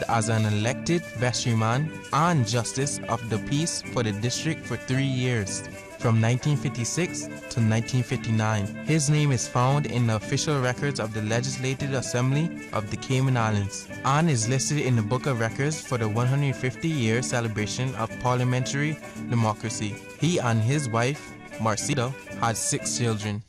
as an elected vestryman and justice of the peace for the district for 3 years, from 1956 to 1959. His name is found in the official records of the Legislative Assembly of the Cayman Islands and is listed in the Book of Records for the 150-year celebration of parliamentary democracy. He and his wife, Marcita, had 6 children.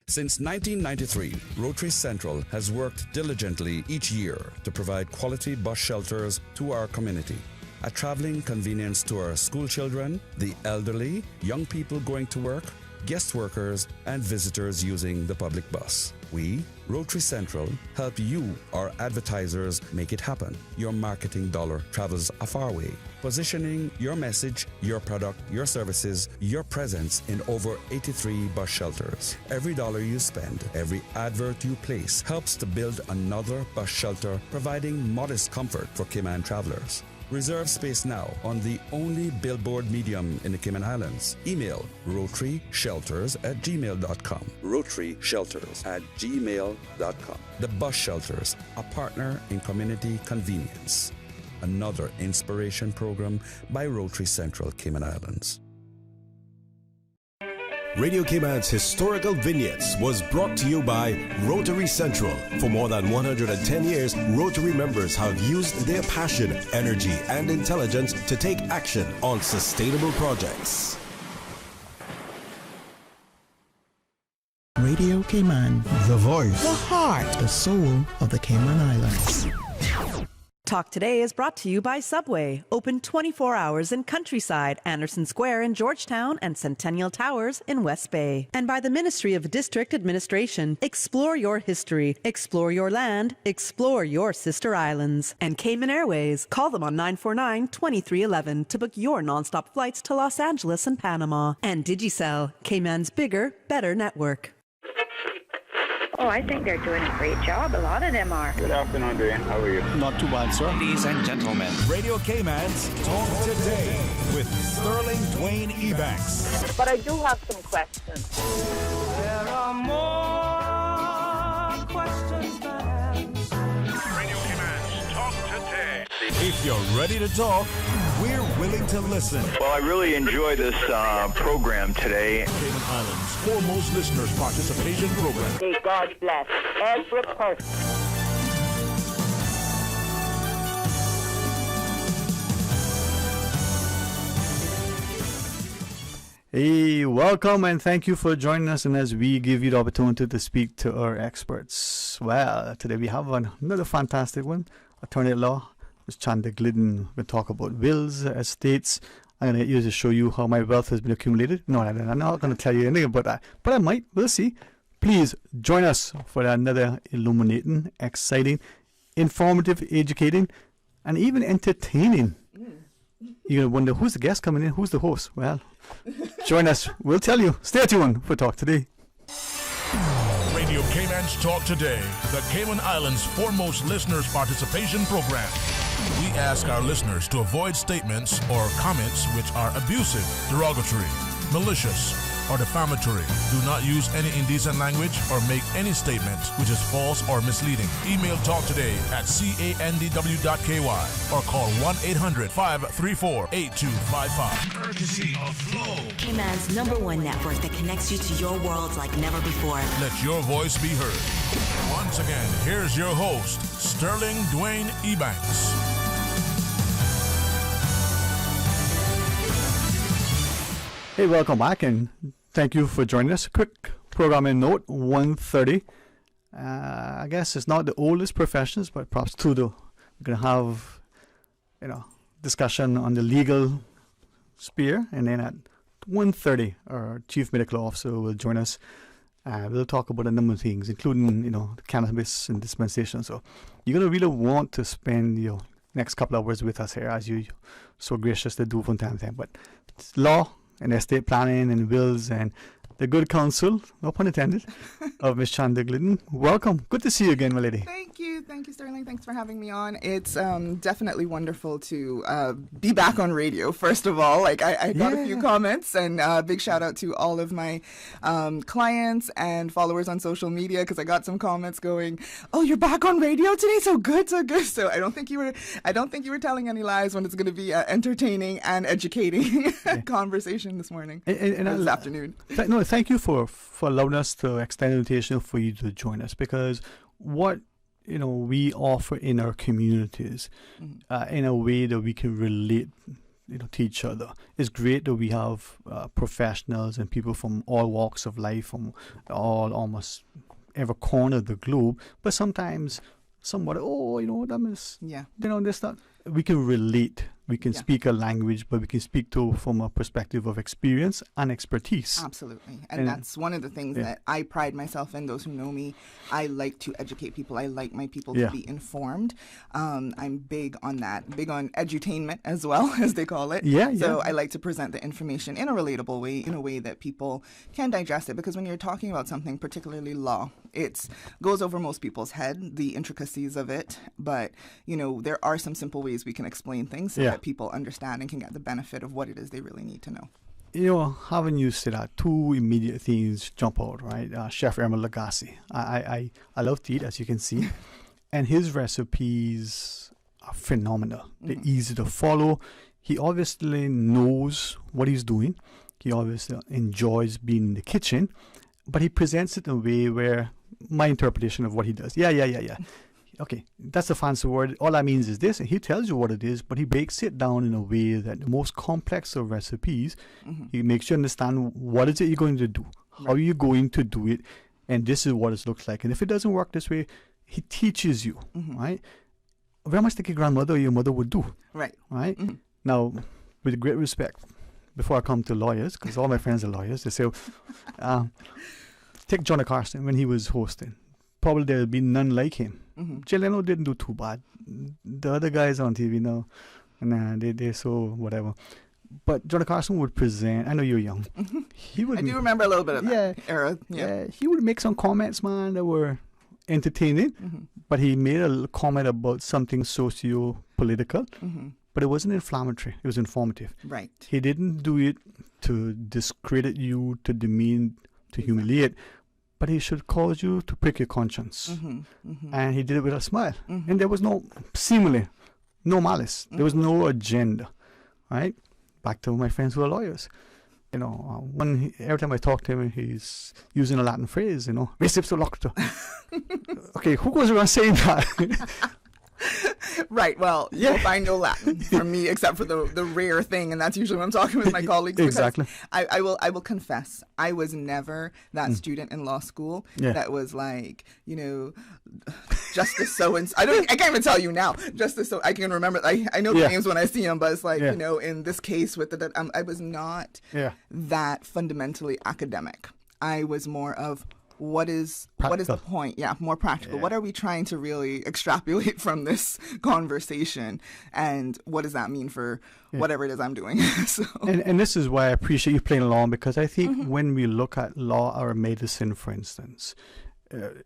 Since 1993, Rotary Central has worked diligently each year to provide quality bus shelters to our community. A traveling convenience to our school children, the elderly, young people going to work, guest workers, and visitors using the public bus. We, Rotary Central, help you, our advertisers, make it happen. Your marketing dollar travels a far way. Positioning your message, your product, your services, your presence in over 83 bus shelters. Every dollar you spend, every advert you place helps to build another bus shelter, providing modest comfort for Cayman travelers. Reserve space now on the only billboard medium in the Cayman Islands. Email rotaryshelters@gmail.com. rotaryshelters@gmail.com. The Bus Shelters, a partner in community convenience. Another inspiration program by Rotary Central Cayman Islands. Radio Cayman's historical vignettes was brought to you by Rotary Central. For more than 110 years, Rotary members have used their passion, energy, and intelligence to take action on sustainable projects. Radio Cayman, the voice, the heart, the soul of the Cayman Islands. Talk Today is brought to you by Subway, open 24 hours in Countryside, Anderson Square in Georgetown, and Centennial Towers in West Bay. And by the Ministry of District Administration. Explore your history, explore your land, explore your sister islands. And Cayman Airways. Call them on 949-2311 to book your nonstop flights to Los Angeles and Panama. And Digicel, Cayman's bigger, better network. Oh, I think they're doing a great job. A lot of them are. Good afternoon, Dwayne. How are you? Not too bad, sir. Ladies and gentlemen, Radio Cayman's Talk Today with Sterling Dwayne Ebanks. But I do have some questions. There are more questions than answers. Radio Cayman's Talk Today. If you're ready to talk, we're willing to listen. Well, I really enjoy this program today. Cayman Islands' foremost listeners participation program. May God bless every person. Hey, welcome and thank you for joining us, and as we give you the opportunity to speak to our experts. Well, today we have another fantastic one. Attorney at law, Ms. Chanda Glidden, will talk about wills, estates. I'm going to use to show you how my wealth has been accumulated. No, I'm not going to tell you anything about that, but I might. We'll see. Please join us for another illuminating, exciting, informative, educating, and even entertaining. You're going to wonder, who's the guest coming in? Who's the host? Well, join us. We'll tell you. Stay tuned for Talk Today. Radio Cayman's Talk Today, the Cayman Islands' foremost listeners participation program. We ask our listeners to avoid statements or comments which are abusive, derogatory, malicious, or defamatory. Do not use any indecent language or make any statement which is false or misleading. Email talktoday@candw.ky or call 1-800-534-8255. courtesy of Flow, Cayman's #1 network that connects you to your world like never before. Let your voice be heard. Once again, here's your host, Sterling Dwayne Ebanks. Hey, welcome back, and thank you for joining us. Quick programming note, 1:30. I guess it's not the oldest professions, but perhaps two though. We're going to have, discussion on the legal sphere, and then at 1:30, our Chief Medical Officer will join us. We'll talk about a number of things, including, the cannabis and dispensation. So you're going to really want to spend your next couple of hours with us here, as you so gracious to do from time to time. But it's law and estate planning and wills and the good counsel, no pun intended, of Miss Chanda Glidden. Welcome. Good to see you again, my lady. Thank you, Sterling. Thanks for having me on. It's definitely wonderful to be back on radio. First of all, like I got a few comments, and big shout out to all of my clients and followers on social media, because I got some comments going, "Oh, you're back on radio today, so good, so good." So I don't think you were telling any lies when it's going to be entertaining and educating conversation this morning and this afternoon. Thank you for allowing us to extend an invitation for you to join us, because what we offer in our communities in a way that we can relate to each other. It's great that we have professionals and people from all walks of life, from almost every corner of the globe, but sometimes somebody, this, that. We can relate. We can speak a language, but we can speak from a perspective of experience and expertise. Absolutely. And that's one of the things that I pride myself in. Those who know me, I like to educate people. I like my people to be informed. I'm big on that, big on edutainment as well, as they call it. So I like to present the information in a relatable way, in a way that people can digest it. Because when you're talking about something, particularly law, it goes over most people's head, the intricacies of it. But, there are some simple ways we can explain things so that people understand and can get the benefit of what it is they really need to know. Having you say that, two immediate things jump out, right? Chef Erma Lagasse. I love to eat, as you can see. And his recipes are phenomenal. They're easy to follow. He obviously knows what he's doing. He obviously enjoys being in the kitchen. But he presents it in a way where my interpretation of what he does. Okay, that's a fancy word. All that means is this, and he tells you what it is, but he breaks it down in a way that the most complex of recipes, he makes you understand what is it you're going to do, how are you going to do it, and this is what it looks like. And if it doesn't work this way, he teaches you, right? Very much like your grandmother or your mother would do. Right. Now, with great respect, before I come to lawyers, because all my friends are lawyers, they say, take Johnny Carson when he was hosting. Probably there will be none like him. Jay Leno didn't do too bad. The other guys on TV now, they're so whatever. But Johnny Carson would present. I know you're young. I do remember a little bit of that era. Yeah, he would make some comments, man, that were entertaining. But he made a comment about something socio-political. But it wasn't inflammatory. It was informative. Right. He didn't do it to discredit you, to demean, to humiliate. But he should cause you to prick your conscience. And he did it with a smile. And there was seemingly no malice. There was no agenda, right? Back to my friends who are lawyers. Every time I talk to him, he's using a Latin phrase, res ipsa loquitur. Okay, who goes around saying that? Right. Well, you'll find no Latin from me, except for the rare thing, and that's usually when I'm talking with my colleagues. Exactly. I will confess, I was never that student in law school that was like, Justice so and I can't even tell you now. Justice so I can remember. I know the names when I see them, but it's like in this case with I was not that fundamentally academic. I was more of what is the point? Yeah, more practical. What are we trying to really extrapolate from this conversation, and what does that mean for whatever it is I'm doing? And this is why I appreciate you playing along, because I think when we look at law or medicine, for instance,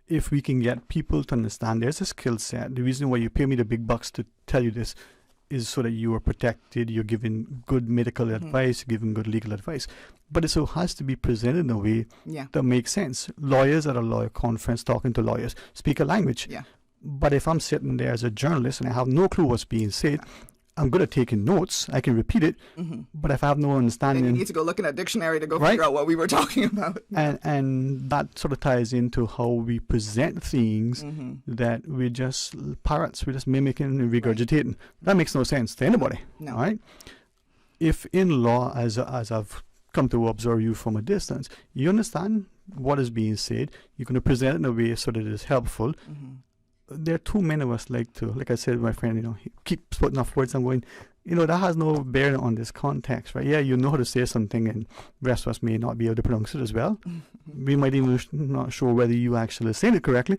if we can get people to understand there's a skill set, the reason why you pay me the big bucks to tell you this is so that you are protected, you're giving good medical advice, you're giving good legal advice. But it so has to be presented in a way that makes sense. Lawyers at a lawyer conference talking to lawyers speak a language. But if I'm sitting there as a journalist and I have no clue what's being said, I'm good at taking notes. I can repeat it. But if I have no understanding... Then you need to go look in a dictionary to go figure out what we were talking about. And that sort of ties into how we present things that we're just parrots. We're just mimicking and regurgitating. That makes no sense to anybody. No. Right? If in law, as I've come to observe you from a distance, you understand what is being said. You're going to present it in a way so that it is helpful. There are too many of us like I said, my friend, he keeps putting off words. I'm going, that has no bearing on this context, right? Yeah, you know how to say something, and the rest of us may not be able to pronounce it as well. We might even not sure whether you actually saying it correctly,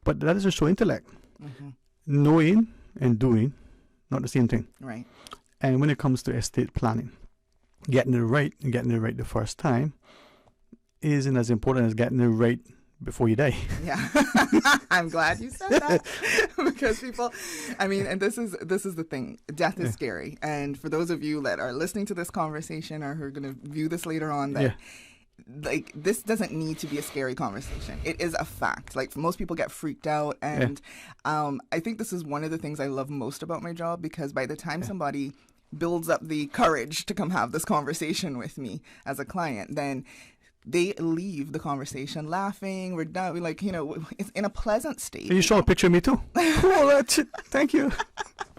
but that doesn't show intellect. Knowing and doing, not the same thing. Right. And when it comes to estate planning, getting it right and getting it right the first time, isn't as important as getting it right before you die. Yeah. I'm glad you said that. Because people, I mean, and this is the thing. Death is scary. And for those of you that are listening to this conversation or who are going to view this later on, that like this doesn't need to be a scary conversation. It is a fact. Like most people get freaked out, and I think this is one of the things I love most about my job, because by the time somebody builds up the courage to come have this conversation with me as a client, then they leave the conversation laughing. We're done. We're like, it's in a pleasant state. You show a picture of me too. Cool. Thank you.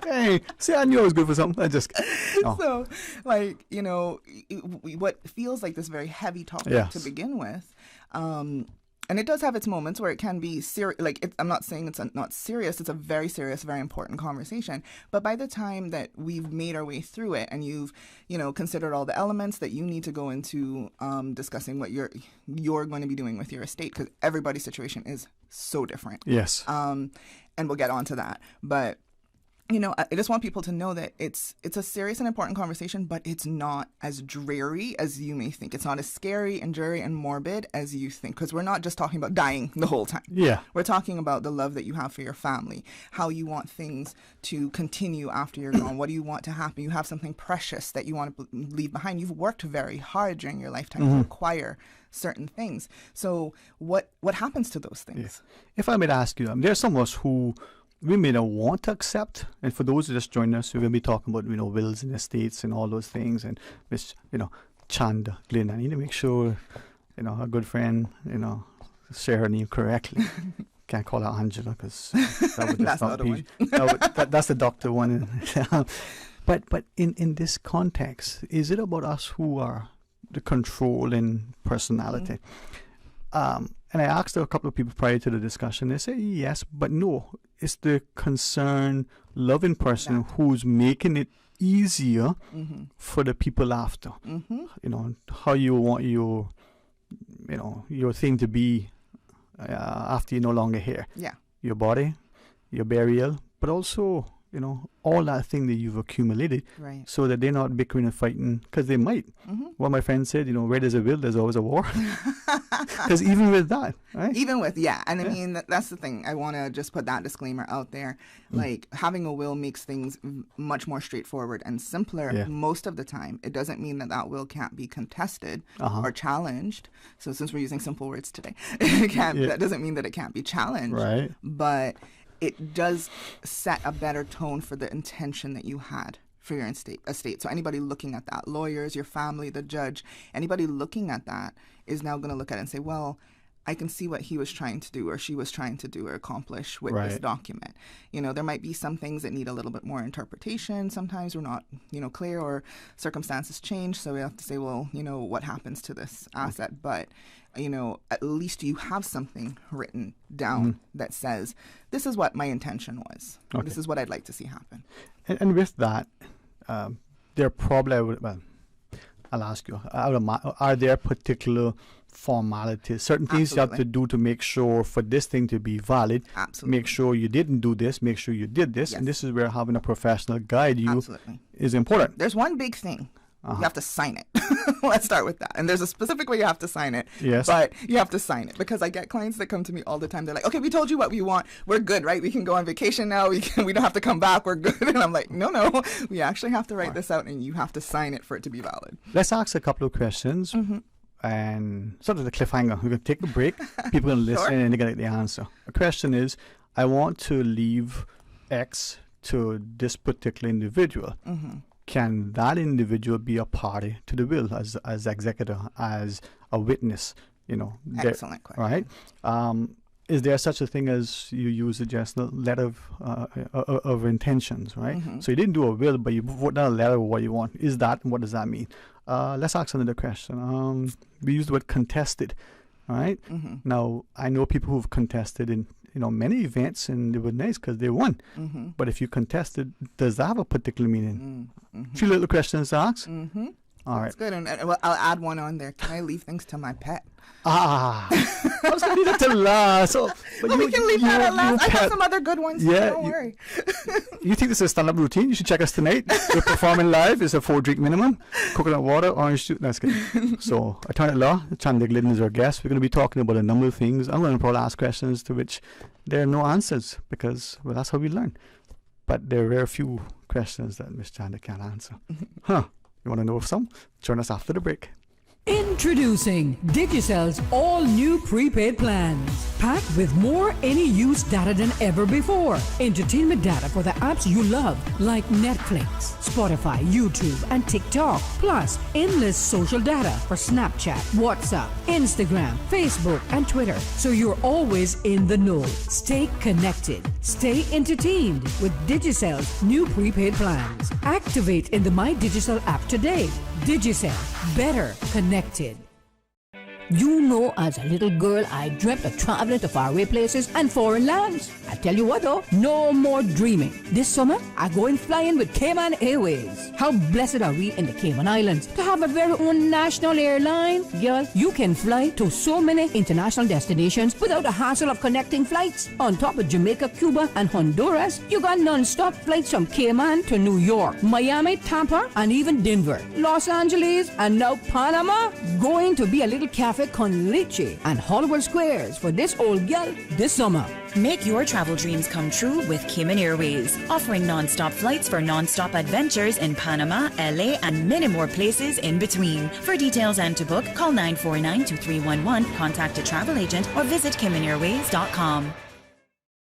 Hey, see, I knew I was good for something. So, like, what feels like this very heavy topic to begin with, and it does have its moments where it can be serious. Like, I'm not saying it's not serious. It's a very serious, very important conversation. But by the time that we've made our way through it, and you've, considered all the elements that you need to go into discussing what you're going to be doing with your estate, because everybody's situation is so different. Yes. And we'll get onto that, but. I just want people to know that it's a serious and important conversation, but it's not as dreary as you may think. It's not as scary and dreary and morbid as you think, because we're not just talking about dying the whole time. Yeah. We're talking about the love that you have for your family, how you want things to continue after you're gone. What do you want to happen? You have something precious that you want to leave behind. You've worked very hard during your lifetime to acquire certain things. So what happens to those things? Yeah. If I may ask you, there are some of us who we may not want to accept, and for those who just joined us, we're going to be talking about wills and estates and all those things, and Miss Chanda Glynn. I need to make sure a good friend share her name correctly. Can't call her Angela, because that would just not be. That's the doctor one. But in this context, is it about us who are the controlling personality? And I asked a couple of people prior to the discussion. They say yes, but no. It's the concerned, loving person who's making it easier for the people after. How you want your thing to be after you're no longer here. Yeah. Your body, your burial, but also all that thing that you've accumulated, right? So that they're not bickering and fighting, because they might. What my friend said, where there's a will, there's always a war. Because even with that, right? Even with, and I mean, that's the thing. I want to just put that disclaimer out there. Like, having a will makes things much more straightforward and simpler most of the time. It doesn't mean that will can't be contested or challenged. So since we're using simple words today, that doesn't mean that it can't be challenged. Right. But it does set a better tone for the intention that you had for your estate. So anybody looking at that, lawyers, your family, the judge, anybody looking at that is now going to look at it and say, well, I can see what he was trying to do or she was trying to do or accomplish with this document. There might be some things that need a little bit more interpretation. Sometimes we're not, clear, or circumstances change. So we have to say, well, what happens to this asset? But, at least you have something written down that says, this is what my intention was. Okay. This is what I'd like to see happen. And with that, there probably, I'll ask you, are there particular formalities, certain things you have to do to make sure for this thing to be valid? Absolutely. Make sure you didn't do this, make sure you did this, and this is where having a professional guide you is important. There's one big thing. You have to sign it. Let's start with that. And there's a specific way you have to sign it. Yes. But you have to sign it, because I get clients that come to me all the time. They're like, okay, we told you what we want. We're good, right? We can go on vacation now. We don't have to come back. We're good. And I'm like, no. We actually have to write this out, and you have to sign it for it to be valid. Let's ask a couple of questions. And sort of the cliffhanger. We're going to take a break. People are going to listen and they're going to get the answer. The question is, I want to leave X to this particular individual. Can that individual be a party to the will as executor, as a witness? Excellent question. Right? Is there such a thing as you use just a letter of intentions, right? So you didn't do a will, but you wrote down a letter of what you want. Is that, what does that mean? Let's ask another question. We used the word contested, right? Now, I know people who've contested in many events, and they were nice because they won. But if you contested, does that have a particular meaning? Few little questions to ask. All right. That's good. And I'll add one on there. Can I leave things to my pet? I was going to leave that to last. So, but we can leave that at last. I have some other good ones. Yeah, don't worry. You think this is a stand-up routine? You should check us tonight. We're performing live. It's a 4-drink minimum. Coconut water, orange juice. That's good. So, Attorney at Law, Chanda Glidden is our guest. We're going to be talking about a number of things. I'm going to probably ask questions to which there are no answers because, well, that's how we learn. But there are very few questions that Miss Chanda can't answer. You want to know some? Join us after the break. Introducing Digicel's all-new prepaid plans. Packed with more any-use data than ever before. Entertainment data for the apps you love, like Netflix, Spotify, YouTube, and TikTok. Plus, endless social data for Snapchat, WhatsApp, Instagram, Facebook, and Twitter. So you're always in the know. Stay connected. Stay entertained with Digicel's new prepaid plans. Activate in the My Digicel app today. Digicel. Better connected. You know, as a little girl, I dreamt of traveling to faraway places and foreign lands. I tell you what though, no more dreaming. This summer, I'm going flying with Cayman Airways. How blessed are we in the Cayman Islands to have a very own national airline? Girl, you can fly to so many international destinations without the hassle of connecting flights. On top of Jamaica, Cuba, and Honduras, you got non-stop flights from Cayman to New York, Miami, Tampa, and even Denver, Los Angeles, and now Panama. Going to be a little cafe con leche and Hollywood Squares for this old gal this summer. Make your travel dreams come true with Cayman Airways, offering non-stop flights for non-stop adventures in Panama, LA, and many more places in between. For details and to book, call 949-2311, contact a travel agent, or visit CaymanAirways.com.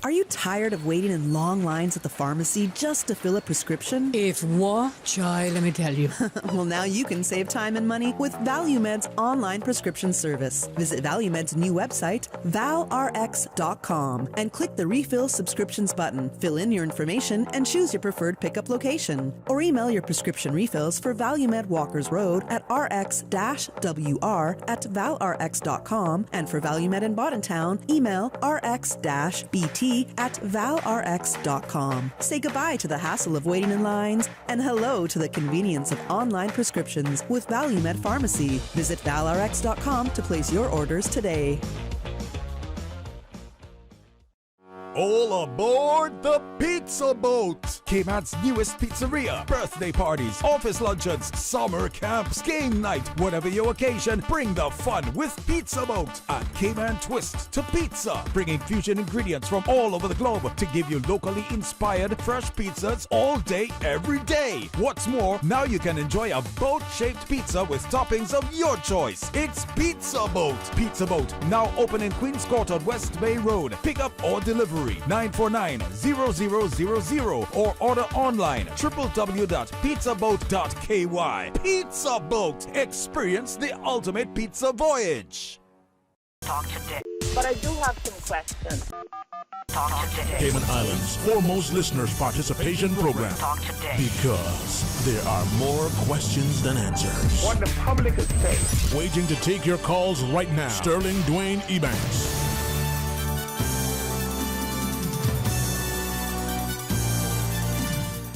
Are you tired of waiting in long lines at the pharmacy just to fill a prescription? If what, child, let me tell you. Well, now you can save time and money with ValueMed's online prescription service. Visit ValueMed's new website, valrx.com, and click the Refill Subscriptions button. Fill in your information and choose your preferred pickup location. Or email your prescription refills for ValueMed Walkers Road at rx-wr@valrx.com, and for ValueMed in Boddentown, email rx-bt at valrx.com. Say goodbye to the hassle of waiting in lines and hello to the convenience of online prescriptions with ValueMed Pharmacy. Visit valrx.com to place your orders today. All aboard the Pizza Boat! Cayman's newest pizzeria. Birthday parties, office luncheons, summer camps, game night. Whatever your occasion, bring the fun with Pizza Boat. A Cayman twist to pizza. Bringing fusion ingredients from all over the globe to give you locally inspired fresh pizzas all day, every day. What's more, now you can enjoy a boat-shaped pizza with toppings of your choice. It's Pizza Boat. Pizza Boat, now open in Queens Court on West Bay Road. Pick up or delivery 949-0000 or order online www.pizzaboat.ky. Pizza Boat. Experience the ultimate pizza voyage. Talk today. But I do have some questions. Talk today. Cayman Islands' foremost listeners participation program. Talk today. Because there are more questions than answers. What the public is saying. Waiting to take your calls right now. Sterling Dwayne Ebanks.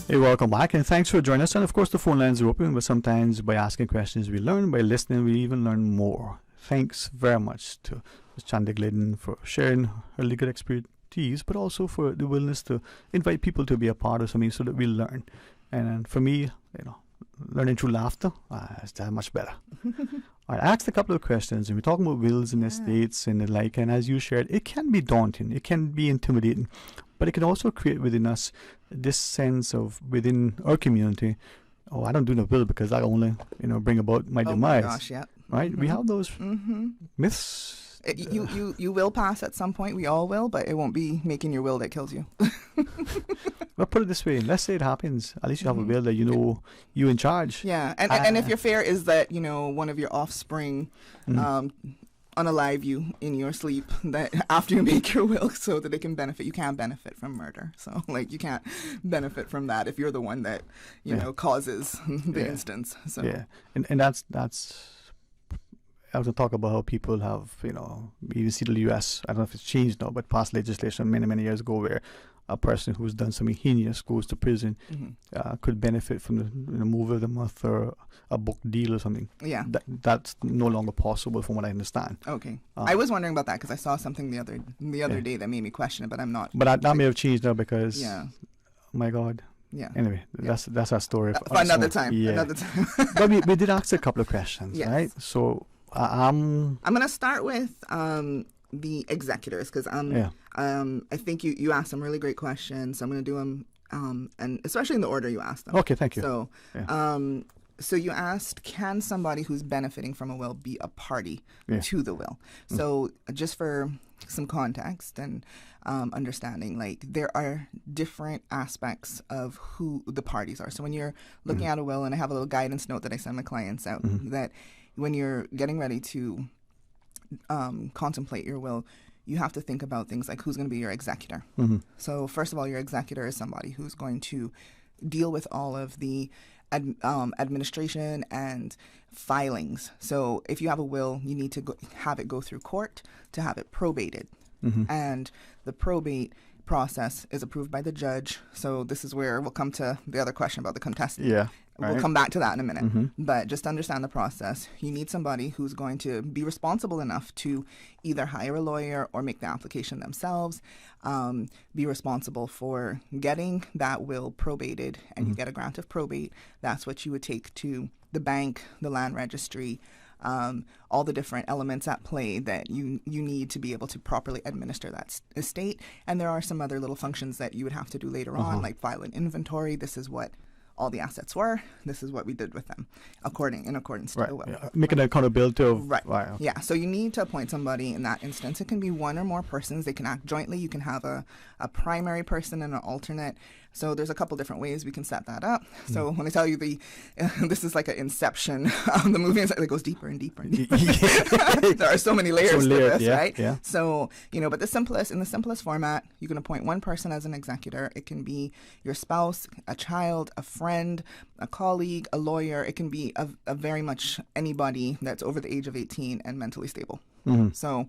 Hey, welcome back, and thanks for joining us. And of course, the phone lines are open, but sometimes by asking questions we learn, by listening we even learn more. Thanks very much to Ms. Chanda Glidden for sharing her legal expertise, but also for the willingness to invite people to be a part of something so that we learn. And for me, learning through laughter is that much better. All right, I asked a couple of questions, and we're talking about wills and estates and the like, and as you shared, it can be daunting, it can be intimidating, but it can also create within us this sense of, within our community, oh, I don't do no will because I only, bring about my demise. Oh my gosh, yeah. Right? We have those myths. You will pass at some point. We all will, but it won't be making your will that kills you. Well, put it this way. Let's say it happens. At least you have a will that you're in charge. Yeah, and if your fear is that, one of your offspring unalive you in your sleep, that after you make your will so that they can benefit, you can't benefit from murder. So, you can't benefit from that if you're the one that, causes the instance. So. Yeah, and that's I was going to talk about how people have, we even see the U.S., I don't know if it's changed now, but passed legislation many, many years ago where a person who's done something heinous goes to prison could benefit from the move of the month or a book deal or something. Yeah. That's no longer possible from what I understand. Okay. I was wondering about that because I saw something the other day that made me question it, but I'm not. But that may have changed now because, yeah. My God. Yeah. Anyway, that's our story. For another time. Yeah. Another time. But we did ask a couple of questions, yes. right? So I'm going to start with the executors because I think you asked some really great questions. So I'm going to do them, and especially in the order you asked them. Okay, thank you. So, so you asked, can somebody who's benefiting from a will be a party to the will? So just for some context and understanding, like there are different aspects of who the parties are. So when you're looking at a will, and I have a little guidance note that I send my clients out, that when you're getting ready to contemplate your will, you have to think about things like who's going to be your executor. So first of all, your executor is somebody who's going to deal with all of the administration and filings. So if you have a will, you need to have it go through court to have it probated. And the probate process is approved by the judge. So this is where we'll come to the other question about the contestant. Yeah. We'll come back to that in a minute. But just to understand the process, you need somebody who's going to be responsible enough to either hire a lawyer or make the application themselves, be responsible for getting that will probated, and you get a grant of probate. That's what you would take to the bank, the land registry, all the different elements at play that you need to be able to properly administer that estate. And there are some other little functions that you would have to do later on, like file an inventory. This is what all the assets were. This is what we did with them, in accordance to the will. Making an accountability of... Right. Wow. Yeah. So you need to appoint somebody in that instance. It can be one or more persons. They can act jointly. You can have a primary person and an alternate. So there's a couple different ways we can set that up. So when I tell you this is like an Inception, the movie it goes deeper and deeper and deeper. There are so many layers to this, right? Yeah. So, but in the simplest format, you can appoint one person as an executor. It can be your spouse, a child, a friend, a colleague, a lawyer. It can be a very much anybody that's over the age of 18 and mentally stable. So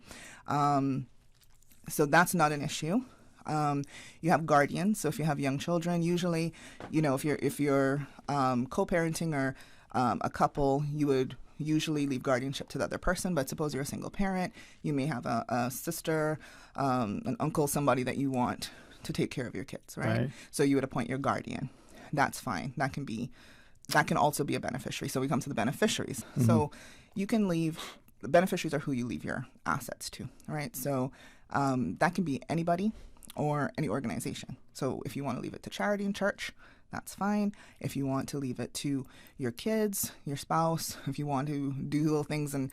that's not an issue. You have guardians. So if you have young children, usually, if you're co-parenting or a couple, you would usually leave guardianship to the other person. But suppose you're a single parent, you may have a sister, an uncle, somebody that you want to take care of your kids, right? So you would appoint your guardian. That's fine. That can also be a beneficiary. So we come to the beneficiaries. So you can leave. The beneficiaries are who you leave your assets to, right? So that can be anybody or any organization. So if you want to leave it to charity and church, that's fine. If you want to leave it to your kids, your spouse, if you want to do little things and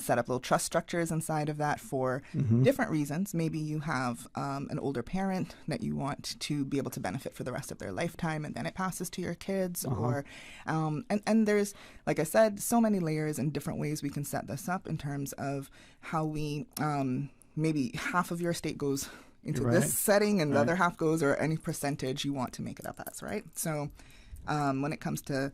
set up little trust structures inside of that for different reasons. Maybe you have an older parent that you want to be able to benefit for the rest of their lifetime, and then it passes to your kids. Or and there's, like I said, so many layers and different ways we can set this up in terms of how we maybe half of your estate goes into this setting and the other half goes, or any percentage you want to make it up as, right? So when it comes to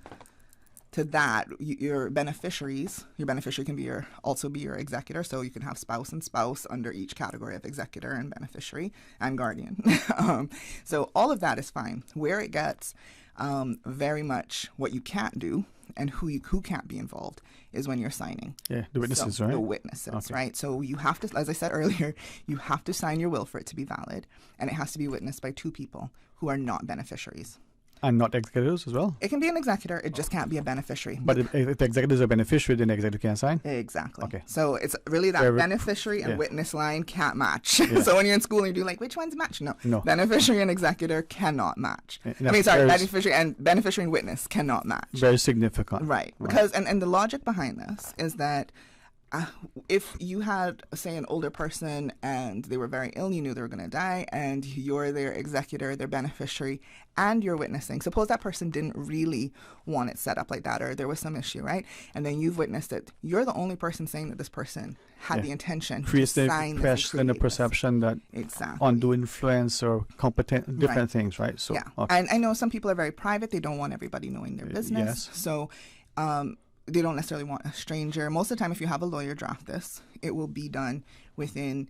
that, your beneficiary can also be your executor. So you can have spouse and spouse under each category of executor and beneficiary and guardian. So all of that is fine. Where it gets very much what you can't do and who can't be involved is when you're signing. Yeah, the witnesses, right? The witnesses, right? So you have to, as I said earlier, you have to sign your will for it to be valid, and it has to be witnessed by two people who are not beneficiaries. And not executors as well? It can be an executor. It just can't be a beneficiary. But if the executor is a beneficiary, then the executor can't sign? Exactly. Okay. So it's really that beneficiary and witness line can't match. So when you're in school and you do which ones match? No. Beneficiary and executor cannot match. Beneficiary and witness cannot match. Very significant. Right. Because, and the logic behind this is that if you had, say, an older person and they were very ill, you knew they were going to die, and you're their executor, their beneficiary, and you're witnessing. Suppose that person didn't really want it set up like that, or there was some issue, right? And then you've witnessed it. You're the only person saying that this person had the intention to sign this. Creates the perception that undue influence or competent, different things, right? So, and I know some people are very private. They don't want everybody knowing their business. Yes. So they don't necessarily want a stranger. Most of the time, if you have a lawyer draft this, it will be done within,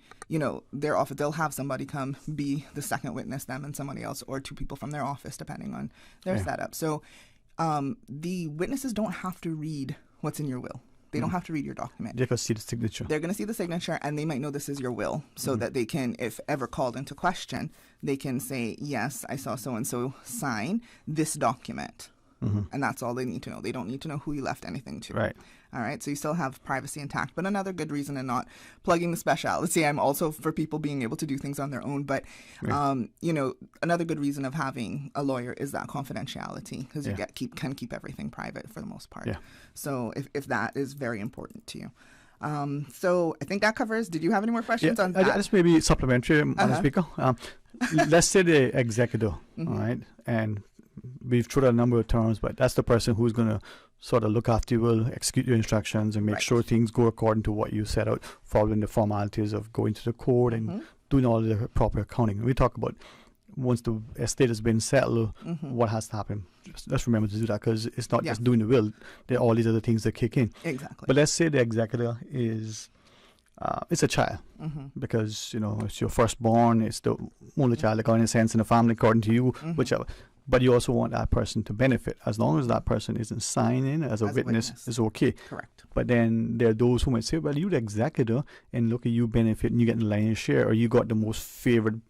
their office. They'll have somebody come be the second witness, them and somebody else, or two people from their office, depending on their setup. So the witnesses don't have to read what's in your will. They don't have to read your document. They're going to see the signature. They're going to see the signature, and they might know this is your will, so that they can, if ever called into question, they can say, yes, I saw so-and-so sign this document. And that's all they need to know. They don't need to know who you left anything to. Right. All right. So you still have privacy intact. But another good reason in not plugging the specialty, I'm also for people being able to do things on their own. But, another good reason of having a lawyer is that confidentiality, because you can keep everything private for the most part. Yeah. So if that is very important to you. So I think that covers. Did you have any more questions on that? Just maybe supplementary, Madam Speaker. Let's say the executor, all right, and we've thrown a number of terms, but that's the person who's going to sort of look after you, will execute your instructions and make sure things go according to what you set out, following the formalities of going to the court and doing all the proper accounting. We talk about once the estate has been settled, what has to happen. Just remember to do that, because it's not just doing the will. There are all these other things that kick in. Exactly. But let's say the executor is it's a child, because it's your firstborn, it's the only child, like, in a sense, in the family, according to you, whichever. But you also want that person to benefit. As long as that person isn't signing as a witness, it's okay. Correct. But then there are those who might say, well, you're the executor, and look at you benefit, and you get the lion's share, or you got the most favored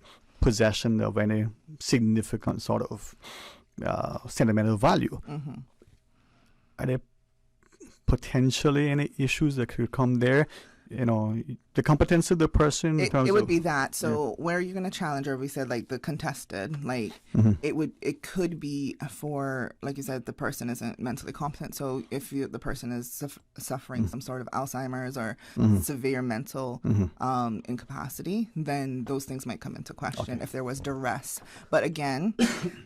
possession of any significant sort of sentimental value. Are there potentially any issues that could come there? The competence of the person. It would be that. So where are you going to challenge, or we said like the contested, like it could be for, like you said, the person isn't mentally competent. So if the person is suffering some sort of Alzheimer's or severe mental incapacity, then those things might come into question if there was duress. But again,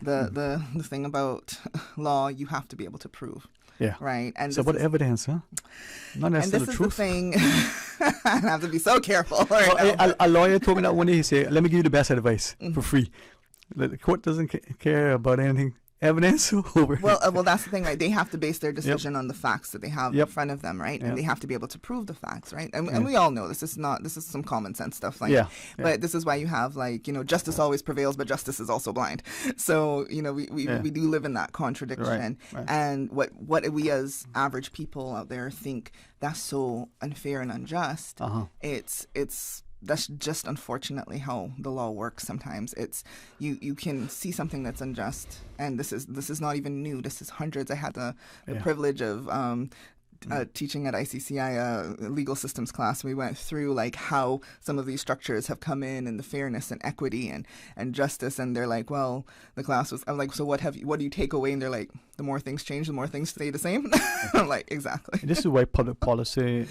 the thing about law, you have to be able to prove. Yeah. Right. And so what evidence, huh? Not necessarily the truth. And this is the thing. I have to be so careful. Right a lawyer told me that one day. He said, let me give you the best advice for free. The court doesn't care about anything. Evidence over. Well, that's the thing, right? They have to base their decision on the facts that they have in front of them, right? And they have to be able to prove the facts, right? And we all know this is some common sense stuff, like. But this is why you have, like, justice always prevails, but justice is also blind. So we do live in that contradiction, and what we as average people out there think that's so unfair and unjust. That's just unfortunately how the law works sometimes. It's you can see something that's unjust, and this is not even new. This is hundreds. I had the privilege of teaching at ICCI legal systems class. We went through like how some of these structures have come in, and the fairness and equity and justice, and they're like, well, the class was, I'm like, so what do you take away? And they're like, the more things change, the more things stay the same. I'm like, exactly. This is why public policy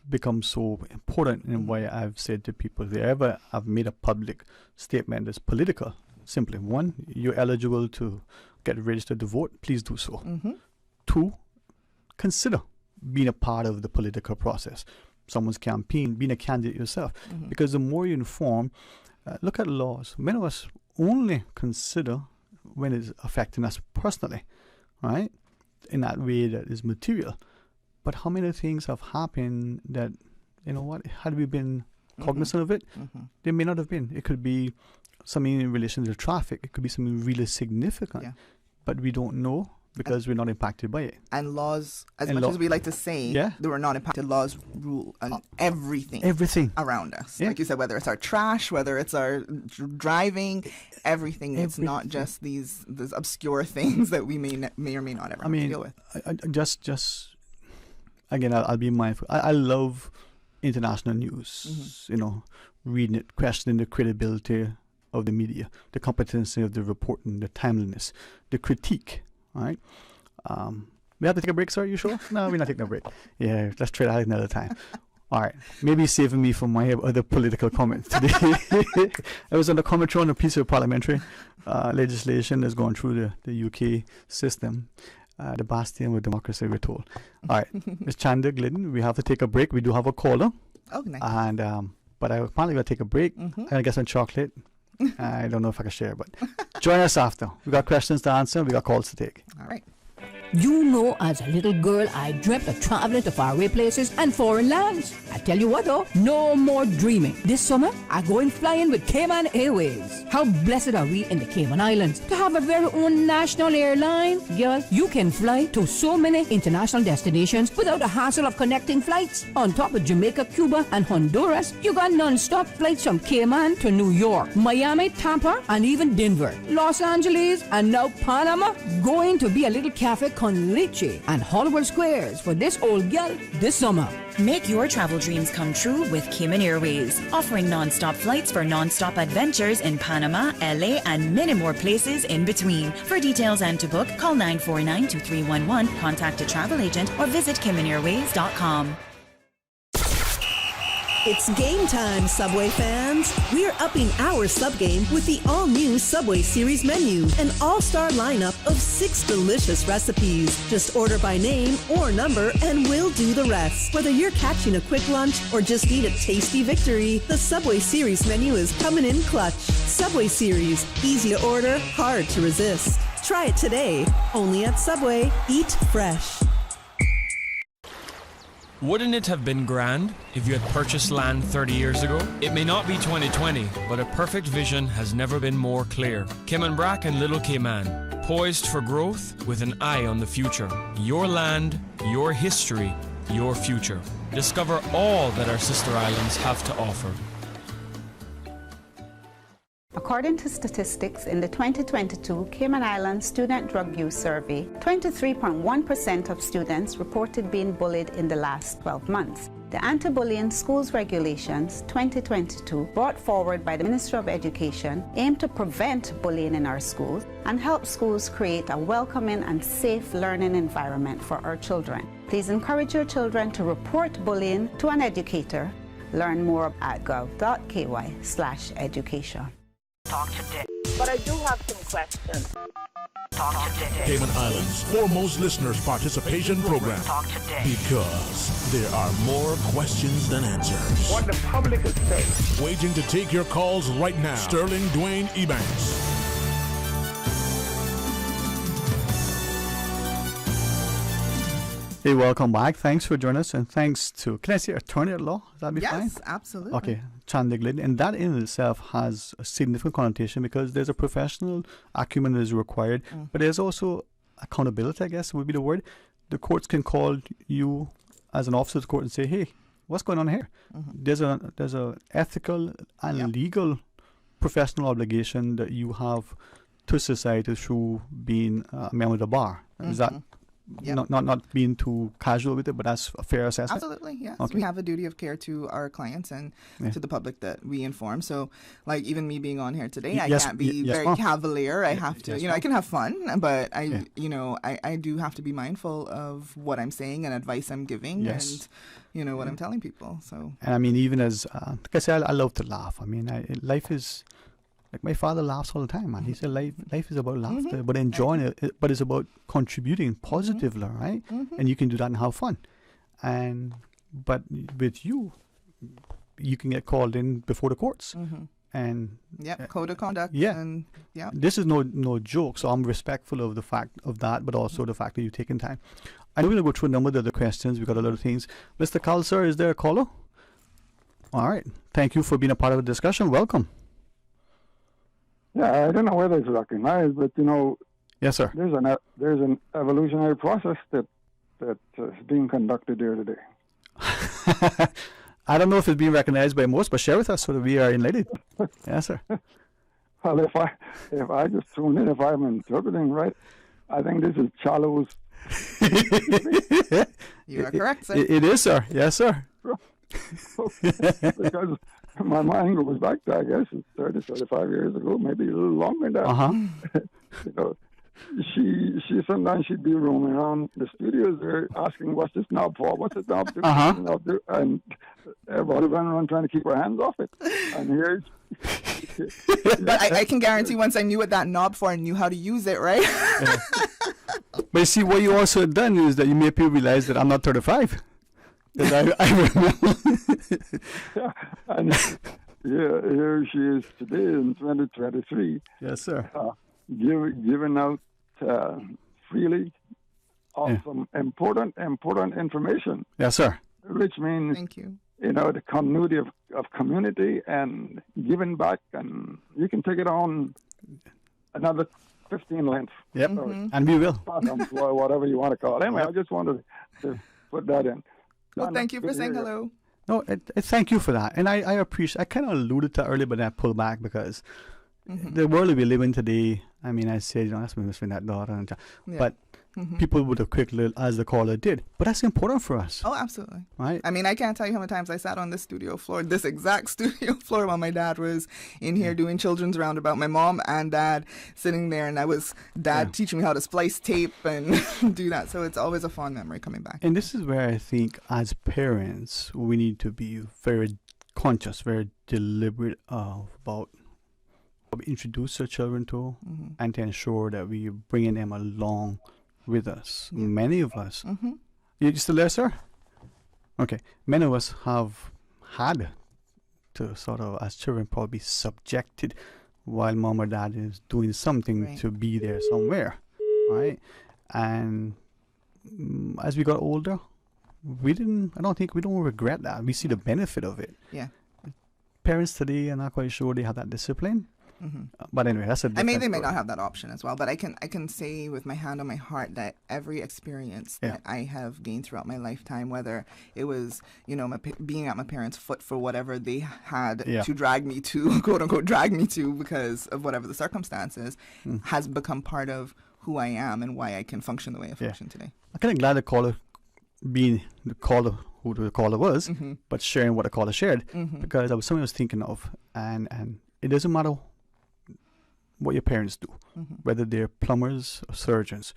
becomes so important, and why I've said to people, if they ever have made a public statement that's political, simply, one, you're eligible to get registered to vote, please do so. Two, consider being a part of the political process, someone's campaign, being a candidate yourself. Because the more you inform, look at laws. Many of us only consider when it's affecting us personally, right? In that way that is material. But how many things have happened that, had we been cognizant of it, they may not have been. It could be something in relation to traffic. It could be something really significant, but we don't know, because we're not impacted by it. And laws, as much as we like to say, they were not impacted, laws rule on everything around us. Like you said, whether it's our trash, whether it's our driving, everything. It's not just these obscure things that we may or may not ever have to deal with. Just again, I'll be mindful. I love international news, reading it, questioning the credibility of the media, the competency of the reporting, the timeliness, the critique. All right. We have to take a break, sir? You sure? No, we're not taking a break. Yeah, let's try that another time. All right. Maybe saving me from my other political comments today. I was on the commentary on a piece of parliamentary legislation that's gone through the UK system, the bastion of democracy, we're told. All right. Ms. Chanda Glidden, we have to take a break. We do have a caller. Oh, nice. And, but I apparently got to take a break. I'm going to get some chocolate. I don't know if I can share, but join us after. We got questions to answer. We got calls to take. All right. You know, as a little girl, I dreamt of traveling to faraway places and foreign lands. I tell you what though, no more dreaming. This summer, I'm going flying with Cayman Airways. How blessed are we in the Cayman Islands to have a very own national airline? Girl, you can fly to so many international destinations without the hassle of connecting flights. On top of Jamaica, Cuba, and Honduras, you got non-stop flights from Cayman to New York, Miami, Tampa, and even Denver, Los Angeles, and now Panama. Going to be a little cafe con leche and Hollywood Squares for this old gal this summer. Make your travel dreams come true with Cayman Airways, offering non-stop flights for non-stop adventures in Panama, LA, and many more places in between. For details and to book, call 949-2311, contact a travel agent, or visit CaymanAirways.com. It's game time, Subway fans. We're upping our sub game with the all-new Subway Series menu, an all-star lineup of 6 delicious recipes. Just order by name or number and we'll do the rest. Whether you're catching a quick lunch or just need a tasty victory, the Subway Series menu is coming in clutch. Subway Series, easy to order, hard to resist. Try it today, only at Subway. Eat fresh. Wouldn't it have been grand if you had purchased land 30 years ago? It may not be 2020, but a perfect vision has never been more clear. Cayman Brac and Little Cayman, poised for growth with an eye on the future. Your land, your history, your future. Discover all that our sister islands have to offer. According to statistics in the 2022 Cayman Islands Student Drug Use Survey, 23.1% of students reported being bullied in the last 12 months. The Anti-Bullying Schools Regulations 2022, brought forward by the Ministry of Education, aim to prevent bullying in our schools and help schools create a welcoming and safe learning environment for our children. Please encourage your children to report bullying to an educator. Learn more at gov.ky/education. Talk today. But I do have some questions. Talk today. Cayman Islands' foremost listeners' participation program. Talk today. Because there are more questions than answers. What the public is saying. Waiting to take your calls right now. Sterling Dwayne Ebanks. Hey, welcome back. Thanks for joining us, and thanks to, can I say attorney at law? Is that be fine? Yes, absolutely. Okay, Chanda Glidden. And that in itself has a significant connotation because there's a professional acumen that is required, but there's also accountability, I guess would be the word. The courts can call you as an officer of the court and say, hey, what's going on here? There's a ethical and legal professional obligation that you have to society through being a member of the bar. Is that not being too casual with it, but that's a fair assessment? Absolutely, yes. Okay. We have a duty of care to our clients and to the public that we inform. So, like, even me being on here today, I can't be very cavalier. I have to, I can have fun, but I do have to be mindful of what I'm saying and advice I'm giving and, what I'm telling people. So, and I mean, even as, like I say, I love to laugh. I mean, life is, like my father laughs all the time, man. He said life is about laughter, but enjoying it, but it's about contributing positively, right? And you can do that and have fun. But with you can get called in before the courts. And code of conduct. And, this is no joke. So I'm respectful of the fact of that, but also the fact that you've taken time. I know we're going to go through a number of the other questions. We've got a lot of things. Mr. Carl, sir, is there a caller? All right. Thank you for being a part of the discussion. Welcome. Yeah, I don't know whether it's recognized, but yes, sir. There's an evolutionary process that is being conducted here today. I don't know if it's being recognized by most, but share with us so that we are enlightened. Yes, sir. Well, if I just tune in, if I'm interpreting right, I think this is Chalo's. You are correct, sir. It is, sir. Yes, sir. Because my mind goes back to, I guess, 30, 35 years ago, maybe a little longer than that. She sometimes she'd be roaming around the studios there asking, what's this knob for? What's this knob do? And everybody ran around trying to keep her hands off it. And here... But I can guarantee once I knew what that knob for, I knew how to use it, right? But you see, what you also have done is that you made people realize that I'm not 35. Because I remember. And here she is today in 2023. Yes, sir. Given out freely of some important information. Yes, sir. Which means, thank you. The continuity of community and giving back, and you can take it on another 15 lengths. Yep, and we will. Whatever you want to call it. Anyway, I just wanted to put that in. Well, thank you for saying hello. No, thank you for that. And I appreciate, I kind of alluded to earlier, but then I pulled back because the world that we live in today, I mean, I said, that's when that daughter. And but people would have quickly, as the caller did. But that's important for us. Oh, absolutely. Right? I mean, I can't tell you how many times I sat on this exact studio floor while my dad was in here doing children's roundabout. My mom and dad sitting there, and dad teaching me how to splice tape and do that. So it's always a fond memory coming back. And this is where I think as parents, we need to be very conscious, very deliberate about what we introduce our children to and to ensure that we bringing them along with us. Many of us. You still there, sir? Okay. Many of us have had to sort of, as children, probably subjected while mom or dad is doing something to be there somewhere, right? And as we got older, we don't regret that. We see the benefit of it. Yeah. Parents today are not quite sure they have that discipline. But anyway, that's a different they may story. not have that option as well, but I can say with my hand on my heart that every experience that I have gained throughout my lifetime, whether it was being at my parents' foot for whatever they had to drag me to, quote unquote drag me to, because of whatever the circumstances, has become part of who I am and why I can function the way I function today. I'm kind of glad the caller being the caller who the caller was, but sharing what the caller shared, because that was something I was thinking of, and it doesn't matter what your parents do, whether they're plumbers or surgeons,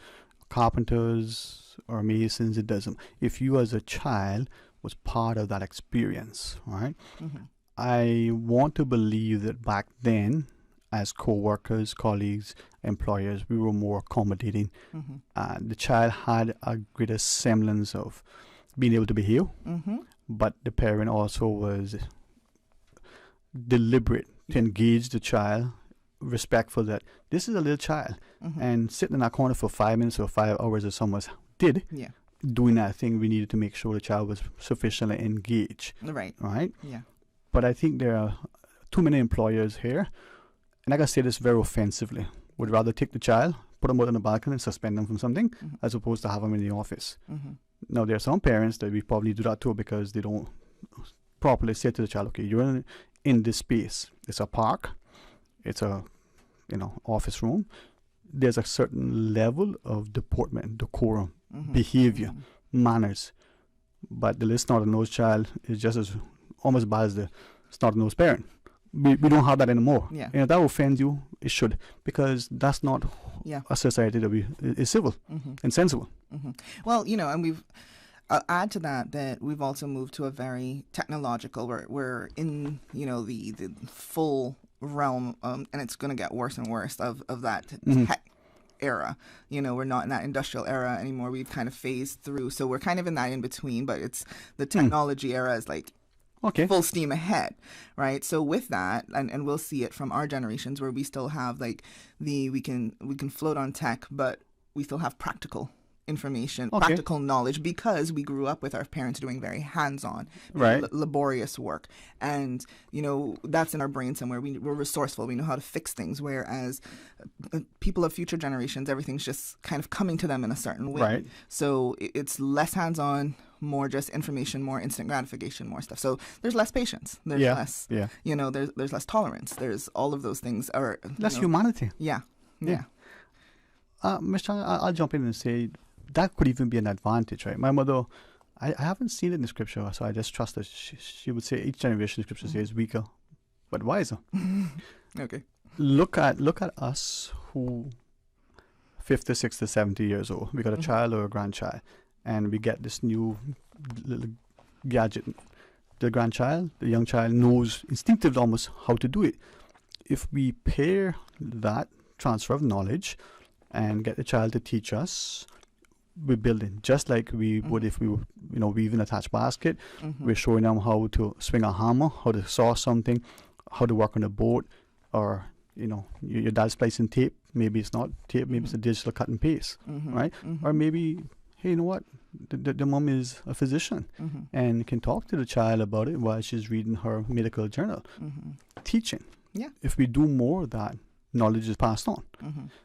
carpenters or masons, it doesn't. If you as a child was part of that experience, right? I want to believe that back then, as co-workers, colleagues, employers, we were more accommodating. The child had a greater semblance of being able to behave, but the parent also was deliberate to engage the child, respectful that this is a little child, and sitting in that corner for 5 minutes or 5 hours as someone did, doing that thing, we needed to make sure the child was sufficiently engaged. Right. Yeah. But I think there are too many employers here, and I gotta say this very offensively, would rather take the child, put them out on the balcony and suspend them from something, as opposed to have them in the office. Now, there are some parents that we probably do that too because they don't properly say to the child, okay, you're in this space. It's a park. It's a, office room. There's a certain level of deportment, decorum, behavior, manners. But the little snot-nosed child is just as almost bad as the snot-nosed parent. We don't have that anymore. Yeah. And if that offends you, it should, because that's not a society that is civil and sensible. Well, and we've. I'll add to that we've also moved to a very technological. We're in the full realm, and it's going to get worse and worse of that tech era. We're not in that industrial era anymore. We've kind of phased through, so we're kind of in that in between. But it's the technology era is like full steam ahead, right? So with that, and we'll see it from our generations where we still have like we can float on tech, but we still have practical information, practical knowledge, because we grew up with our parents doing very hands-on, laborious work. And, that's in our brain somewhere. We're resourceful. We know how to fix things. Whereas people of future generations, everything's just kind of coming to them in a certain way. Right. So it's less hands-on, more just information, more instant gratification, more stuff. So there's less patience. There's less, there's less tolerance. There's all of those things. Are less humanity. Yeah. Ms. Chang, I'll jump in and say, that could even be an advantage, right? My mother, I haven't seen it in the scripture, so I just trust that she would say each generation, the scripture says, weaker but wiser. Okay. Look at us who 50, 60, 70 years old. We got a child or a grandchild, and we get this new little gadget. The grandchild, the young child knows instinctively almost how to do it. If we pair that transfer of knowledge and get the child to teach us, we're building just like we would if we were, weave an attached basket. We're showing them how to swing a hammer, how to saw something, how to work on a boat, or your dad's splicing tape. Maybe it's not tape, maybe it's a digital cut and paste, right? Or maybe hey, you know what? The mom is a physician and can talk to the child about it while she's reading her medical journal. Teaching. Yeah. If we do more of that, knowledge is passed on.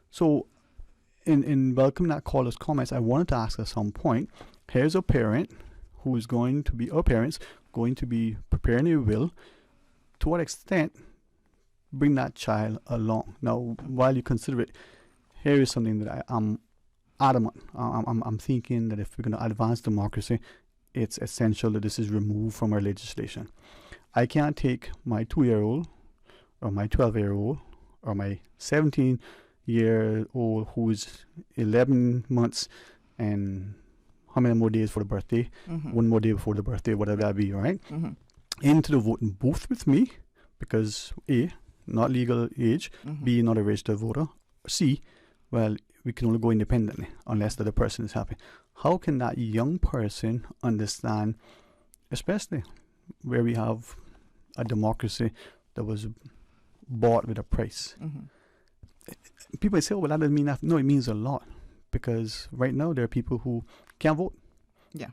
So in welcoming that caller's comments, I wanted to ask at some point, here's a parent who is going to be, or parents, going to be preparing a will. To what extent bring that child along? Now, while you consider it, here is something that I'm adamant. I'm thinking that if we're going to advance democracy, it's essential that this is removed from our legislation. I can't take my 2-year-old or my 12-year-old or my 17-year-old who is 11 months and how many more days for the birthday, one more day before the birthday, whatever that be, right? Into the voting booth with me because A, not legal age, B, not a registered voter, C, well, we can only go independently unless the other person is happy. How can that young person understand, especially where we have a democracy that was bought with a price? People say, oh, well, that doesn't mean nothing. No, it means a lot, because right now there are people who can't vote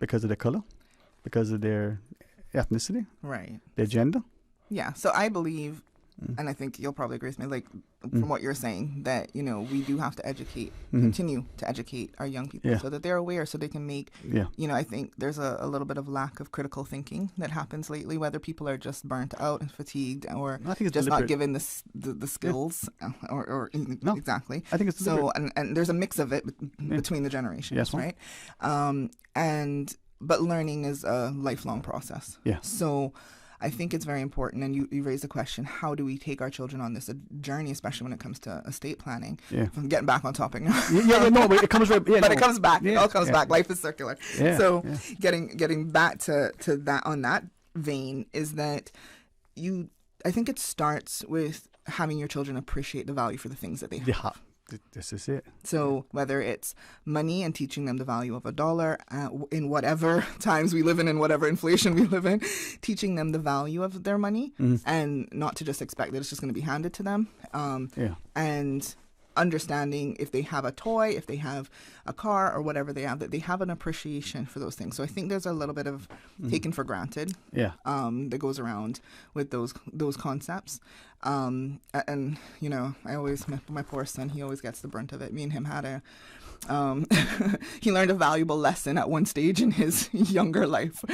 because of their color, because of their ethnicity, their gender. Yeah, so I believe, and I think you'll probably agree with me, like from what you're saying, that, you know, we do have to educate, continue to educate our young people so that they're aware, so they can make, you know, I think there's a little bit of lack of critical thinking that happens lately, whether people are just burnt out and fatigued or just not given the skills or exactly. I think it's so, and there's a mix of it between the generations, right? But learning is a lifelong process. So I think it's very important, and you raised the question, how do we take our children on this journey, especially when it comes to estate planning? I'm getting back on topic now. But it comes right. But it comes back. It all comes back. Life is circular. So getting back to that on that vein is that I think it starts with having your children appreciate the value for the things that they have. This is it. So whether it's money and teaching them the value of $1 in whatever times we live in whatever inflation we live in, teaching them the value of their money and not to just expect that it's just going to be handed to them. And understanding if they have a toy, if they have a car or whatever they have, that they have an appreciation for those things. So I think there's a little bit of taken for granted that goes around with those concepts. And, you know, my poor son, he always gets the brunt of it. Me and him had he learned a valuable lesson at one stage in his younger life.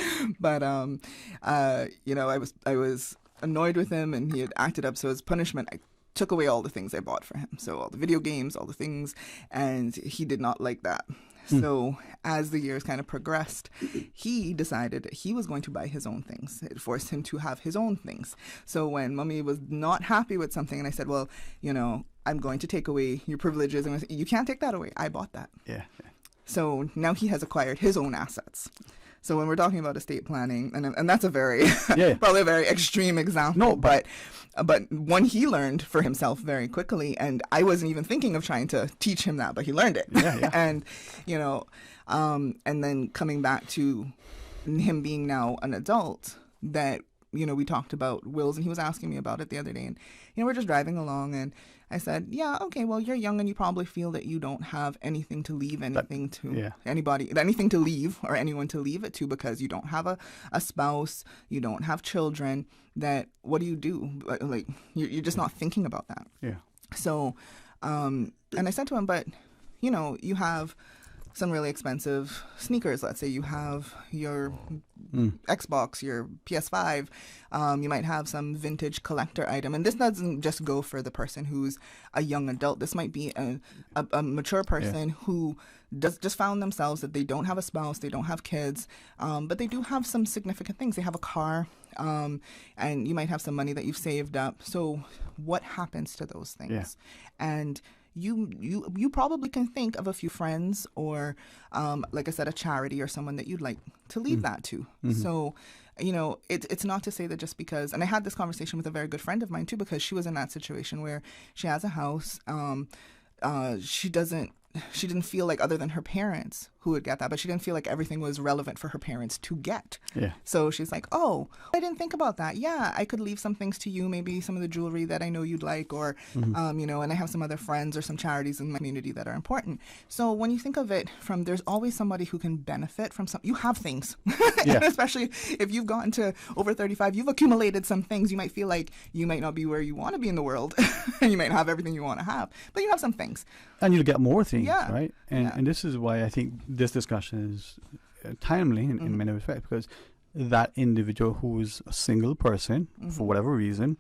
But, you know, I was annoyed with him and he had acted up. So as punishment, I took away all the things I bought for him. So all the video games, all the things, and he did not like that. So as the years kind of progressed, he decided that he was going to buy his own things. It forced him to have his own things. So when mommy was not happy with something and I said, well, you know, I'm going to take away your privileges, and I said, you can't take that away. I bought that. So now he has acquired his own assets. So when we're talking about estate planning, and that's a very, probably a very extreme example, but one he learned for himself very quickly, and I wasn't even thinking of trying to teach him that, but he learned it. And, you know, and then coming back to him being now an adult, that, you know, we talked about wills, and he was asking me about it the other day, and, you know, we're just driving along, and I said, yeah, okay, well, you're young and you probably feel that you don't have anything to leave anything to anybody, anything to leave or anyone to leave it to, because you don't have a spouse, you don't have children, that what do you do? Like, you're just not thinking about that. So, and I said to him, but, you know, you have some really expensive sneakers. Let's say you have your Xbox, your PS5. You might have some vintage collector item. And this doesn't just go for the person who's a young adult. This might be a mature person who just found themselves that they don't have a spouse, they don't have kids, but they do have some significant things. They have a car, and you might have some money that you've saved up. So what happens to those things? And you probably can think of a few friends or, like I said, a charity or someone that you'd like to leave that to. So, you know, it's not to say that just because, and I had this conversation with a very good friend of mine too, because she was in that situation where she has a house, she didn't feel like, other than her parents who would get that, but she didn't feel like everything was relevant for her parents to get. Yeah. So she's like, oh, I didn't think about that. Yeah, I could leave some things to you, maybe some of the jewelry that I know you'd like, or, you know, and I have some other friends or some charities in my community that are important. So when you think of it from, there's always somebody who can benefit from some, you have things. And especially if you've gotten to over 35, you've accumulated some things. You might feel like you might not be where you want to be in the world, and you might not have everything you want to have, but you have some things. And you'll get more things, right? And this is why I think this discussion is timely in many respects, because that individual who is a single person, for whatever reason,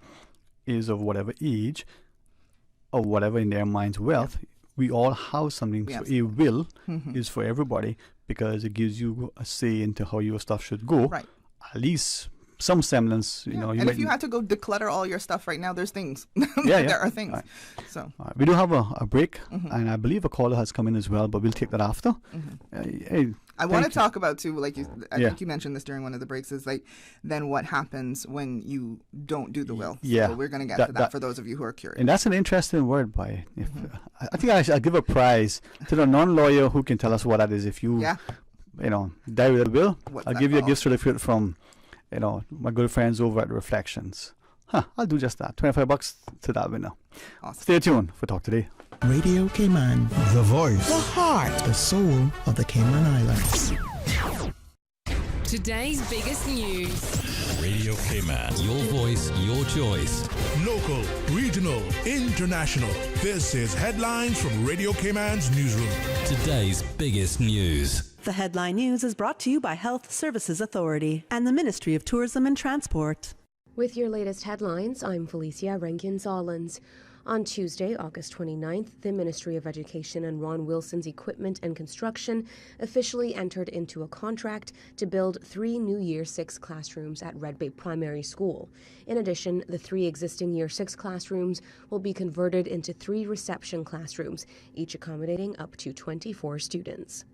is of whatever age, or whatever in their mind's wealth, we all have something. So a will is for everybody, because it gives you a say into how your stuff should go. Right. At least some semblance, you know. And if you had to go declutter all your stuff right now, there's things. There are things. Right. So we do have a break, and I believe a caller has come in as well, but we'll take that after. Hey, I want to talk about too, like I think you mentioned this during one of the breaks, is like then what happens when you don't do the will. So we're going to get to that for those of you who are curious. And that's an interesting word, by. I think I'll give a prize to the non-lawyer who can tell us what that is. If you, you know, die with a will, I'll give you a gift certificate from, you know, my good friends over at Reflections. I'll do just that. $25 to that winner. Awesome. Stay tuned for Talk Today. Radio Cayman, the voice, the heart, the soul of the Cayman Islands. Today's biggest news. Radio Cayman, your voice, your choice. Local, regional, international. This is Headlines from Radio Cayman's newsroom. Today's biggest news. The headline news is brought to you by Health Services Authority and the Ministry of Tourism and Transport. With your latest headlines, I'm Felicia Rankin-Zollins. On Tuesday, August 29th, the Ministry of Education and Ron Wilson's Equipment and Construction officially entered into a contract to build 3 new Year 6 classrooms at Red Bay Primary School. In addition, the 3 existing Year 6 classrooms will be converted into 3 reception classrooms, each accommodating up to 24 students.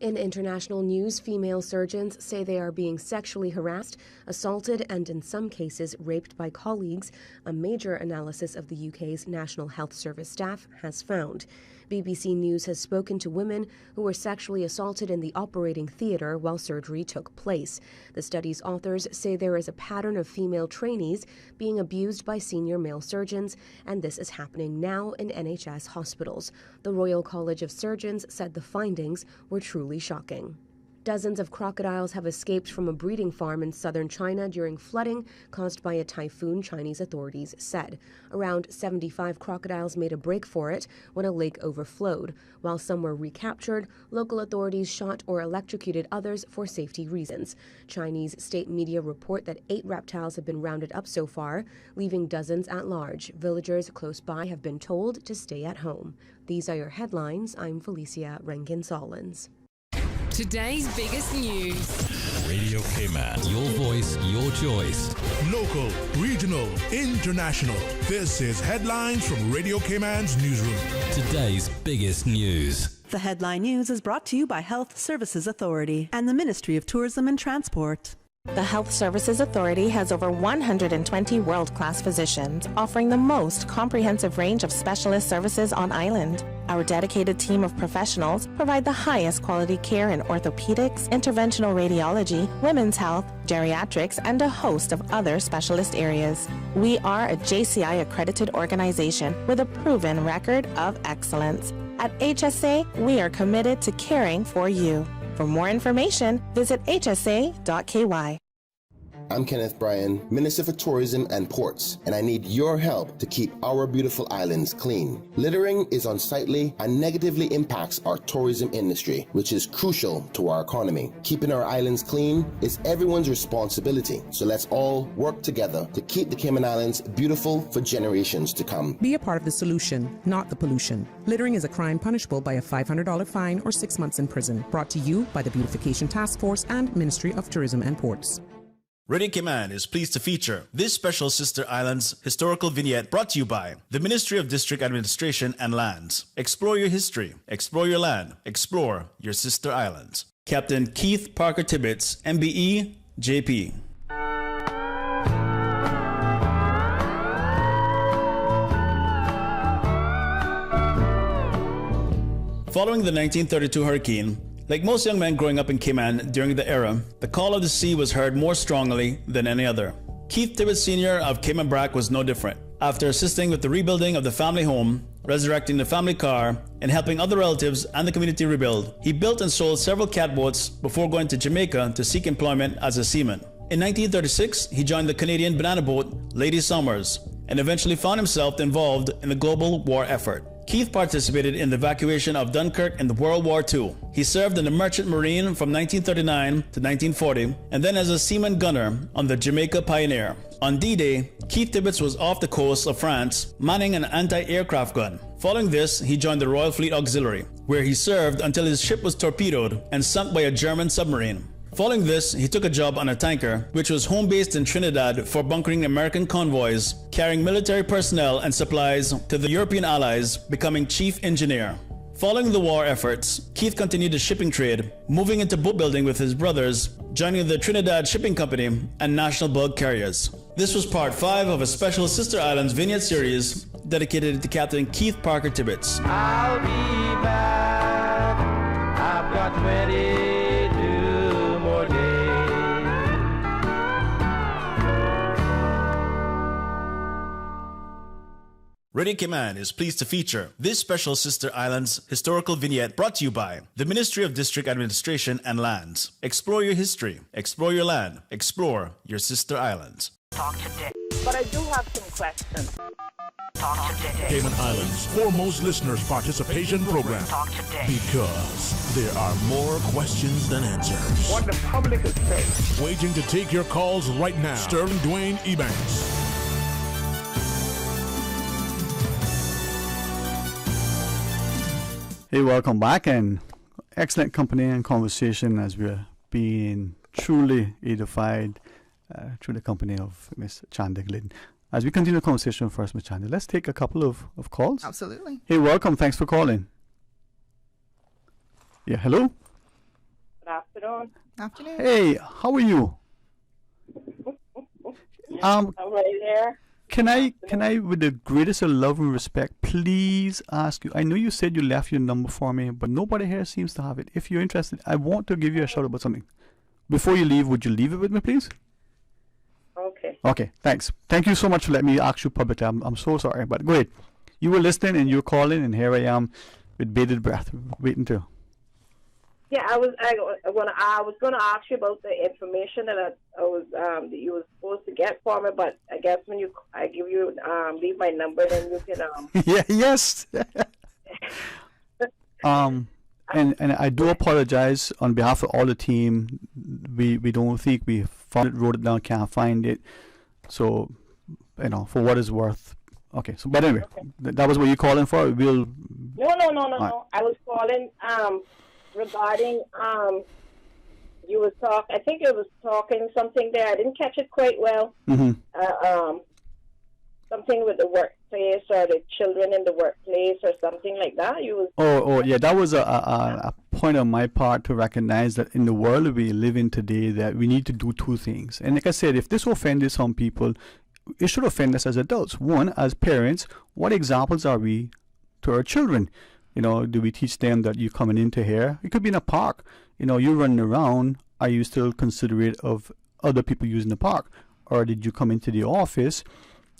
In international news, female surgeons say they are being sexually harassed, assaulted, and in some cases raped by colleagues, a major analysis of the UK's National Health Service staff has found. BBC News has spoken to women who were sexually assaulted in the operating theatre while surgery took place. The study's authors say there is a pattern of female trainees being abused by senior male surgeons, and this is happening now in NHS hospitals. The Royal College of Surgeons said the findings were truly shocking. Dozens of crocodiles have escaped from a breeding farm in southern China during flooding caused by a typhoon, Chinese authorities said. Around 75 crocodiles made a break for it when a lake overflowed. While some were recaptured, local authorities shot or electrocuted others for safety reasons. Chinese state media report that 8 reptiles have been rounded up so far, leaving dozens at large. Villagers close by have been told to stay at home. These are your headlines. I'm Felicia Rankin-Zollins. Today's biggest news. Radio Cayman, your voice, your choice. Local, regional, international. This is Headlines from Radio Cayman's newsroom. Today's biggest news. The headline news is brought to you by Health Services Authority and the Ministry of Tourism and Transport. The Health Services Authority has over 120 world-class physicians offering the most comprehensive range of specialist services on island. Our dedicated team of professionals provide the highest quality care in orthopedics, interventional radiology, women's health, geriatrics, and a host of other specialist areas. We are a JCI accredited organization with a proven record of excellence. At HSA, we are committed to caring for you. For more information, visit hsa.ky. I'm Kenneth Bryan, Minister for Tourism and Ports, and I need your help to keep our beautiful islands clean. Littering is unsightly and negatively impacts our tourism industry, which is crucial to our economy. Keeping our islands clean is everyone's responsibility, so let's all work together to keep the Cayman Islands beautiful for generations to come. Be a part of the solution, not the pollution. Littering is a crime punishable by a $500 fine or 6 months in prison. Brought to you by the Beautification Task Force and Ministry of Tourism and Ports. Radio Cayman is pleased to feature this special Sister Islands historical vignette brought to you by the Ministry of District Administration and Lands. Explore your history, explore your land, explore your sister islands. Captain Keith Parker Tibbetts, MBE, JP. Following the 1932 hurricane, Like most young men growing up in Cayman during the era, the call of the sea was heard more strongly than any other. Keith Tibbetts Sr. of Cayman Brac was no different. After assisting with the rebuilding of the family home, resurrecting the family car, and helping other relatives and the community rebuild, he built and sold several catboats before going to Jamaica to seek employment as a seaman. In 1936, he joined the Canadian banana boat Lady Somers and eventually found himself involved in the global war effort. Keith participated in the evacuation of Dunkirk in the World War II. He served in the Merchant Marine from 1939 to 1940 and then as a seaman gunner on the Jamaica Pioneer. On D-Day, Keith Tibbetts was off the coast of France manning an anti-aircraft gun. Following this, he joined the Royal Fleet Auxiliary, where he served until his ship was torpedoed and sunk by a German submarine. Following this, he took a job on a tanker, which was home-based in Trinidad for bunkering American convoys, carrying military personnel and supplies to the European allies, becoming chief engineer. Following the war efforts, Keith continued the shipping trade, moving into boat building with his brothers, joining the Trinidad Shipping Company and National Bulk Carriers. This was part 5 of a special Sister Islands vignette series dedicated to Captain Keith Parker Tibbetts. I'll be back. I've got 22 more days. Radio Cayman is pleased to feature this special Sister Islands historical vignette brought to you by the Ministry of District Administration and Lands. Explore your history, explore your land, explore your Sister Islands. Talk today. But I do have some questions. Talk today. Cayman Islands' foremost listeners' participation program. Talk today. Because there are more questions than answers. What the public is saying. Waiting to take your calls right now. Sterling Dwayne Ebanks. Hey, welcome back, and excellent company and conversation as we're being truly edified through the company of Miss Chanda Glidden. As we continue the conversation first, Miss Chanda, let's take a couple of calls. Absolutely. Hey, welcome. Thanks for calling. Yeah, hello? Good afternoon. Afternoon. Hey, how are you? I'm right here. Can I, with the greatest of love and respect, please ask you? I know you said you left your number for me, but nobody here seems to have it. If you're interested, I want to give you a shout about something. Before you leave, would you leave it with me, please? Okay. Okay, thanks. Thank you so much for letting me ask you publicly. I'm so sorry, but go ahead. You were listening and you were calling, and here I am with bated breath, waiting to. Yeah, I was gonna ask you about the information that that you were supposed to get for me, but I guess when I give you leave my number, then you can Yeah, yes. And I do apologize on behalf of all the team. We don't think we found it, wrote it down, can't find it. So, for what it's worth. Okay. So, but anyway, that was what you're calling for. We'll. No. Right. I was calling regarding you was I think it was talking something there. I didn't catch it quite well. Mm-hmm. Something with the workplace or the children in the workplace or something like that. You was. Oh, yeah. That was a point on my part to recognize that in the world we live in today, that we need to do two things. And like I said, if this offended some people, it should offend us as adults. One, as parents, what examples are we to our children? Do we teach them that you're coming into here? It could be in a park. You're running around. Are you still considerate of other people using the park? Or did you come into the office,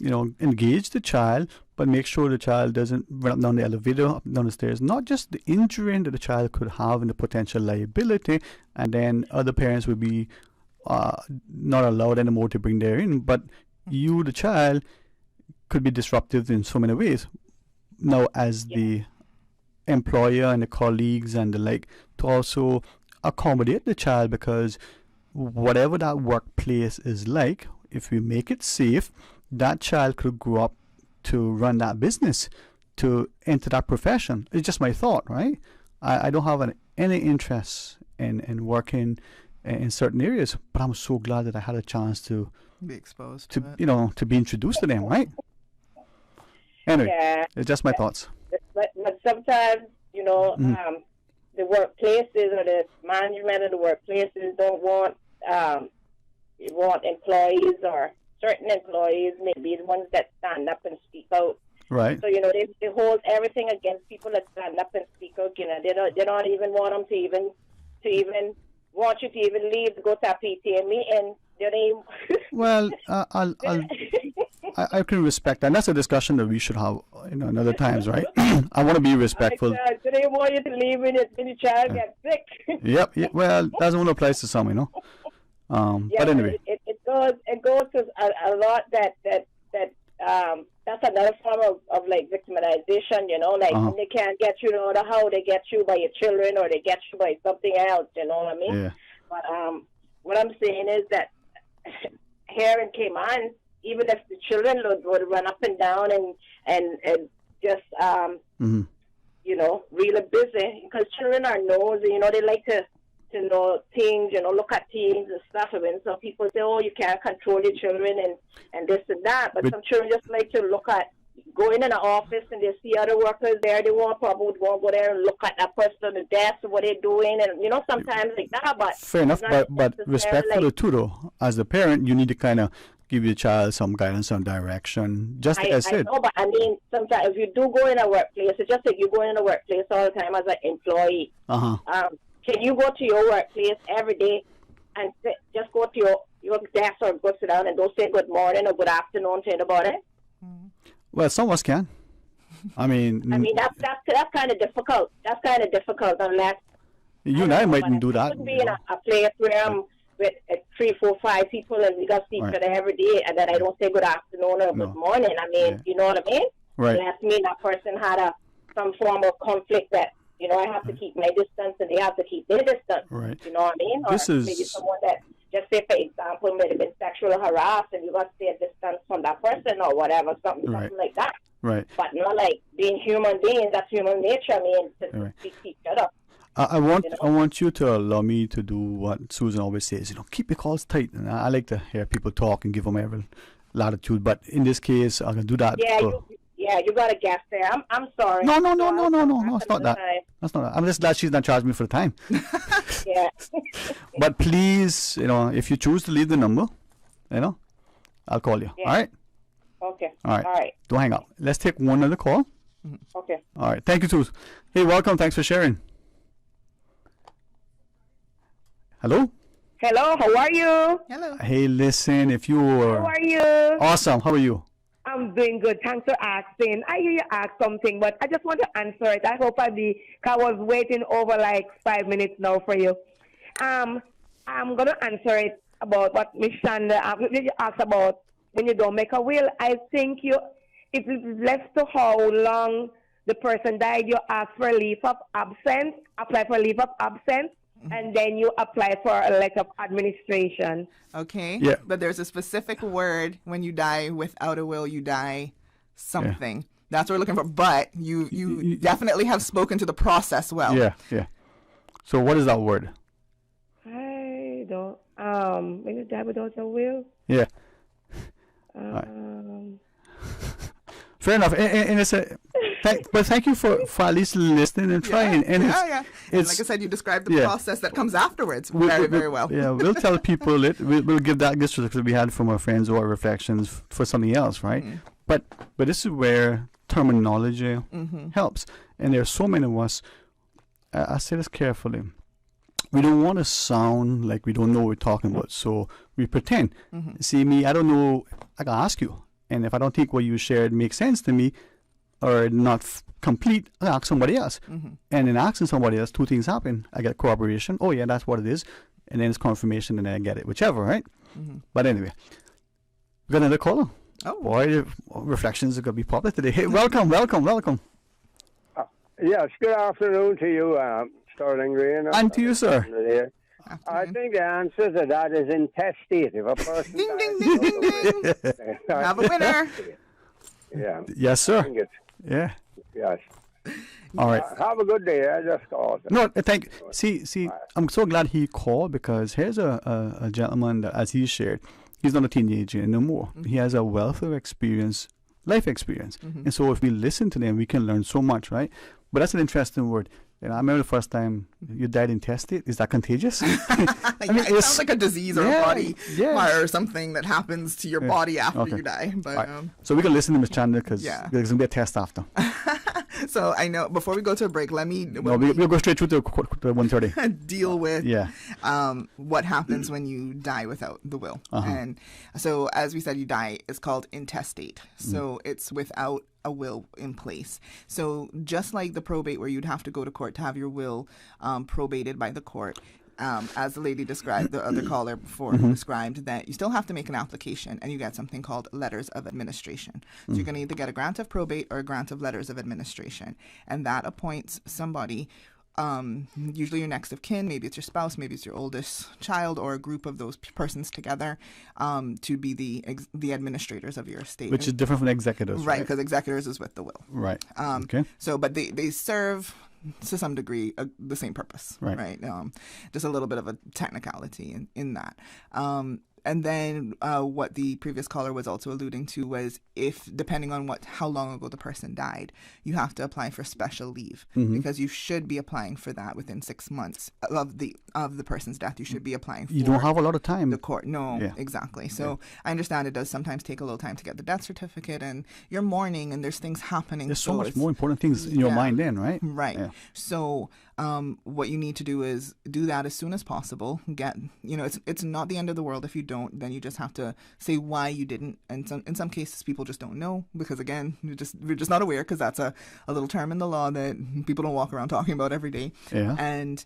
engage the child, but make sure the child doesn't run up down the elevator, up down the stairs. Not just the injury that the child could have and the potential liability, and then other parents would be not allowed anymore to bring their in, but you, the child, could be disruptive in so many ways. Now, as the employer and the colleagues and the like, to also accommodate the child, because whatever that workplace is like, if we make it safe, that child could grow up to run that business, to enter that profession. It's just my thought, right? I don't have any interest in working in certain areas, but I'm so glad that I had a chance to be exposed to to be introduced to them, right? Anyway, it's just my thoughts. But sometimes, the workplaces or the management of the workplaces don't want employees, or certain employees, maybe the ones that stand up and speak out. Right. So they hold everything against people that stand up and speak out. They don't even want them to even to even want you to even leave to go to a PTA meeting. Well, I can respect that. And that's a discussion that we should have, another times, right? I want to be respectful. They didn't want you to leave when the child gets sick. Yep. Well, that only applies to some, but anyway. It goes to a lot that's another form of like victimization, when they can't get you, no matter how they get you by your children or they get you by something else, you know what I mean? Yeah. But what I'm saying is that here in Cayman, even if the children would run up and down and just, really busy, because children are nosy, they like to know things, look at things and stuff. And when some people say, oh, you can't control your children and this and that, but some children just like to go in an office and they see other workers there, they probably would want to go there and look at that person on the desk and what they're doing, and sometimes like that. But fair enough, but respectful too, though. As the parent, you need to kind of give your child some guidance, some direction. Just as I said. I know, but I mean, sometimes if you do go in a workplace, it's just like you go in a workplace all the time as an employee. Can you go to your workplace every day and just go to your desk or go sit down and don't say good morning or good afternoon to anybody? Well, some of us can. I mean, that's kind of difficult. That's kind of difficult unless you and I mightn't do that. I could be in a place where I'm with 3, 4, 5 people and we got to see each other every day, and then I don't say good afternoon or good morning. I mean, you know what I mean? Right. Unless me and that person had some form of conflict that, I have to keep my distance and they have to keep their distance. Right. You know what I mean? Or maybe someone that, just say for example, may have been sexually harassed and you got to stay a distance from that person or whatever, something like that. Right. But not like being human beings, that's human nature, to speak to each other. I want you to allow me to do what Susan always says, keep your calls tight. And I like to hear people talk and give them every latitude, but in this case, I can do that. Yeah, you got a guess there. I'm sorry. No, it's not that. That's not that. I'm just glad she's not charging me for the time. Yeah. But please, if you choose to leave the number, I'll call you. Yeah. All right? Okay. All right. All right. Don't hang up. Let's take one other call. Okay. All right. Thank you, Susan. Hey, welcome. Thanks for sharing. Hello? Hello, how are you? Hello. Hey, listen, if you were... How are you? Awesome. How are you? I'm doing good. Thanks for asking. I hear you ask something, but I just want to answer it. I hope because I was waiting over like 5 minutes now for you. I'm going to answer it about what Miss Shanda asked about when you don't make a will. I think it's left to how long the person died. You ask for a leave of absence, apply for a leave of absence, and then you apply for a letter of administration. Okay. Yeah. But there's a specific word when you die without a will, you die something. Yeah. That's what we're looking for. But you definitely have spoken to the process well. Yeah. So what is that word? I don't. When you die without a will. Yeah. Fair enough. And it's but thank you for at least listening and trying. And and like I said, you described the process that comes afterwards very well. Yeah, we'll tell people we'll give that this that we had from our friends or reflections for something else, right? Mm-hmm. But this is where terminology helps. And there's so many of us. I say this carefully. We don't want to sound like we don't know what we're talking about, so we pretend. Mm-hmm. See me, I don't know. I can ask you. And if I don't think what you shared makes sense to me or not complete, I ask somebody else. Mm-hmm. And in asking somebody else, 2 things happen. I get corroboration. Oh, yeah, that's what it is. And then it's confirmation, and then I get it. Whichever, right? Mm-hmm. But anyway, we got another caller. Oh. Boy, reflections are going to be popular today. Hey, welcome. Yes, good afternoon to you, Sterling Green. And to you, sir. I think the answer to that is intestate. If a person ding, ding, ding, ding, ding. Have a winner. Yeah. Yes, sir. Yeah. Yes. All right. Have a good day. I just called. No, thank you. See, I'm so glad he called because here's a gentleman that, as he shared, he's not a teenager anymore. Mm-hmm. He has a wealth of experience, life experience. Mm-hmm. And so if we listen to them, we can learn so much, right? But that's an interesting word. I remember the first time you died intestate. Is that contagious? It sounds like a disease or a body or something that happens to your body after you die. But so we can listen to Ms. Chandler because there's going to be a test after. So I know, before we go to a break, let me... No, we'll go straight through to 1:30. Deal with what happens when you die without the will. And so, as we said, you die, it's called intestate. So it's without a will in place. So just like the probate, where you'd have to go to court to have your will probated by the court, as the lady described, the other caller before described, that you still have to make an application, and you get something called letters of administration. So you're going to either get a grant of probate or a grant of letters of administration, and that appoints somebody, usually your next of kin, maybe it's your spouse, maybe it's your oldest child, or a group of those persons together, to be the administrators of your estate. Which is different from executors, right? Because executors is with the will. Right. So, but they serve, to some degree, the same purpose, right? Just a little bit of a technicality in that. And then what the previous caller was also alluding to was, if, depending on how long ago the person died, you have to apply for special leave, because you should be applying for that within 6 months of the person's death. You should be applying for. You don't have a lot of time. The court, exactly. So I understand it does sometimes take a little time to get the death certificate, and you're mourning, and there's things happening. There's so much more important things in your mind then, right? Right. Yeah. So what you need to do is do that as soon as possible. It's not the end of the world if you don't. Then you just have to say why you didn't. And in some cases, people just don't know, because again, we're just not aware, because that's a little term in the law that people don't walk around talking about every day. Yeah. And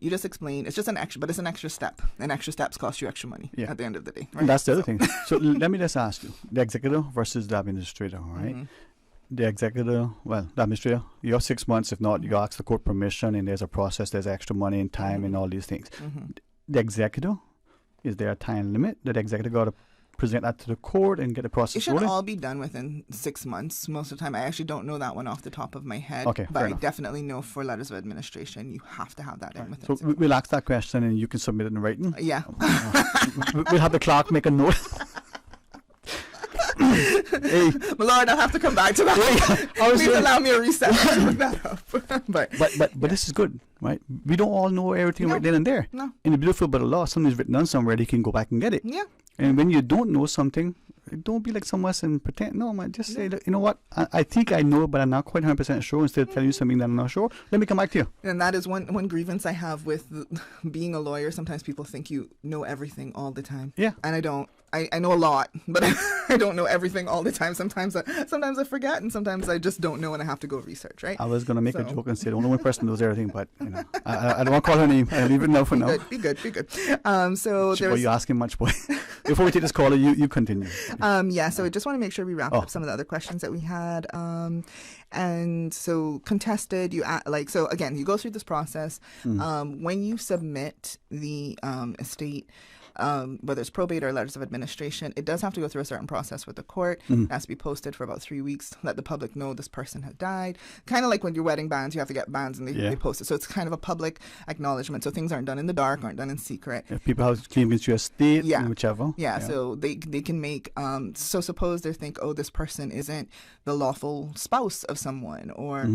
you just explain. It's just an extra, but it's an extra step. And extra steps cost you extra money at the end of the day. Right? And that's the other thing. So let me just ask you: the executor versus the administrator, all right? The executor, the administrator, you have 6 months. If not, you ask the court permission, and there's a process, there's extra money and time and all these things. The executor, is there a time limit that the executor got to present that to the court and get the process It should rolling? all be done within 6 months most of the time. I actually don't know that one off the top of my head. Okay, but I enough. definitely know for letters of administration, you have to have that in within So 6 months. we'll ask that question, and you can submit it in writing? Yeah. We'll have the clerk make a note. Hey. Lord, I'll have to come back to that. Please allow me a reset to look that up. But this is good, right? We don't all know everything right then and there. No. And the beautiful about the law, something's written down somewhere, you can go back and get it. Yeah. And when you don't know something, don't be like someone else and pretend. No, man, just say, look, you know what? I think I know, but I'm not quite 100% sure. Instead of telling you something that I'm not sure, let me come back to you. And that is one grievance I have with being a lawyer. Sometimes people think you know everything all the time. Yeah. And I don't. I know a lot, but I don't know everything all the time. Sometimes I forget, and sometimes I just don't know, and I have to go research, right? I was going to make a joke and say the only one person knows everything, but I don't want to call her name. I'll leave it now for now. Be good. So there's... you asking much, boy. Before we take this caller, you continue. So I just want to make sure we wrap up some of the other questions that we had. And so contested, so again, you go through this process. When you submit the estate, whether it's probate or letters of administration, it does have to go through a certain process with the court. It has to be posted for about 3 weeks, let the public know this person has died. Kind of like when you're wedding bands, you have to get bands and they post it. So it's kind of a public acknowledgement. So things aren't done in the dark, aren't done in secret. If people have claimed against your estate, whichever. Yeah, so they can make, so suppose they think, this person isn't the lawful spouse of someone, or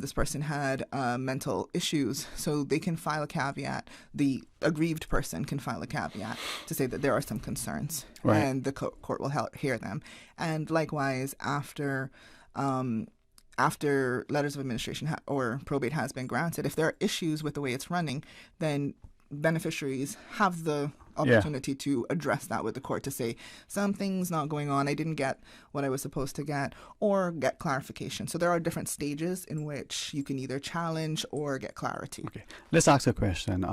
this person had mental issues. So they can file a caveat. The aggrieved person can file a caveat to say that there are some concerns, and the court will hear them. And likewise, after letters of administration or probate has been granted, if there are issues with the way it's running, then beneficiaries have the opportunity to address that with the court, to say something's not going on, I didn't get what I was supposed to get, or get clarification. So there are different stages in which you can either challenge or get clarity. Okay, let's ask a question.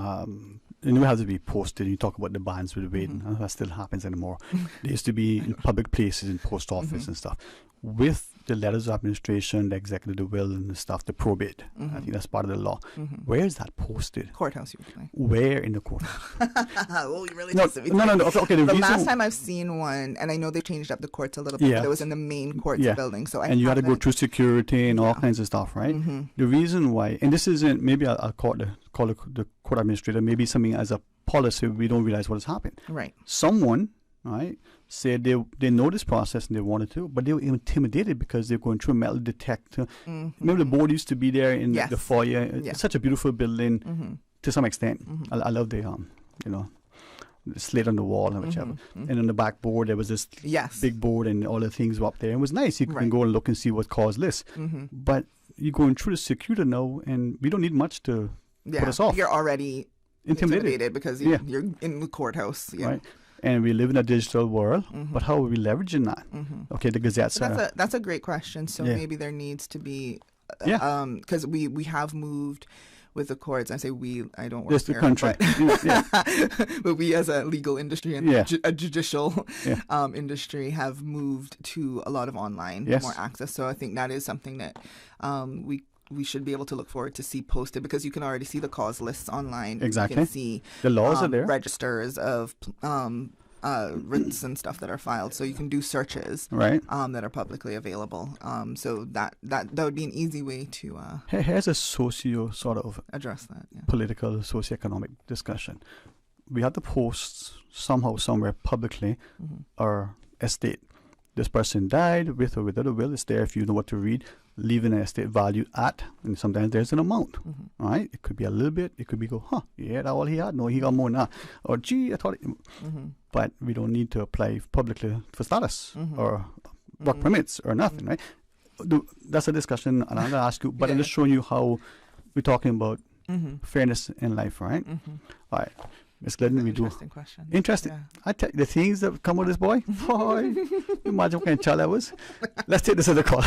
It never has to be posted. You talk about the bans with waiting. That still happens anymore. There used to be in public places, in post office and stuff. With the letters of administration, the executive, the will and the stuff, the probate, I think that's part of the law. Where is that posted? Courthouse usually. Where in the courthouse? You really tested me. No. Okay, the last time I've seen one, and I know they changed up the courts a little bit, but it was in the main courts building. So you had to go through security and all kinds of stuff, right? The reason why, and this isn't, maybe I'll call the court administrator, maybe something as a policy, we don't realize what has happened. Right. Someone, right, said they know this process and they wanted to, but they were intimidated because they're going through a metal detector. Remember the board used to be there in the foyer. It's such a beautiful building to some extent. I love the the slate on the wall and whichever. And on the back board there was this big board and all the things were up there. It was nice. You can go and look and see what caused this. But you're going through the security now, and we don't need much to put us off. You're already intimidated because you're in the courthouse. Yeah. Right. And we live in a digital world, but how are we leveraging that? Okay, the gazettes. So that's a great question. So maybe there needs to be, because we have moved with the courts. I say we, I don't work just here, the country, but we as a legal industry and a judicial industry have moved to a lot of online more access. So I think that is something that we should be able to look forward to see posted, because you can already see the cause lists online. Exactly. You can see the laws are there. Registers of writs and stuff that are filed, so you can do searches that are publicly available. So that would be an easy way to here's a socio sort of address that political socioeconomic discussion. We have to post somehow somewhere publicly our estate. This person died with or without a will. It's there if you know what to read. Leaving an estate value at, and sometimes there's an amount, right? It could be a little bit. It could be that's all he had. No, he got more now. Or gee, I thought. But we don't need to apply publicly for status or work permits or nothing, right? That's a discussion, and I'm gonna ask you. But I'm just showing you how we're talking about fairness in life, right? All right. Miss Glidden, we do. Interesting question. Interesting. Yeah. I tell you, the things that come with this boy. Boy, imagine what kind of child I was. Let's take this as a call.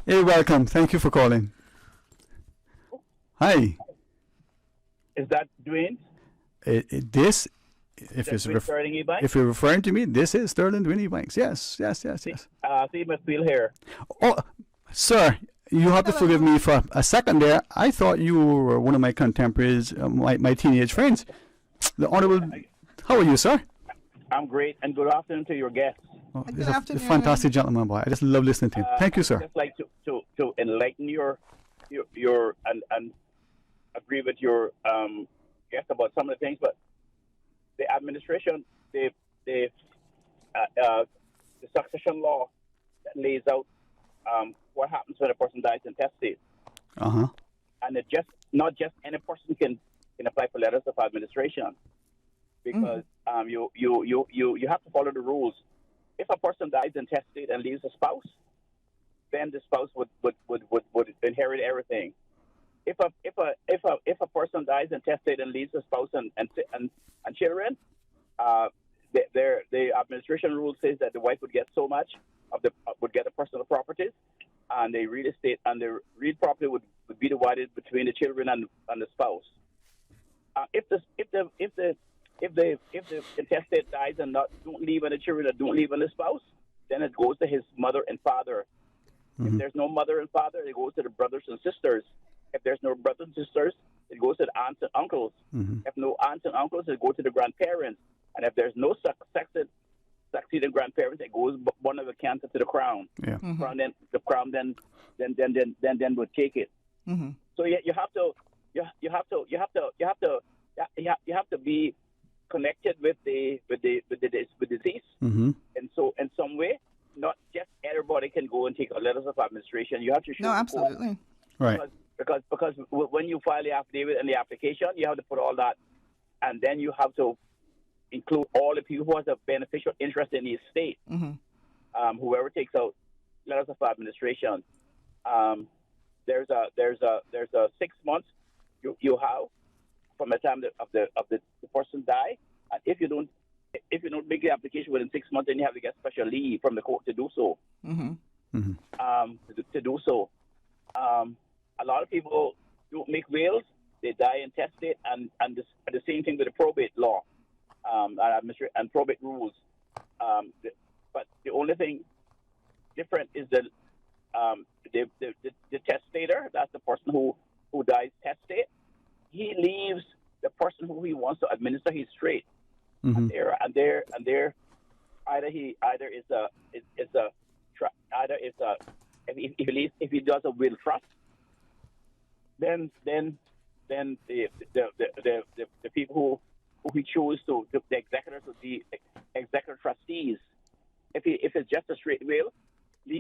Hey, welcome. Thank you for calling. Hi. Is that Dwayne? If you're referring to me, this is Sterling Dwayne Ebanks. Yes. See Miss Wheel here. Oh, sir. You have to forgive me for a second there. I thought you were one of my contemporaries, my teenage friends. The Honorable, how are you, sir? I'm great, and good afternoon to your guests. Oh, good afternoon. A fantastic gentleman, boy. I just love listening to him. Thank you, sir. I'd just like to enlighten your and agree with your guest about some of the things, but the administration, the succession law that lays out what happens when a person dies intestate. And it not just any person can apply for letters of administration, because you have to follow the rules. If a person dies intestate and leaves a spouse, then the spouse would inherit everything. If a person dies intestate and leaves a spouse and children, the administration rule says that the wife would get so much would get the personal properties, and the real estate and the real property would be divided between the children and the spouse. If the intestate dies and don't leave any children or don't leave any spouse, then it goes to his mother and father. If there's no mother and father, it goes to the brothers and sisters. If there's no brothers and sisters, it goes to the aunts and uncles. If no aunts and uncles, it goes to the grandparents. And if there's no succeeding grandparents, it goes one of the cancer to the crown. The crown then would take it. So you have to be connected with the deceased, and so in some way, not just everybody can go and take a letters of administration. You have to show. No, absolutely. Right. Because when you file the affidavit and the application, you have to put all that, and then you have to include all the people who have a beneficial interest in the estate. Whoever takes out letters of administration, there's a 6 months you have from the time of the person die, and if you don't make the application within 6 months, then you have to get special leave from the court to do so. To do so, a lot of people don't make wills; they die intestate, and the same thing with the probate law, and probate rules. But the only thing different is that the testator, that's the person who dies testate, he leaves the person who he wants to administer his estate. And there, if he does a will trust, then the people who he chose to the executors would be executor trustees. If it's just a straight will,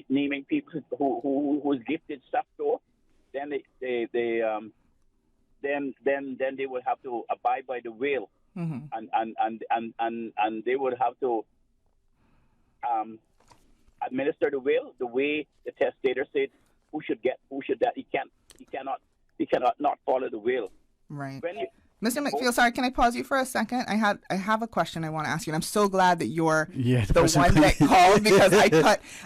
naming people who is gifted stuff though, then then they would have to abide by the will, and they would have to administer the will the way the testator said who should that. He can't he cannot not follow the will. Right. When you, Mr. McPhail, sorry, can I pause you for a second? I have a question I want to ask you, and I'm so glad that you're the one that called, because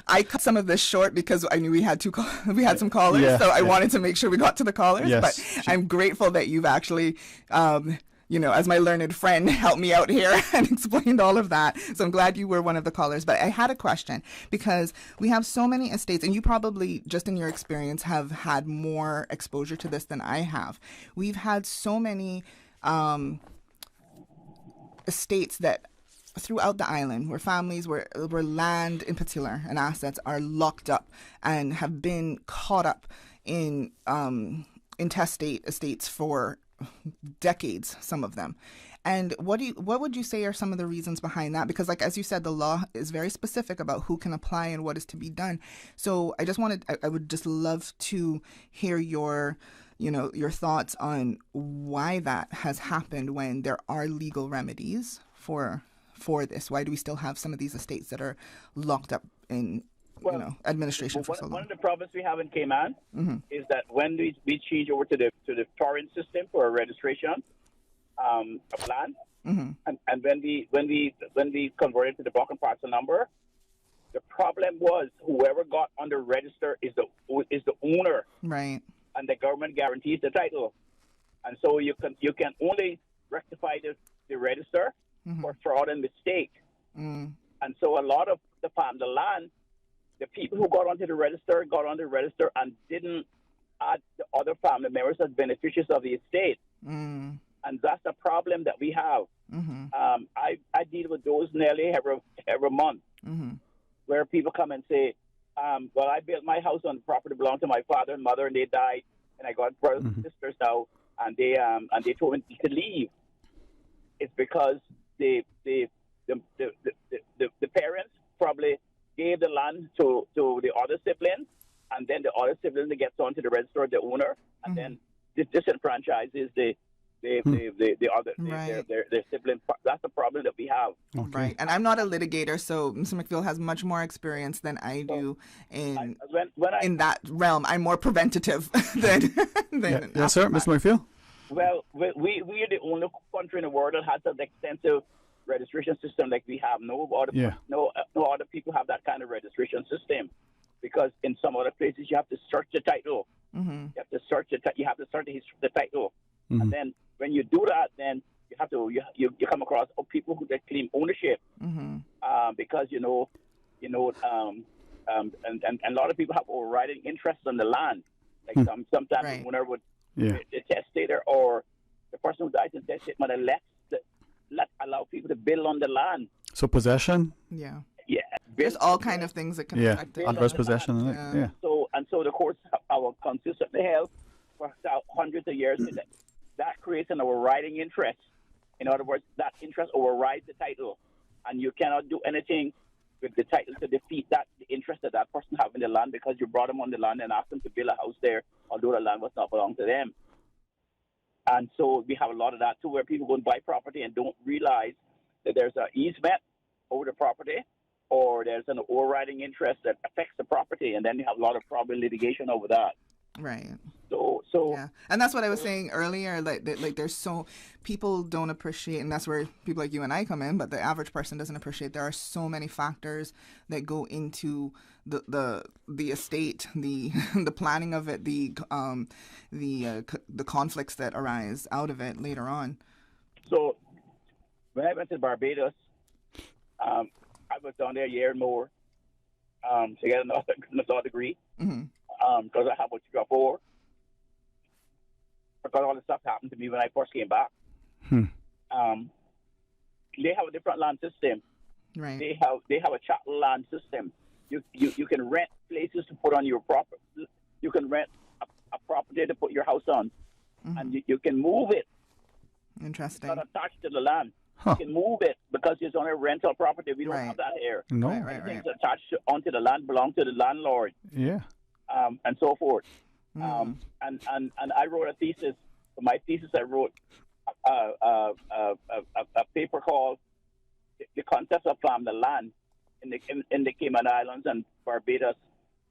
I cut some of this short because I knew we had some callers, so I wanted to make sure we got to the callers. Yes. But I'm grateful that you've actually, as my learned friend, helped me out here and explained all of that. So I'm glad you were one of the callers. But I had a question, because we have so many estates, and you probably, just in your experience, have had more exposure to this than I have. We've had so many estates that throughout the island, where families, where land in particular and assets are locked up and have been caught up in intestate estates for decades, some of them. And what would you say are some of the reasons behind that? Because, like, as you said, the law is very specific about who can apply and what is to be done. So I would just love to hear your thoughts on why that has happened when there are legal remedies for this. Why do we still have some of these estates that are locked up in administration for so long? One of the problems we have in Cayman is that when we change over to the torrent system for registration of land, and when we converted to the block and parcel number, the problem was whoever got under register is the owner, right? And the government guarantees the title, and so you can only rectify the register for fraud and mistake. And so a lot of the land, the people who got onto the register and didn't add the other family members as beneficiaries of the estate. And that's the problem that we have. I deal with those nearly every month, where people come and say, well, I built my house on the property belonged to my father and mother, and they died, and I got brothers and sisters now, and they told me to leave. It's because the parents probably gave the land to the other siblings, and then the other sibling gets onto the register of the owner, and then disenfranchises the other their sibling. That's the problem that we have. Okay. Right, and I'm not a litigator, so Mr. McPhail has much more experience than I do in that realm. I'm more preventative than yes, sir, Mr. McPhail. Well, we are the only country in the world that has an extensive registration system like we have. No other people have that kind of registration system, because in some other places you have to search the title. You have to search the title, and then when you do that, then you have to you come across people who claim ownership, because and a lot of people have overriding interests on the land. Like sometimes the owner would, the testator or the person who dies in testament might let allow people to build on the land. So possession. Yeah. There's all kind of things that can affect it. Adverse possession. So the courts have consistently held for hundreds of years that creates an overriding interest. In other words, that interest overrides the title, and you cannot do anything with the title to defeat the interest that person have in the land, because you brought them on the land and asked them to build a house there, although the land was not belong to them. And so we have a lot of that too, where people go and buy property and don't realize that there's an easement over the property, or there's an overriding interest that affects the property, and then you have a lot of probably litigation over that. Right. So yeah, and that's what I was saying earlier. Like there's so people don't appreciate, and that's where people like you and I come in. But the average person doesn't appreciate. There are so many factors that go into the estate, the planning of it, the conflicts that arise out of it later on. So when I went to Barbados, I was down there a year and more to get another law degree. Because I have what you got for. Because all this stuff happened to me when I first came back. They have a different land system. Right. They have a chattel land system. You can rent places to put on your property. You can rent a property to put your house on, and you can move it. Interesting. It's not attached to the land. You can move it because it's on a rental property. We don't have that here. No. Things attached onto the land belong to the landlord. Yeah. And so forth. And I wrote a thesis. For my thesis, I wrote a paper called "The Concept of the Land in the Cayman Islands and Barbados."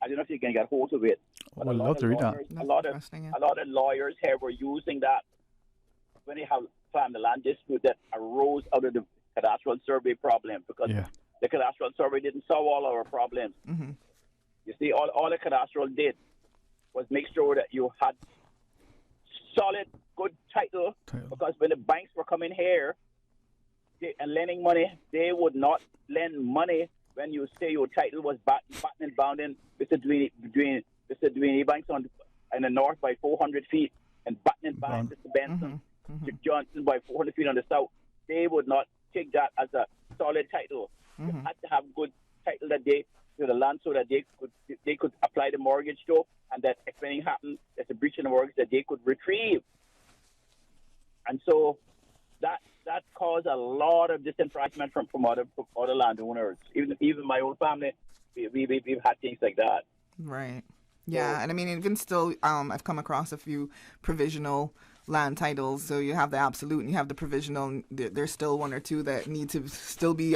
I don't know if you can get hold of it. I would love to read that. A lot of lawyers here were using that when they have found the land dispute that arose out of the cadastral survey problem, because the cadastral survey didn't solve all our problems. Mm-hmm. You see, all the cadastral did was make sure that you had solid, good title, because when the banks were coming here and lending money, they would not lend money when you say your title was battened and bounding Mr. Dwayne Ebanks in the north by 400 feet and battened by Mr. Benson to Johnson by 400 feet on the south. They would not take that as a solid title. You had to have good title that they to the land so that they could apply the mortgage to, and that if anything happened, there's a breach in the mortgage that they could retrieve. And so that caused a lot of disenfranchisement from other landowners. Even my own family, we've had things like that. Right. Yeah, and I mean, even still, I've come across a few provisional land titles. So you have the absolute and you have the provisional. And there's still one or two that need to still be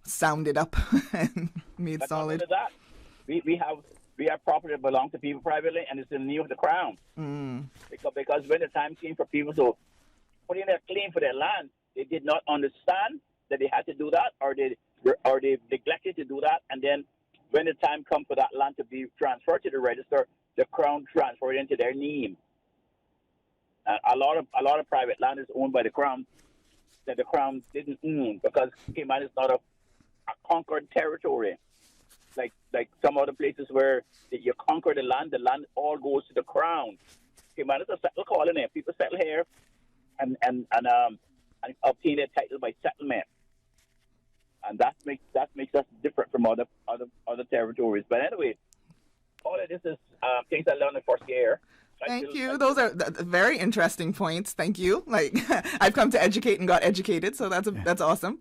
sounded up and made solid. That. We have property that belongs to people privately, and it's in the name of the crown. Because when the time came for people to put in a claim for their land, they did not understand that they had to do that, or they neglected to do that, and then when the time comes for that land to be transferred to the register, the crown transferred it into their name. A lot of private land is owned by the crown that the crown didn't own, because Cayman is not a conquered territory like some other places where you conquer the land all goes to the crown. Cayman is a settle colony. People settle here and obtain their title by settlement, and that makes us different from other territories. But anyway, all of this is things I learned in first year. Thank you. Those are very interesting points. Thank you. Like, I've come to educate and got educated, so that's awesome.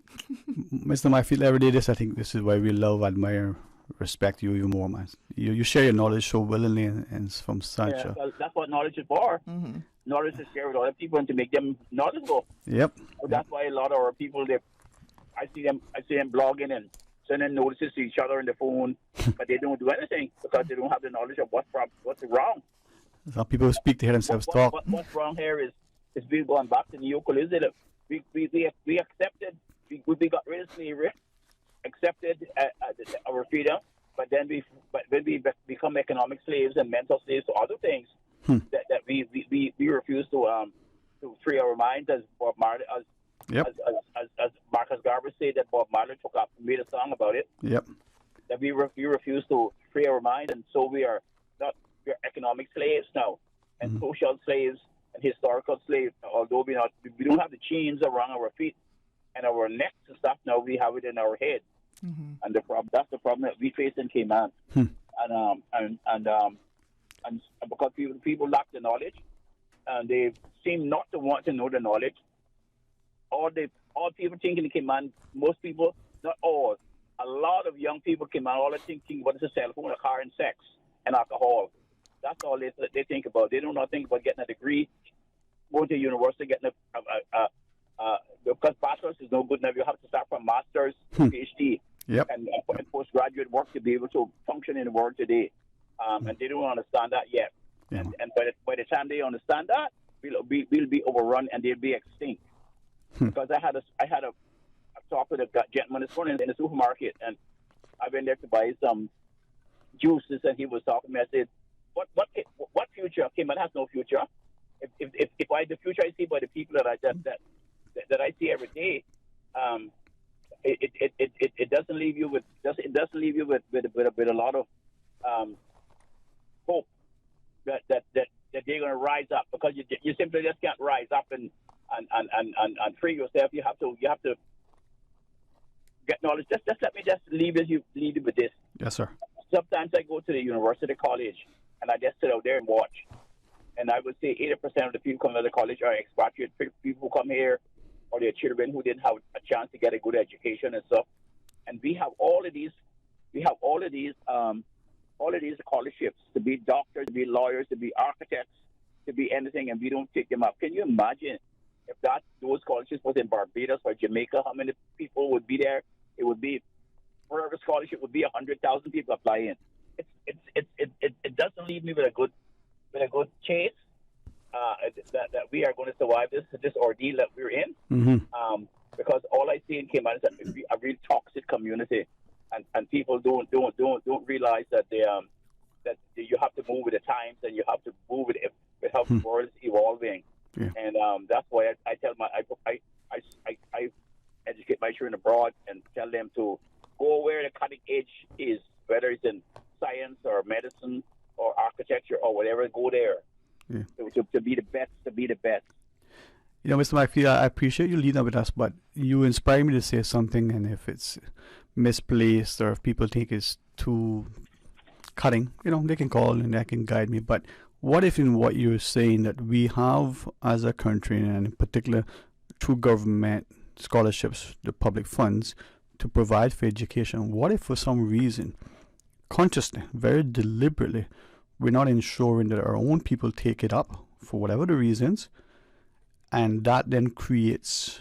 Mr. I feel every day this. I think this is why we love, admire, respect you even more, man. You share your knowledge so willingly and from such a... Well, that's what knowledge is for. Mm-hmm. Knowledge is shared with other people and to make them knowledgeable. Yep. So that's why a lot of our people, I see them blogging and sending notices to each other on the phone, but they don't do anything because they don't have the knowledge of what's wrong. Some people speak to hear themselves talk. What's wrong here is we going back to neocolonialism. We accepted, we got rid of slavery, accepted our freedom, but when we become economic slaves and mental slaves to other things, that we refuse to free our minds, as Bob Marley, as Marcus Garvey said that Bob Marley took up and made a song about it. Yep. That we refuse to free our minds, and so we are economic slaves now, and social slaves and historical slaves. Although we don't have the chains around our feet and our necks and stuff, now we have it in our head. And that's the problem that we face in Cayman. And because people lack the knowledge, and they seem not to want to know the knowledge. All people think in Cayman, most people, not all, a lot of young people Cayman, all they thinking what is a cell phone, a car, and sex and alcohol. That's all they think about. They do not think about getting a degree, going to university, getting because bachelor's is no good enough. You have to start from master's, PhD, and postgraduate work to be able to function in the world today. And they don't understand that yet. Yeah. And by the time they understand that, we'll be overrun and they'll be extinct. Because I had a talk with a gentleman this morning in the supermarket, and I went there to buy some juices, and he was talking to me. I said, "What future? Cayman has no future. If the future I see by the people that I see every day, it doesn't leave you with a lot of hope that they're going to rise up, because you simply just can't rise up and free yourself. You have to get knowledge. Just let me leave you with this. Yes, sir. Sometimes I go to the university college and I just sit out there and watch. And I would say 80% of the people coming to the college are expatriate people who come here, or their children who didn't have a chance to get a good education and stuff. And we have all of these scholarships to be doctors, to be lawyers, to be architects, to be anything, and we don't take them up. Can you imagine if those scholarships was in Barbados or Jamaica, how many people would be there? It would be, for every scholarship would be 100,000 people applying. it doesn't leave me with a good chase that we are going to survive this ordeal that we're in. Mm-hmm. Because all I see in Cayman is a real toxic community, and people don't realize that that you have to move with the times and you have to move with how the world is evolving. Yeah. And that's why I tell I educate my children abroad and tell them to go where the cutting edge is, whether it's in science or medicine or architecture or whatever. Go there. Yeah. To be the best. To be the best. You know, Mr. McPhee, I appreciate you leading up with us, but you inspire me to say something, and if it's misplaced or if people think it's too cutting, you know, they can call and they can guide me. But what if in what you're saying that we have as a country, and in particular through government scholarships, the public funds, to provide for education, what if for some reason, consciously, very deliberately, we're not ensuring that our own people take it up for whatever the reasons, and that then creates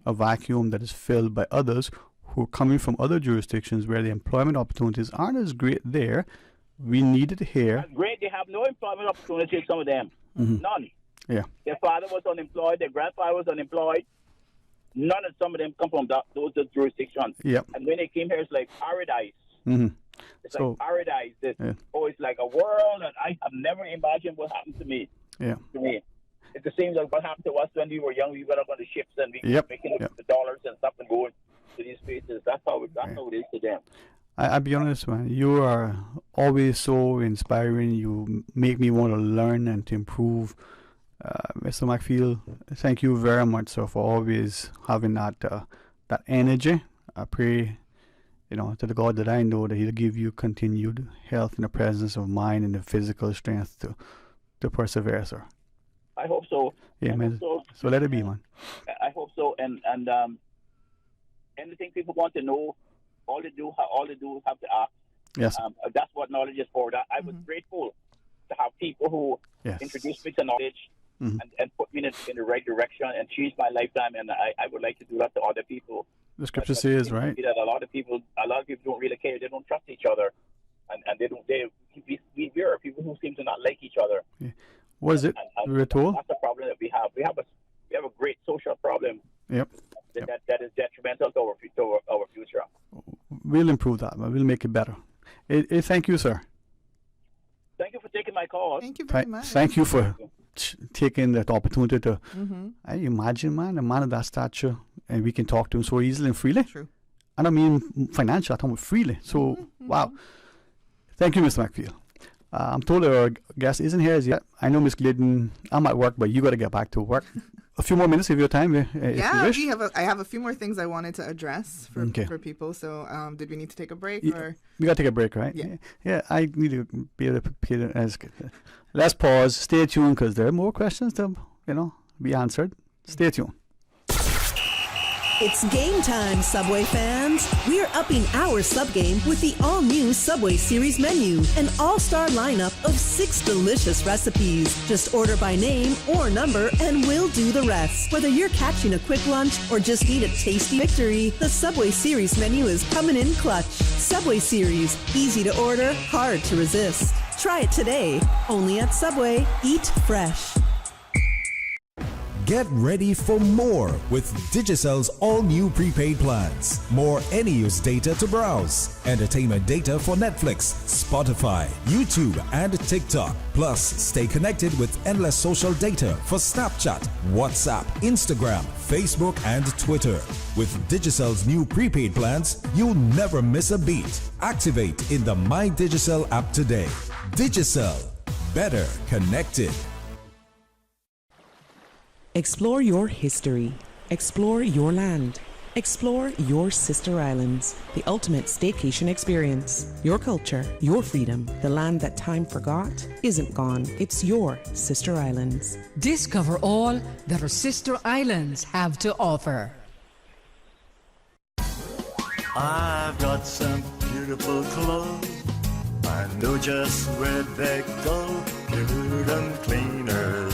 a vacuum that is filled by others who are coming from other jurisdictions where the employment opportunities aren't as great there. We need it here. That's great. They have no employment opportunities, some of them. Mm-hmm. None. Yeah. Their father was unemployed. Their grandfather was unemployed. None of some of them come from those jurisdictions. Yep. And when they came here, it's like paradise. Mm-hmm. It's like paradise. It's like a world that I have never imagined what happened to me. Yeah. To me. It's the same like what happened to us when we were young. We went up on the ships and we were making the dollars and stuff and going to these places. That's how it is to them. I'll be honest, man. You are always so inspiring. You make me want to learn and to improve. Mr. McPhee, thank you very much, sir, for always having that energy. I pray, you know, to the God that I know that He'll give you continued health and the presence of mind and the physical strength to persevere, sir. I hope so. Yeah, man. So let it be, man. I hope so. And anything people want to know, all they do is have to ask. Yes. That's what knowledge is for. That I was grateful to have people who introduced me to knowledge and put me in the right direction and changed my lifetime. And I would like to do that to other people. The scripture says, right? That a lot of people don't really care. They don't trust each other, and we are people who seem to not like each other. Yeah. What is it? We were told? That's the problem that we have. We have a great social problem. Yep. That is detrimental to our future. We'll improve that. We'll make it better. Thank you, sir. Thank you for taking my call. Thank you very much. Thank you for taking that opportunity to. I imagine, man, a man of that stature, and we can talk to him so easily and freely. True. I don't mean financial. I talk about freely. So, wow. Thank you, Mr. McPhee. I'm told our guest isn't here as yet. I know, Miss Glidden, I'm at work, but you got to get back to work. A few more minutes of your time, if you wish. I have a few more things I wanted to address for people. So, did we need to take a break? Or? We got to take a break, right? Yeah. I need to be able to prepare it. Let's pause. Stay tuned because there are more questions to, be answered. Stay tuned. It's game time, Subway fans. We're upping our sub game with the all-new Subway Series menu, an all-star lineup of 6 delicious recipes. Just order by name or number and we'll do the rest. Whether you're catching a quick lunch or just need a tasty victory, the Subway Series menu is coming in clutch. Subway Series, easy to order, hard to resist. Try it today, only at Subway. Eat fresh. Get ready for more with Digicel's all-new prepaid plans. More any-use data to browse. Entertainment data for Netflix, Spotify, YouTube, and TikTok. Plus, stay connected with endless social data for Snapchat, WhatsApp, Instagram, Facebook, and Twitter. With Digicel's new prepaid plans, you'll never miss a beat. Activate in the My Digicel app today. Digicel. Better connected. Explore your history. Explore your land. Explore your sister islands. The ultimate staycation experience. Your culture, your freedom. The land that time forgot isn't gone. It's your sister islands. Discover all that our sister islands have to offer. I've got some beautiful clothes. I know just where they go. Good and cleaner.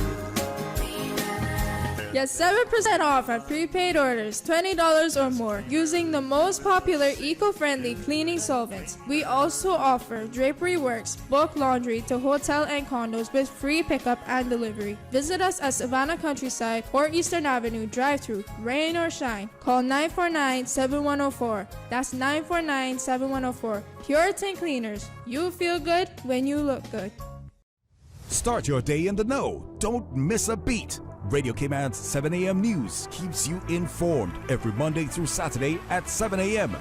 Get 7% off on prepaid orders, $20 or more, using the most popular eco-friendly cleaning solvents. We also offer drapery works, bulk laundry to hotel and condos with free pickup and delivery. Visit us at Savannah Countryside or Eastern Avenue drive-thru, rain or shine. Call 949-7104. That's 949-7104. Puritan Cleaners. You feel good when you look good. Start your day in the know. Don't miss a beat. Radio Cayman's 7 a.m. news keeps you informed every Monday through Saturday at 7 a.m.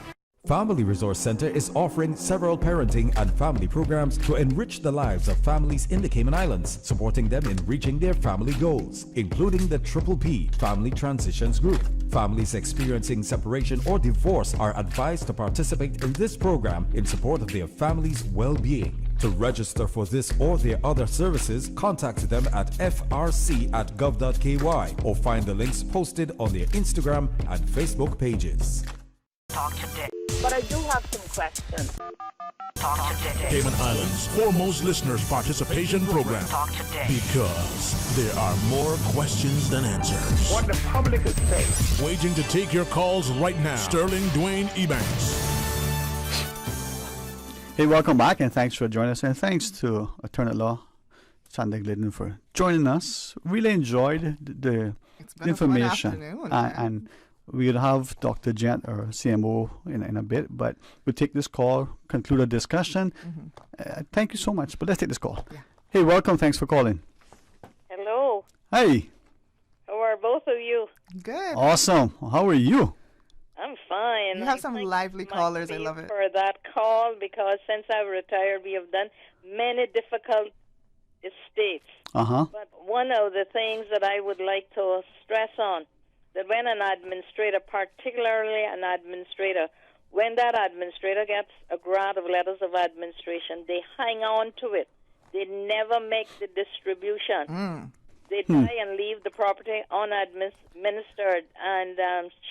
Family Resource Center is offering several parenting and family programs to enrich the lives of families in the Cayman Islands, supporting them in reaching their family goals, including the Triple P Family Transitions Group. Families experiencing separation or divorce are advised to participate in this program in support of their family's well-being. To register for this or their other services, contact them at frc@gov.ky or find the links posted on their Instagram and Facebook pages. Talk today. But I do have some questions. Talk today. Cayman Islands' foremost listeners participation program. Talk today. Because there are more questions than answers. What the public is saying. Waging to take your calls right now. Sterling Dwayne Ebanks. Hey, welcome back, and thanks for joining us. And thanks to Attorney Law Chanda Glidden for joining us. Really enjoyed the information. And we'll have Dr. Gent, our CMO, in a bit, but we'll take this call, conclude our discussion. Thank you so much, but let's take this call. Yeah. Hey, welcome. Thanks for calling. Hello. Hey. How are both of you? Good. Awesome. How are you? I'm fine. You have some lively callers. I love it. For that call, because since I've retired, we have done many difficult estates. But one of the things that I would like to stress on, that when an administrator, particularly an administrator, when that administrator gets a grant of letters of administration, they hang on to it. They never make the distribution. They die and leave the property unadministered. And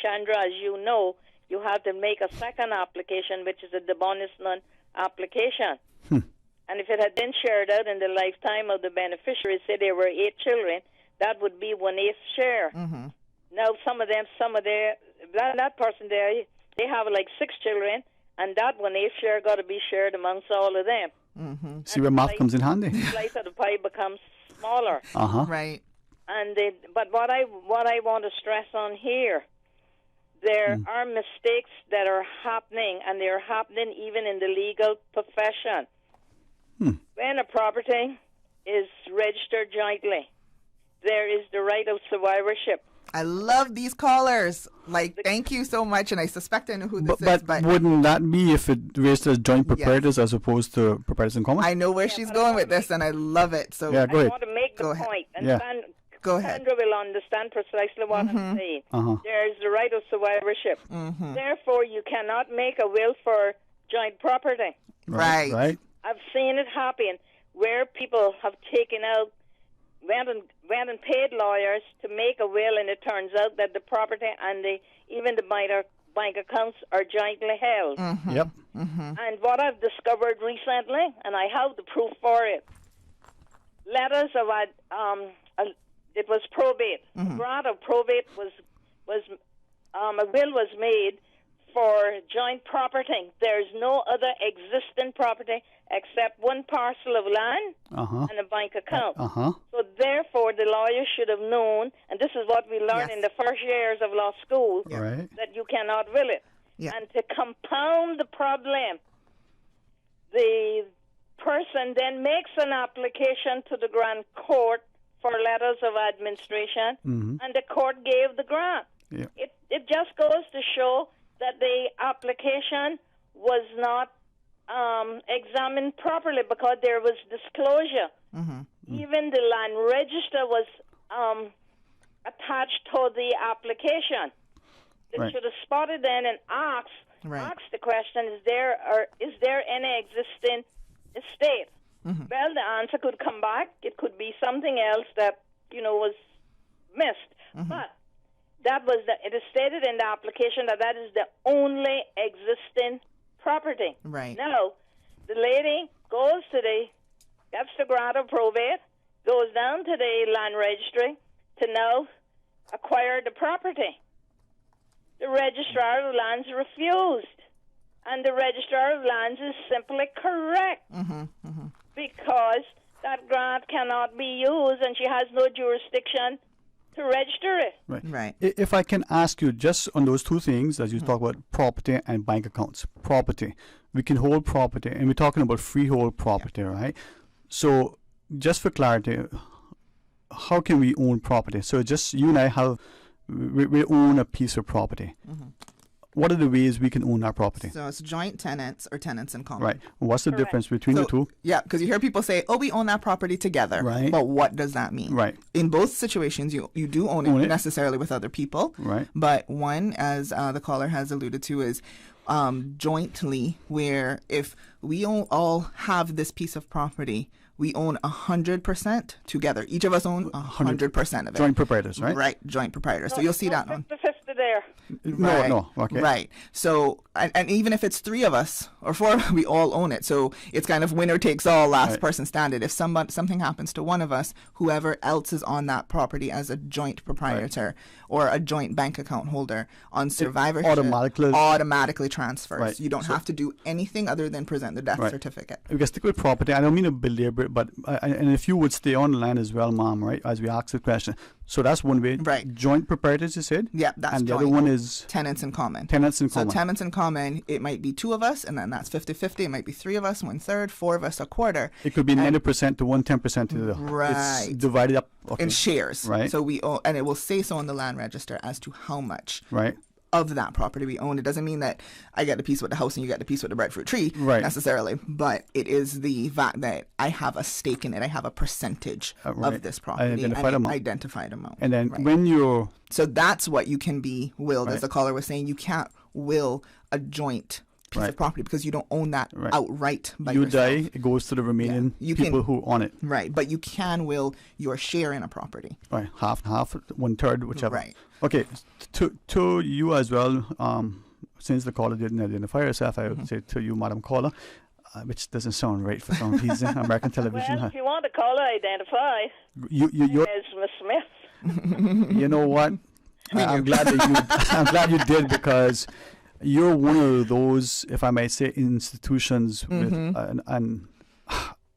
Chandra, as you know, you have to make a second application, which is a de bonis non application. And if it had been shared out in the lifetime of the beneficiary, say there were 8 children, that would be 1/8 share. Now, that person there, they have like 6 children, and that 1/8 share got to be shared amongst all of them. See where math comes in handy. The slice of the pie becomes smaller. Right. And but what I want to stress on here, there are mistakes that are happening, and they're happening even in the legal profession. When a property is registered jointly, there is the right of survivorship. I love these callers. Thank you so much, and I suspect I know who this is. But wouldn't that be if it raised as joint proprietors as opposed to proprietors in common? I know where she's going with this, and I love it. So yeah, go ahead. I want to make the point, and go ahead. Sandra will understand precisely what I'm saying. There is the right of survivorship. Therefore, you cannot make a will for joint property. Right. I've seen it happen where people have taken out, went and paid lawyers to make a will, and it turns out that the property and even the bank accounts are jointly held. Yep. And what I've discovered recently, and I have the proof for it, letters of it was probate. A grant of probate was a will was made for joint property. There's no other existing property except one parcel of land and a bank account. So therefore, the lawyer should have known, and this is what we learn in the first years of law school, that you cannot will it. And to compound the problem, the person then makes an application to the Grand Court for letters of administration, and the court gave the grant. It just goes to show that the application was not examined properly because there was disclosure. Even the land register was attached to the application. They should have spotted then and asked the question: is there any existing estate? Well, the answer could come back. It could be something else that was missed, but. It is stated in the application that is the only existing property. Right. Now, the lady gets the grant of probate, goes down to the land registry to now acquired the property. The Registrar of Lands refused. And the Registrar of Lands is simply correct. Because that grant cannot be used and she has no jurisdiction to register it. Right. If I can ask you just on those two things, as you talk about property and bank accounts. Property. We can hold property, and we're talking about freehold property, right? So just for clarity, how can we own property? So just you and I have, we own a piece of property. What are the ways we can own our property? So it's joint tenants or tenants in common. Right. What's the difference between the two? Yeah, because you hear people say, oh, we own that property together. Right. But what does that mean? Right. In both situations, you do own it necessarily with other people. Right. But one, as the caller has alluded to, is jointly, where if we all have this piece of property, we own 100% together. Each of us own 100% of it. Joint proprietors, right? Right, joint proprietors. So you'll see that one. 50-50 there. No, okay. Right. So, and even if it's 3 of us or 4, we all own it. So it's kind of winner takes all, last person standard. If something happens to one of us, whoever else is on that property as a joint proprietor or a joint bank account holder on survivorship automatically transfers. Right. You don't have to do anything other than present the death certificate. We can stick with property. I don't mean to belabor it, but and if you would stay on the line as well, Mom, right, as we ask the question. So that's one way. Right. Joint proprietors, you said? Yeah, that's and joint. The other one is? Tenants in common. Tenants in common. So tenants in common, it might be 2 of us, and then that's 50-50. It might be 3 of us, 1/3, 4 of us, 1/4. It could be 90% to 110% to the other. Right. It's divided up in shares. Right. So we own, and it will say so on the land register as to how much. Right. Of that property we own. It doesn't mean that I get the piece with the house and you get the piece with the breadfruit tree necessarily, but it is the fact that I have a stake in it. I have a percentage of this property, identified amount. And then when you're... So that's what you can be willed. As the caller was saying, you can't will a joint piece of property because you don't own that outright by yourself. You die, it goes to the remaining people who own it. Right, but you can will your share in a property. Right, half, 1/3, whichever. Right. Okay, to you as well, since the caller didn't identify herself, I would say to you, Madam Caller, which doesn't sound right for some reason, American television. Well, if you want the caller identified, you're Miss Smith. You know what? I'm glad you did, because you're one of those, if I may say, institutions with an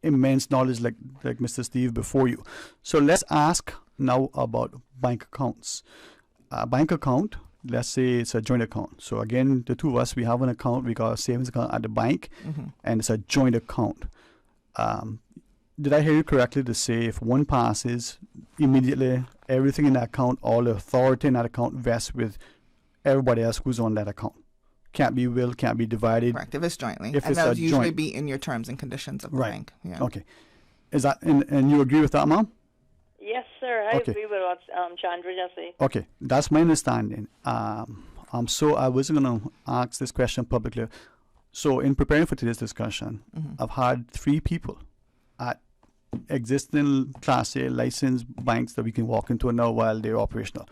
immense knowledge like Mr. Steve before you. So let's ask now about bank accounts. A bank account, let's say it's a joint account. So again, the 2 of us, we have an account, we got a savings account at the bank, and it's a joint account. Did I hear you correctly to say if one passes, immediately everything in that account, all the authority in that account vests with everybody else who's on that account? Can't be willed, can't be divided. Correct, if it's jointly. If and it's that would usually joint. be in your terms and conditions of the bank. Yeah. Okay. Is that, and you agree with that, Mom? Yes, sir. I agree with what Chandra just said. Okay, that's my understanding. So I was going to ask this question publicly. So in preparing for today's discussion, I've had 3 people at existing Class A licensed banks that we can walk into now while they're operational.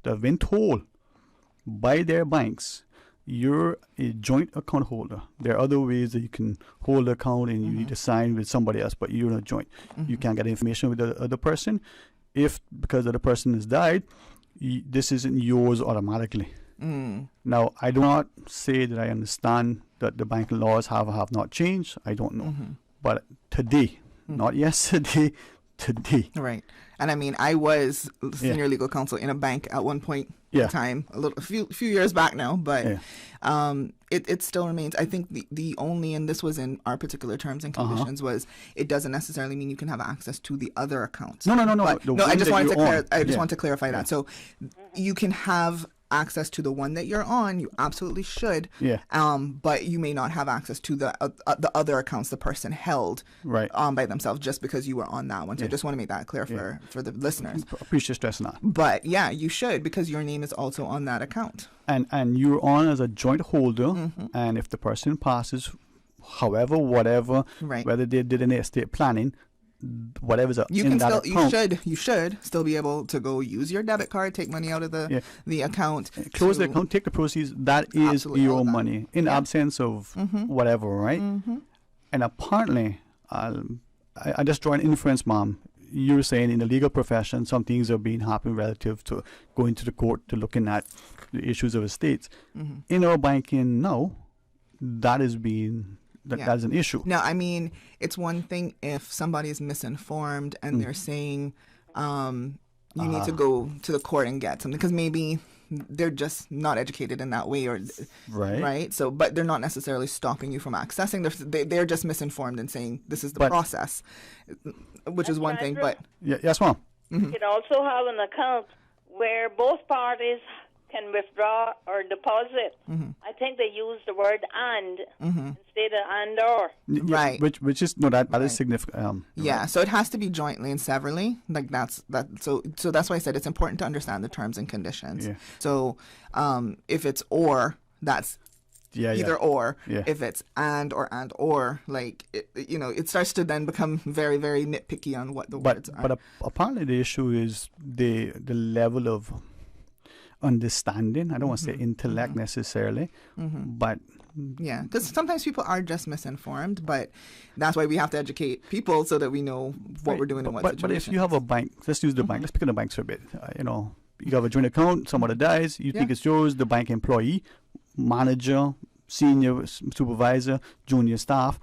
They've been told by their banks, you're a joint account holder. There are other ways that you can hold an account and you need to sign with somebody else, but you're not joint. You can't get information with the other person. If, because the other person has died, this isn't yours automatically. Now, I do not say that I understand that the banking laws have or have not changed. I don't know. But today, not yesterday, today. Right. And I mean, I was senior legal counsel in a bank at one point in time, a few years back now, but it still remains. I think the only, and this was in our particular terms and conditions, was it doesn't necessarily mean you can have access to the other accounts. No. I just wanted to clarify that. So you can have access to the one that you're on, you absolutely should. But you may not have access to the other accounts the person held by themselves just because you were on that one. So I just want to make that clear for the listeners. Appreciate stressing that. But yeah, you should, because your name is also on that account. And you're on as a joint holder, and if the person passes, however, whatever, whether they did an estate planning, whatever's in that account, you should still be able to go use your debit card, take money out of the account, close the account, take the proceeds. That is your own money in absence of whatever, right? And apparently, I just draw an inference, Mom. you're saying in the legal profession, some things are being happening relative to going to the court to looking at the issues of estates. In our banking now, that is being that's an issue. No, I mean, it's one thing if somebody is misinformed and they're saying you need to go to the court and get something, because maybe they're just not educated in that way, or right. So, but they're not necessarily stopping you from accessing. They're just misinformed and saying this is the process, which is one thing. But yes, ma'am. You can also have an account where both parties can withdraw or deposit. I think they use the word "and" instead of "and" or. Right. Which is that is significant. Yeah. So it has to be jointly and severally. Like that's that. So that's why I said it's important to understand the terms and conditions. Yeah. So if it's or, that's either or. Yeah. If it's and or, like it starts to then become very, very nitpicky on what the words are. But apparently the issue is the level of understanding. I don't want to say intellect necessarily, but yeah, because sometimes people are just misinformed, but that's why we have to educate people so that we know what we're doing in what situations. But if you have a bank, let's use the bank. Let's pick on the banks for a bit. You have a joint account, somebody dies, you think it's yours, the bank employee, manager, senior supervisor, junior staff,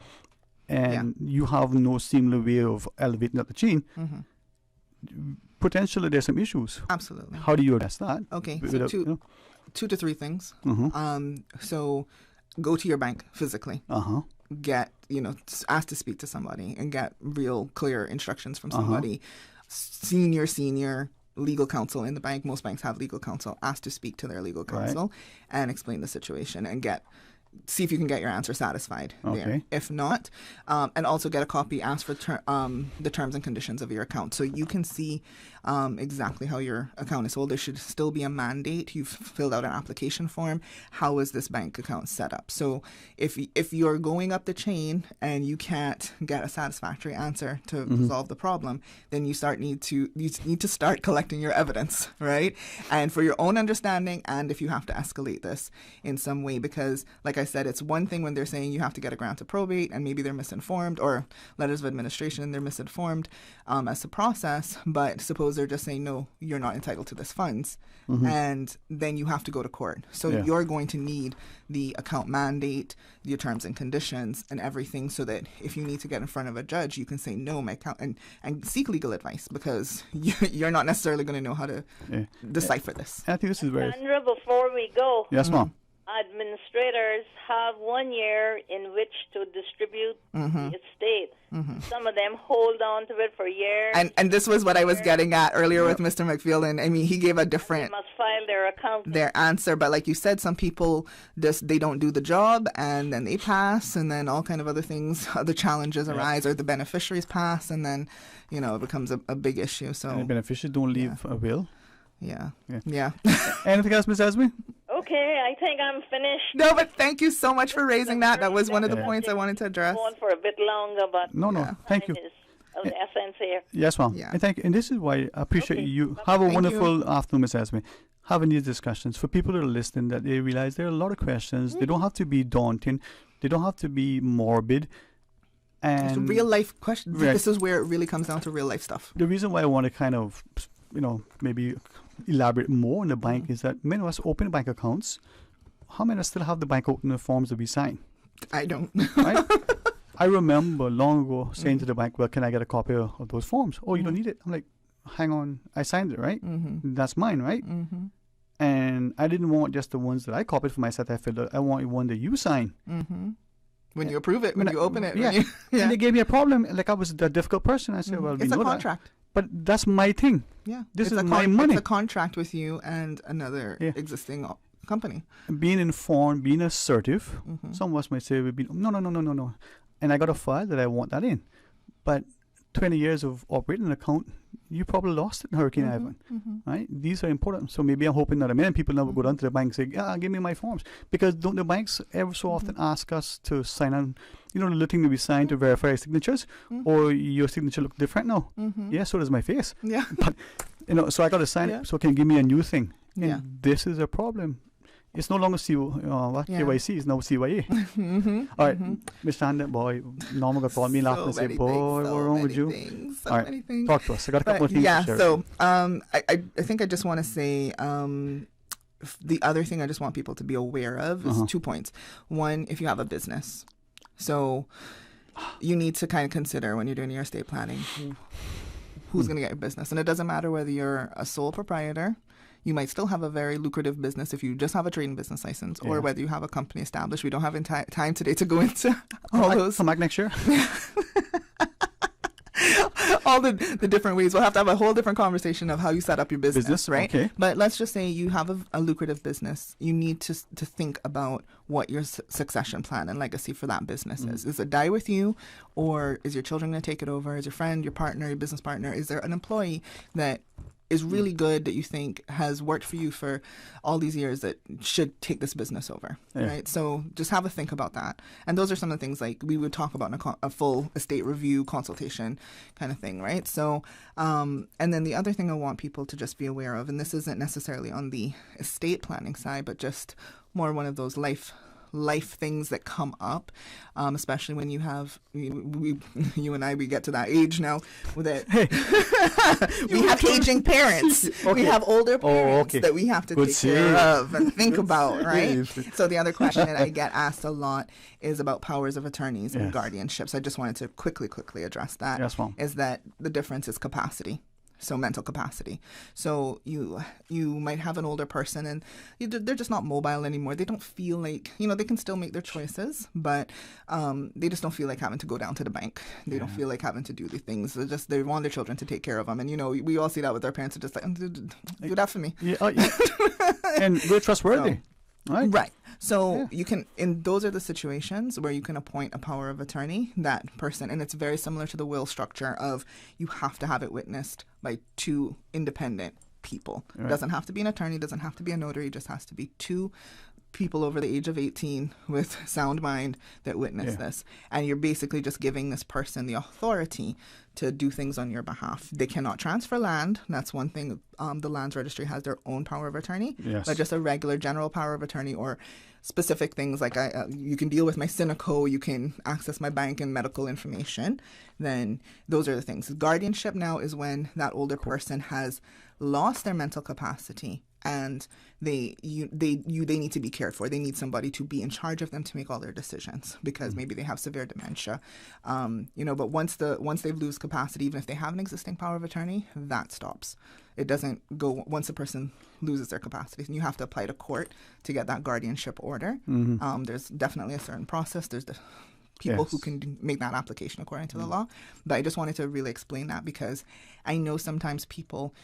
and you have no similar way of elevating up the chain. Potentially there's some issues. Absolutely. How do you address that? Okay, so two to three things. So go to your bank physically. Get, ask to speak to somebody and get real clear instructions from somebody. Senior legal counsel in the bank. Most banks have legal counsel. Ask to speak to their legal counsel and explain the situation and see if you can get your answer satisfied there. If not, and also get a copy, ask for the terms and conditions of your account so you can see exactly how your account is sold. There should still be a mandate. You've filled out an application form. How is this bank account set up? So if you're going up the chain and you can't get a satisfactory answer to resolve the problem, then you need to start collecting your evidence, right? And for your own understanding, and if you have to escalate this in some way, because like I said, it's one thing when they're saying you have to get a grant to probate and maybe they're misinformed, or letters of administration and they're misinformed as to process, but suppose they're just saying, no, you're not entitled to this funds, and then you have to go to court. So you're going to need the account mandate, your terms and conditions, and everything, so that if you need to get in front of a judge, you can say, no, my account, and seek legal advice, because you're not necessarily going to know how to decipher this. I think this is very... Sandra, before we go... Yes, ma'am. Administrators have 1 year in which to distribute the estate. Some of them hold on to it for years. And this was what I was getting at earlier with Mr. McField. And I mean, he gave a different... They must file their answer. But like you said, some people, they don't do the job and then they pass, and then all kind of other things, other challenges arise, or the beneficiaries pass, and then, it becomes a big issue. So and the beneficiaries don't leave a will. Yeah. Anything else, Ms. Esme? Okay, I think I'm finished. No, but thank you so much for raising that. That was one of the points I wanted to address. Going for a bit longer, but thank you. Of the essence here. Yes, ma'am. Yeah. And thank you. And this is why I appreciate you. Have a wonderful afternoon, Ms. Esme. Having these discussions for people that are listening, that they realize there are a lot of questions. They don't have to be daunting. They don't have to be morbid. And it's real life questions. Right. This is where it really comes down to real life stuff. The reason why I want to kind of, maybe elaborate more on the bank is that many of us open bank accounts. How many still have the bank opening forms that we sign? I don't. Right? I remember long ago saying to the bank, well, can I get a copy of those forms? Oh, you don't need it. I'm like, hang on, I signed it, right? That's mine, right? And I didn't want just the ones that I copied for myself. I filled out. I want one that you sign. When you approve it, when you open it. And they gave me a problem. Like I was a difficult person. I said, well, it's a contract. But that's my thing. Yeah. This is my money. It's a contract with you and another existing company. Being informed, being assertive. Some of us might say, no. And I got a file that I want that in. But 20 years of operating an account, you probably lost it in Hurricane Ivan. Right? These are important. So maybe I'm hoping that many people never go down to the bank and say, give me my forms. Because don't the banks ever so often ask us to sign on, the little thing that we sign to verify signatures, or your signature look different now? Yeah, so does my face. Yeah. But, so I got to sign it, so can you give me a new thing? And this is a problem. It's no longer KYC, it's now CYA. All right, Mr. Handel, boy, Norma got called me laughing and say, boy, what's wrong with you? So all right, many things. Talk to us. I got a couple of things to share. So I think I just want to say the other thing I just want people to be aware of is 2 points. One, if you have a business. So you need to kind of consider when you're doing your estate planning, who's going to get your business. And it doesn't matter whether you're a sole proprietor. You might still have a very lucrative business if you just have a trading business license, or whether you have a company established. We don't have time today to go into all those. Come back next year. All the different ways. We'll have to have a whole different conversation of how you set up your business, right? Okay. But let's just say you have a lucrative business. You need to think about what your succession plan and legacy for that business is. Is it die with you, or is your children going to take it over? Is your friend, your partner, your business partner? Is there an employee that is really good that you think has worked for you for all these years that should take this business over, right? So just have a think about that. And those are some of the things like we would talk about in a full estate review consultation kind of thing, right? So, and then the other thing I want people to just be aware of, and this isn't necessarily on the estate planning side, but just more one of those life things that come up, especially when you have you and I, we get to that age now that we have aging parents. We have older parents that we have to take care of and think about, right? So the other question I get asked a lot is about powers of attorneys and guardianships. I just wanted to quickly address that. Yes, Mom. Is that the difference is capacity. So mental capacity. So you might have an older person and they're just not mobile anymore. They don't feel like, they can still make their choices, but they just don't feel like having to go down to the bank. They don't feel like having to do the things. They want their children to take care of them. And, we all see that with our parents are just like, do that for me. And we're trustworthy. Right. So you can, and those are the situations where you can appoint a power of attorney, that person. And it's very similar to the will structure of you have to have it witnessed by two independent people. It doesn't have to be an attorney, doesn't have to be a notary, it just has to be two people over the age of 18 with sound mind that witness this. And you're basically just giving this person the authority to do things on your behalf. They cannot transfer land. That's one thing. The lands registry has their own power of attorney. But just a regular general power of attorney or specific things like you can deal with my Synico, you can access my bank and medical information, then those are the things. Guardianship now is when that older person has lost their mental capacity and they need to be cared for. They need somebody to be in charge of them to make all their decisions because maybe they have severe dementia. But once they lose capacity, even if they have an existing power of attorney, that stops. It doesn't go once a person loses their capacity. And you have to apply to court to get that guardianship order. There's definitely a certain process. There's the people who can make that application according to the law. But I just wanted to really explain that because I know sometimes people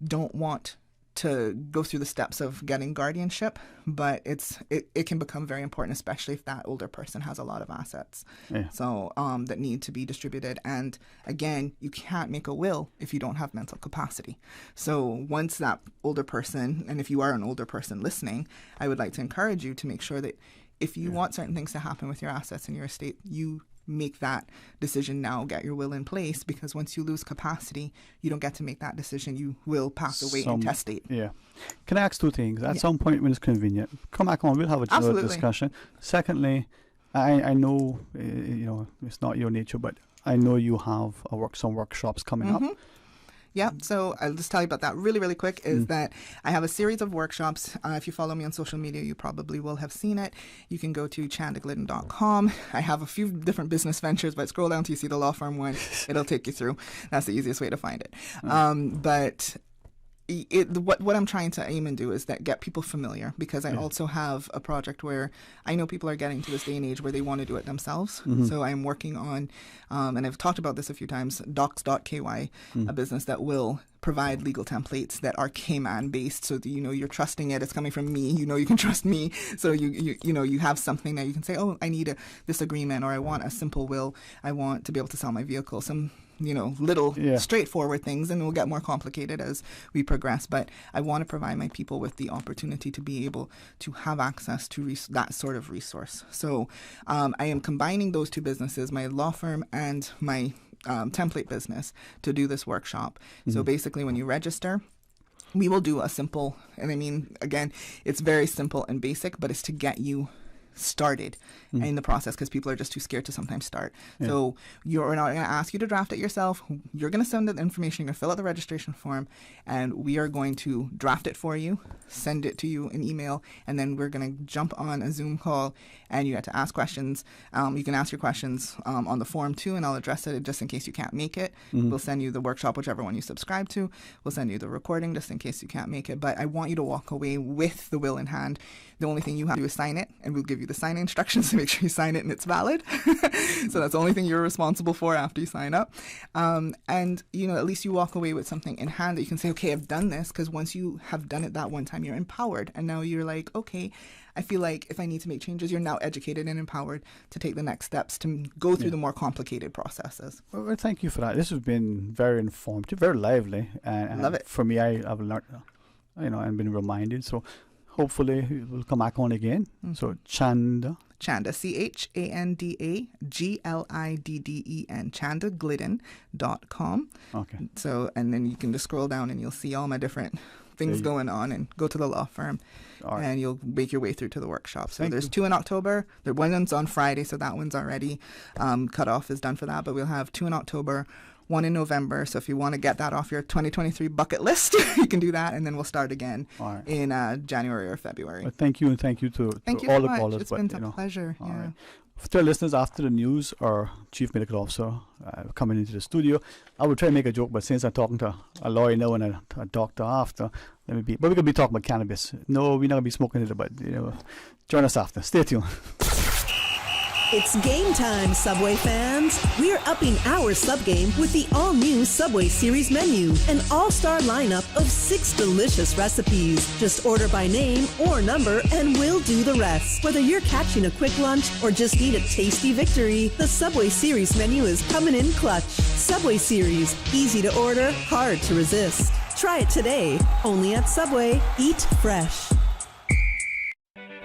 don't want to go through the steps of getting guardianship, but it can become very important, especially if that older person has a lot of assets that need to be distributed. And again, you can't make a will if you don't have mental capacity. So once that older person, and if you are an older person listening, I would like to encourage you to make sure that if you want certain things to happen with your assets in your estate, you make that decision now, get your will in place, because once you lose capacity, you don't get to make that decision. You will pass away intestate. Yeah. Can I ask two things? At some point when it's convenient, come back on, we'll have a discussion. Secondly, I know, it's not your nature, but I know you have some workshops coming up. Yeah, so I'll just tell you about that really, really quick, is that I have a series of workshops. If you follow me on social media, you probably will have seen it. You can go to chandaglidden.com. I have a few different business ventures, but scroll down till you see the law firm one. It'll take you through. That's the easiest way to find it. But what I'm trying to aim and do is that get people familiar, because I also have a project where I know people are getting to this day and age where they want to do it themselves. So I'm working on, and I've talked about this a few times, docs.ky, a business that will provide legal templates that are Cayman based, so that you're trusting it. It's coming from me. You can trust me. So you have something that you can say, oh, I need this agreement, or I want a simple will. I want to be able to sell my vehicle. Some little straightforward things, and it will get more complicated as we progress. But I want to provide my people with the opportunity to be able to have access to that sort of resource. So I am combining those two businesses, my law firm and my template business, to do this workshop. So basically, when you register, we will do a simple, and I mean, again, it's very simple and basic, but it's to get you started in the process, because people are just too scared to sometimes start. Yeah. So we're not going to ask you to draft it yourself. You're going to send the information, you're going to fill out the registration form, and we are going to draft it for you, send it to you in email, and then we're going to jump on a Zoom call, and you have to ask questions. You can ask your questions on the form too, and I'll address it just in case you can't make it. We'll send you the workshop, whichever one you subscribe to. We'll send you the recording just in case you can't make it. But I want you to walk away with the will in hand. The only thing you have to do is sign it, and we'll give you the sign instructions to make sure you sign it and it's valid. So that's the only thing you're responsible for after you sign up. And, you know, at least you walk away with something in hand that you can say, okay, I've done this, because once you have done it that one time, you're empowered. And now you're like, okay, I feel like if I need to make changes, you're now educated and empowered to take the next steps to go through the more complicated processes. Well, thank you for that. This has been very informative, very lively. And love it. For me, I've learned, you know, and been reminded. So hopefully we'll come back on again. So Chanda, ChandaGlidden, chandaglidden.com. Okay. So, and then you can just scroll down and you'll see all my different things going on, and go to the law firm, and you'll make your way through to the workshop. So there's 2 in October. The one's on Friday, so that one's already cutoff is done for that. But we'll have 2 in October, 1 in November. So if you want to get that off your 2023 bucket list, you can do that, and then we'll start again in January or February. Well, thank you, and thank you to all the callers. It's been a pleasure. Yeah. Right. To our listeners, after the news, our Chief Medical Officer coming into the studio, I would try to make a joke, but since I'm talking to a lawyer now and a doctor after, but we're going to be talking about cannabis. No, we're not going to be smoking it, but you know, join us after. Stay tuned. It's game time, Subway fans. We're upping our sub game with the all-new Subway Series menu, an all-star lineup of 6 delicious recipes. Just order by name or number and we'll do the rest. Whether you're catching a quick lunch or just need a tasty victory, the Subway Series menu is coming in clutch. Subway Series, easy to order, hard to resist. Try it today, only at Subway. Eat fresh.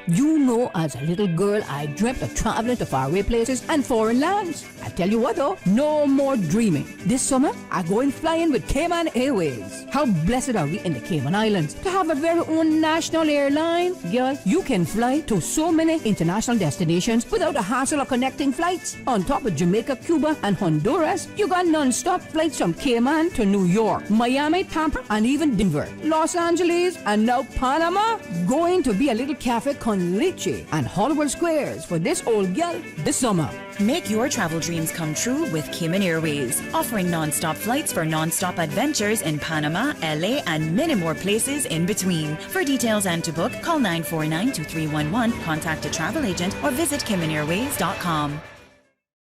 You know, as a little girl, I dreamt of traveling to faraway places and foreign lands. I tell you what though, no more dreaming. This summer, I'm going flying with Cayman Airways. How blessed are we in the Cayman Islands to have a very own national airline? Girl, you can fly to so many international destinations without the hassle of connecting flights. On top of Jamaica, Cuba, and Honduras, you got non-stop flights from Cayman to New York, Miami, Tampa, and even Denver, Los Angeles, and now Panama. Going to be a little cafe con leche and Hollywood Squares for this old gal this summer. Make your travel dreams come true with Cayman Airways, offering non-stop flights for non-stop adventures in Panama, LA, and many more places in between. For details and to book, call 949-2311, contact a travel agent, or visit CaymanAirways.com.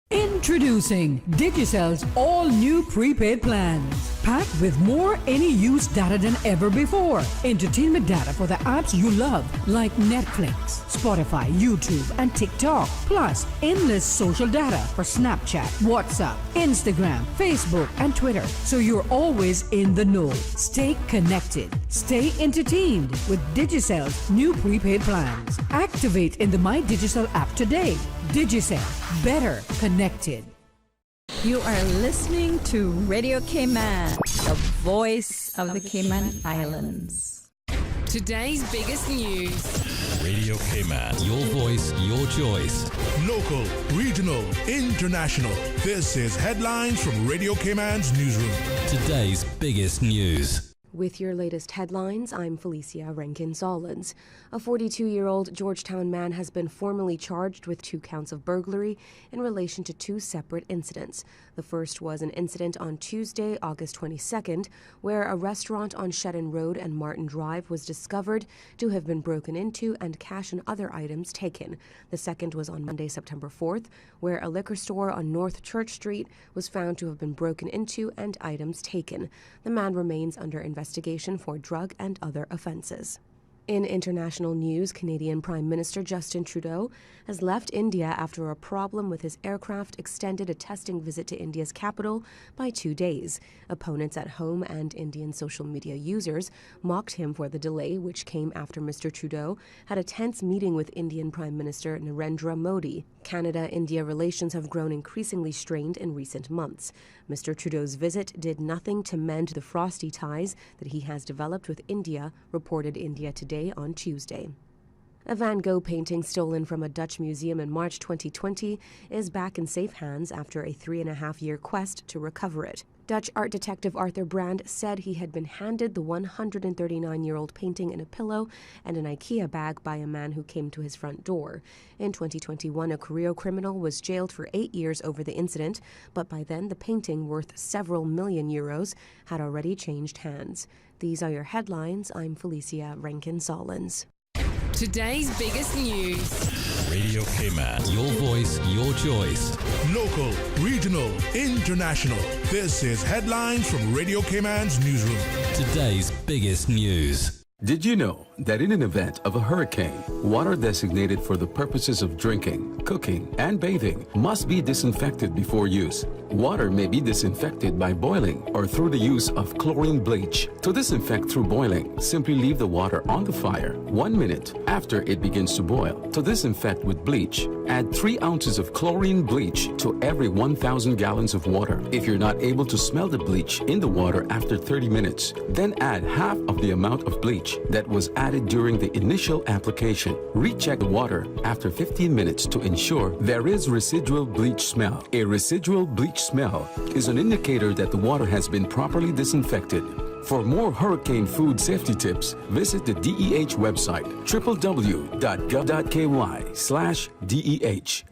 Introducing Digicel's all-new prepaid plans. Packed with more any-use data than ever before. Entertainment data for the apps you love, like Netflix, Spotify, YouTube, and TikTok. Plus, endless social data for Snapchat, WhatsApp, Instagram, Facebook, and Twitter. So you're always in the know. Stay connected. Stay entertained with Digicel's new prepaid plans. Activate in the My Digicel app today. Digicel. Better connected. You are listening to Radio Cayman, the voice of the Cayman Islands. Today's biggest news. Radio Cayman, your voice, your choice. Local, regional, international. This is Headlines from Radio Cayman's newsroom. Today's biggest news. With your latest headlines, I'm Felicia Rankin-Solins. A 42-year-old Georgetown man has been formally charged with 2 counts of burglary in relation to 2 separate incidents. The first was an incident on Tuesday, August 22nd, where a restaurant on Shedden Road and Martin Drive was discovered to have been broken into and cash and other items taken. The second was on Monday, September 4th, where a liquor store on North Church Street was found to have been broken into and items taken. The man remains under investigation for drug and other offenses. In international news, Canadian Prime Minister Justin Trudeau has left India after a problem with his aircraft extended a testing visit to India's capital by 2 days. Opponents at home and Indian social media users mocked him for the delay, which came after Mr. Trudeau had a tense meeting with Indian Prime Minister Narendra Modi. Canada-India relations have grown increasingly strained in recent months. Mr. Trudeau's visit did nothing to mend the frosty ties that he has developed with India, reported India Today on Tuesday. A Van Gogh painting stolen from a Dutch museum in March 2020 is back in safe hands after a 3.5-year quest to recover it. Dutch art detective Arthur Brand said he had been handed the 139-year-old painting in a pillow and an IKEA bag by a man who came to his front door. In 2021, a career criminal was jailed for 8 years over the incident, but by then the painting, worth several million euros, had already changed hands. These are your headlines. I'm Felicia Rankin-Solins. Today's biggest news. Radio Cayman. Your voice, your choice. Local, regional, international. This is Headlines from Radio Cayman's newsroom. Today's biggest news. Did you know that in an event of a hurricane, water designated for the purposes of drinking, cooking, and bathing must be disinfected before use? Water may be disinfected by boiling or through the use of chlorine bleach. To disinfect through boiling, simply leave the water on the fire 1 minute after it begins to boil. To disinfect with bleach, add 3 ounces of chlorine bleach to every 1,000 gallons of water. If you're not able to smell the bleach in the water after 30 minutes, then add half of the amount of bleach that was added during the initial application. Recheck the water after 15 minutes to ensure there is residual bleach smell. A residual bleach smell is an indicator that the water has been properly disinfected. For more hurricane food safety tips, visit the DEH website, www.gov.ky/DEH.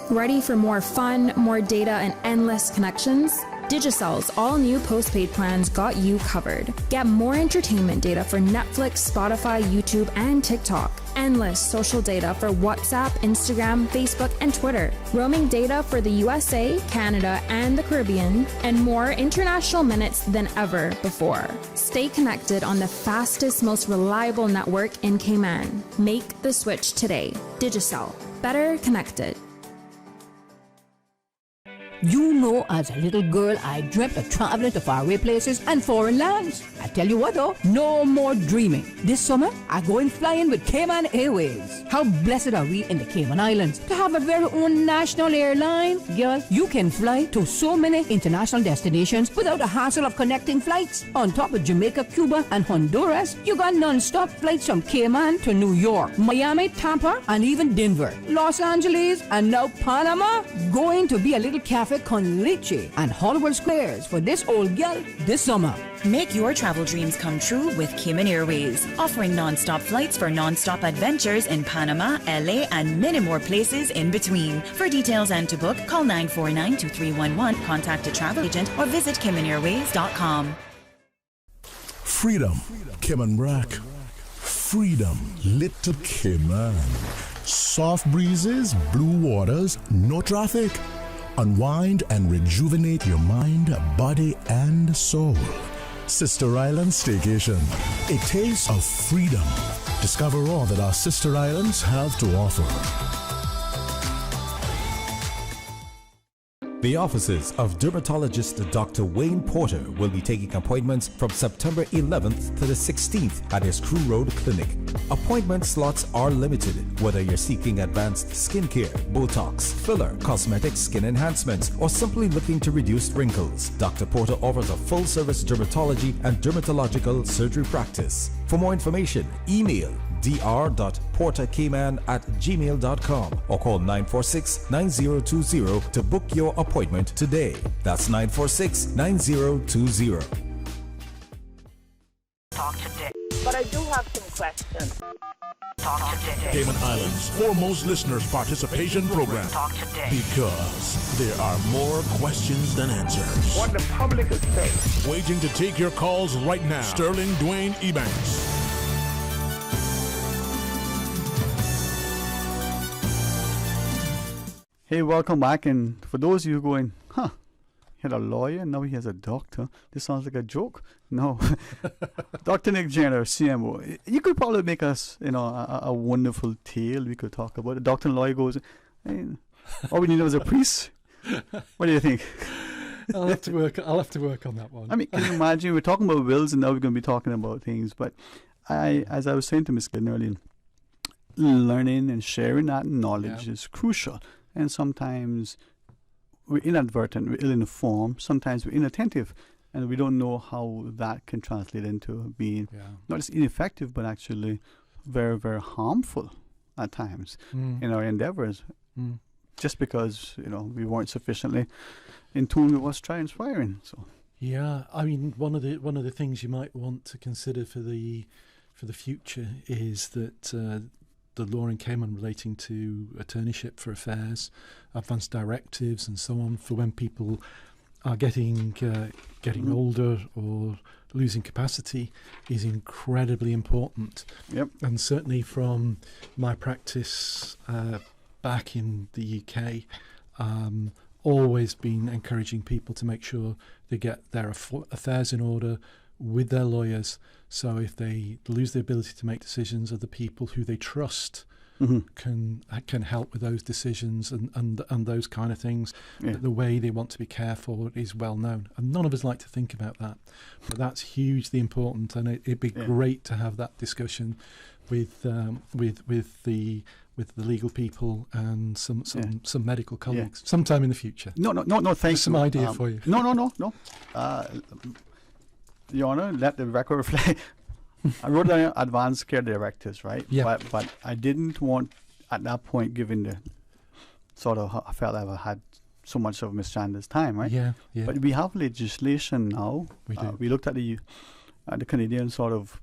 Ready for more fun, more data, and endless connections? Digicell's all-new postpaid plans got you covered. Get more entertainment data for Netflix, Spotify, YouTube, and TikTok. Endless social data for WhatsApp, Instagram, Facebook, and Twitter. Roaming data for the USA, Canada, and the Caribbean. And more international minutes than ever before. Stay connected on the fastest, most reliable network in Cayman. Make the switch today. Digicel. Better connected. You know, as a little girl, I dreamt of traveling to faraway places and foreign lands. I tell you what though, no more dreaming. This summer, I going flying with Cayman Airways. How blessed are we in the Cayman Islands to have a very own national airline. Girl, you can fly to so many international destinations without the hassle of connecting flights. On top of Jamaica, Cuba, and Honduras, you got non-stop flights from Cayman to New York, Miami, Tampa, and even Denver, Los Angeles, and now Panama. Going to be a little cafe con leche and Hollywood Squares for this old girl this summer. Make your travel dreams come true with Cayman Airways, offering non-stop flights for non-stop adventures in Panama, LA, and many more places in between. For details and to book, call 949-2311, contact a travel agent, or visit CaymanAirways.com. Freedom, Cayman Rack. Freedom, Little Cayman. Soft breezes, blue waters, no traffic. Unwind and rejuvenate your mind, body, and soul. Sister Island Staycation, a taste of freedom. Discover all that our sister islands have to offer. The offices of dermatologist Dr. Wayne Porter will be taking appointments from September 11th to the 16th at his Crew Road Clinic. Appointment slots are limited, whether you're seeking advanced skincare, Botox, filler, cosmetic skin enhancements, or simply looking to reduce wrinkles. Dr. Porter offers a full-service dermatology and dermatological surgery practice. For more information, email dr.portercayman@gmail.com or call 946-9020 to book your appointment today. That's 946-9020. Talk today. But I do have some questions. Talk today. Cayman Islands' foremost listeners participation program. Talk today. Because there are more questions than answers. What the public is saying. Waiting to take your calls right now. Sterling Dwayne Ebanks. Hey, welcome back. And for those of you going, had a lawyer, now he has a doctor. This sounds like a joke. No. Dr. Nick Jenner, CMO. You could probably make us, a wonderful tale we could talk about. The doctor and lawyer goes, hey, all we need is a priest. What do you think? I'll have to work on that one. I mean, can you imagine? We're talking about wills and now we're going to be talking about things. But as I was saying to Ms. Glynn earlier, learning and sharing that knowledge is crucial. And sometimes we're inadvertent, we're ill-informed, sometimes we're inattentive, and we don't know how that can translate into being not just ineffective, but actually very, very harmful at times in our endeavors, just because we weren't sufficiently in tune with what's transpiring. So yeah, I mean, one of the things you might want to consider for the future is that the law in Cayman relating to attorneyship for affairs, advanced directives, and so on, for when people are getting older or losing capacity, is incredibly important. Yep. And certainly from my practice back in the UK, always been encouraging people to make sure they get their affairs in order with their lawyers. So if they lose the ability to make decisions, other people who they trust can help with those decisions and those kind of things. Yeah. The way they want to be cared for is well known, and none of us like to think about that, but that's hugely important. And it'd be great to have that discussion with the legal people and some medical colleagues sometime in the future. No. Thank you. Some idea for you. No. Your Honor, let the record reflect. I wrote down advanced care directives, right? Yeah. But I didn't want, at that point, given the sort of, I felt I've had so much of Ms. Chandler's time, right? Yeah. But we have legislation now. We do. We looked at the Canadian sort of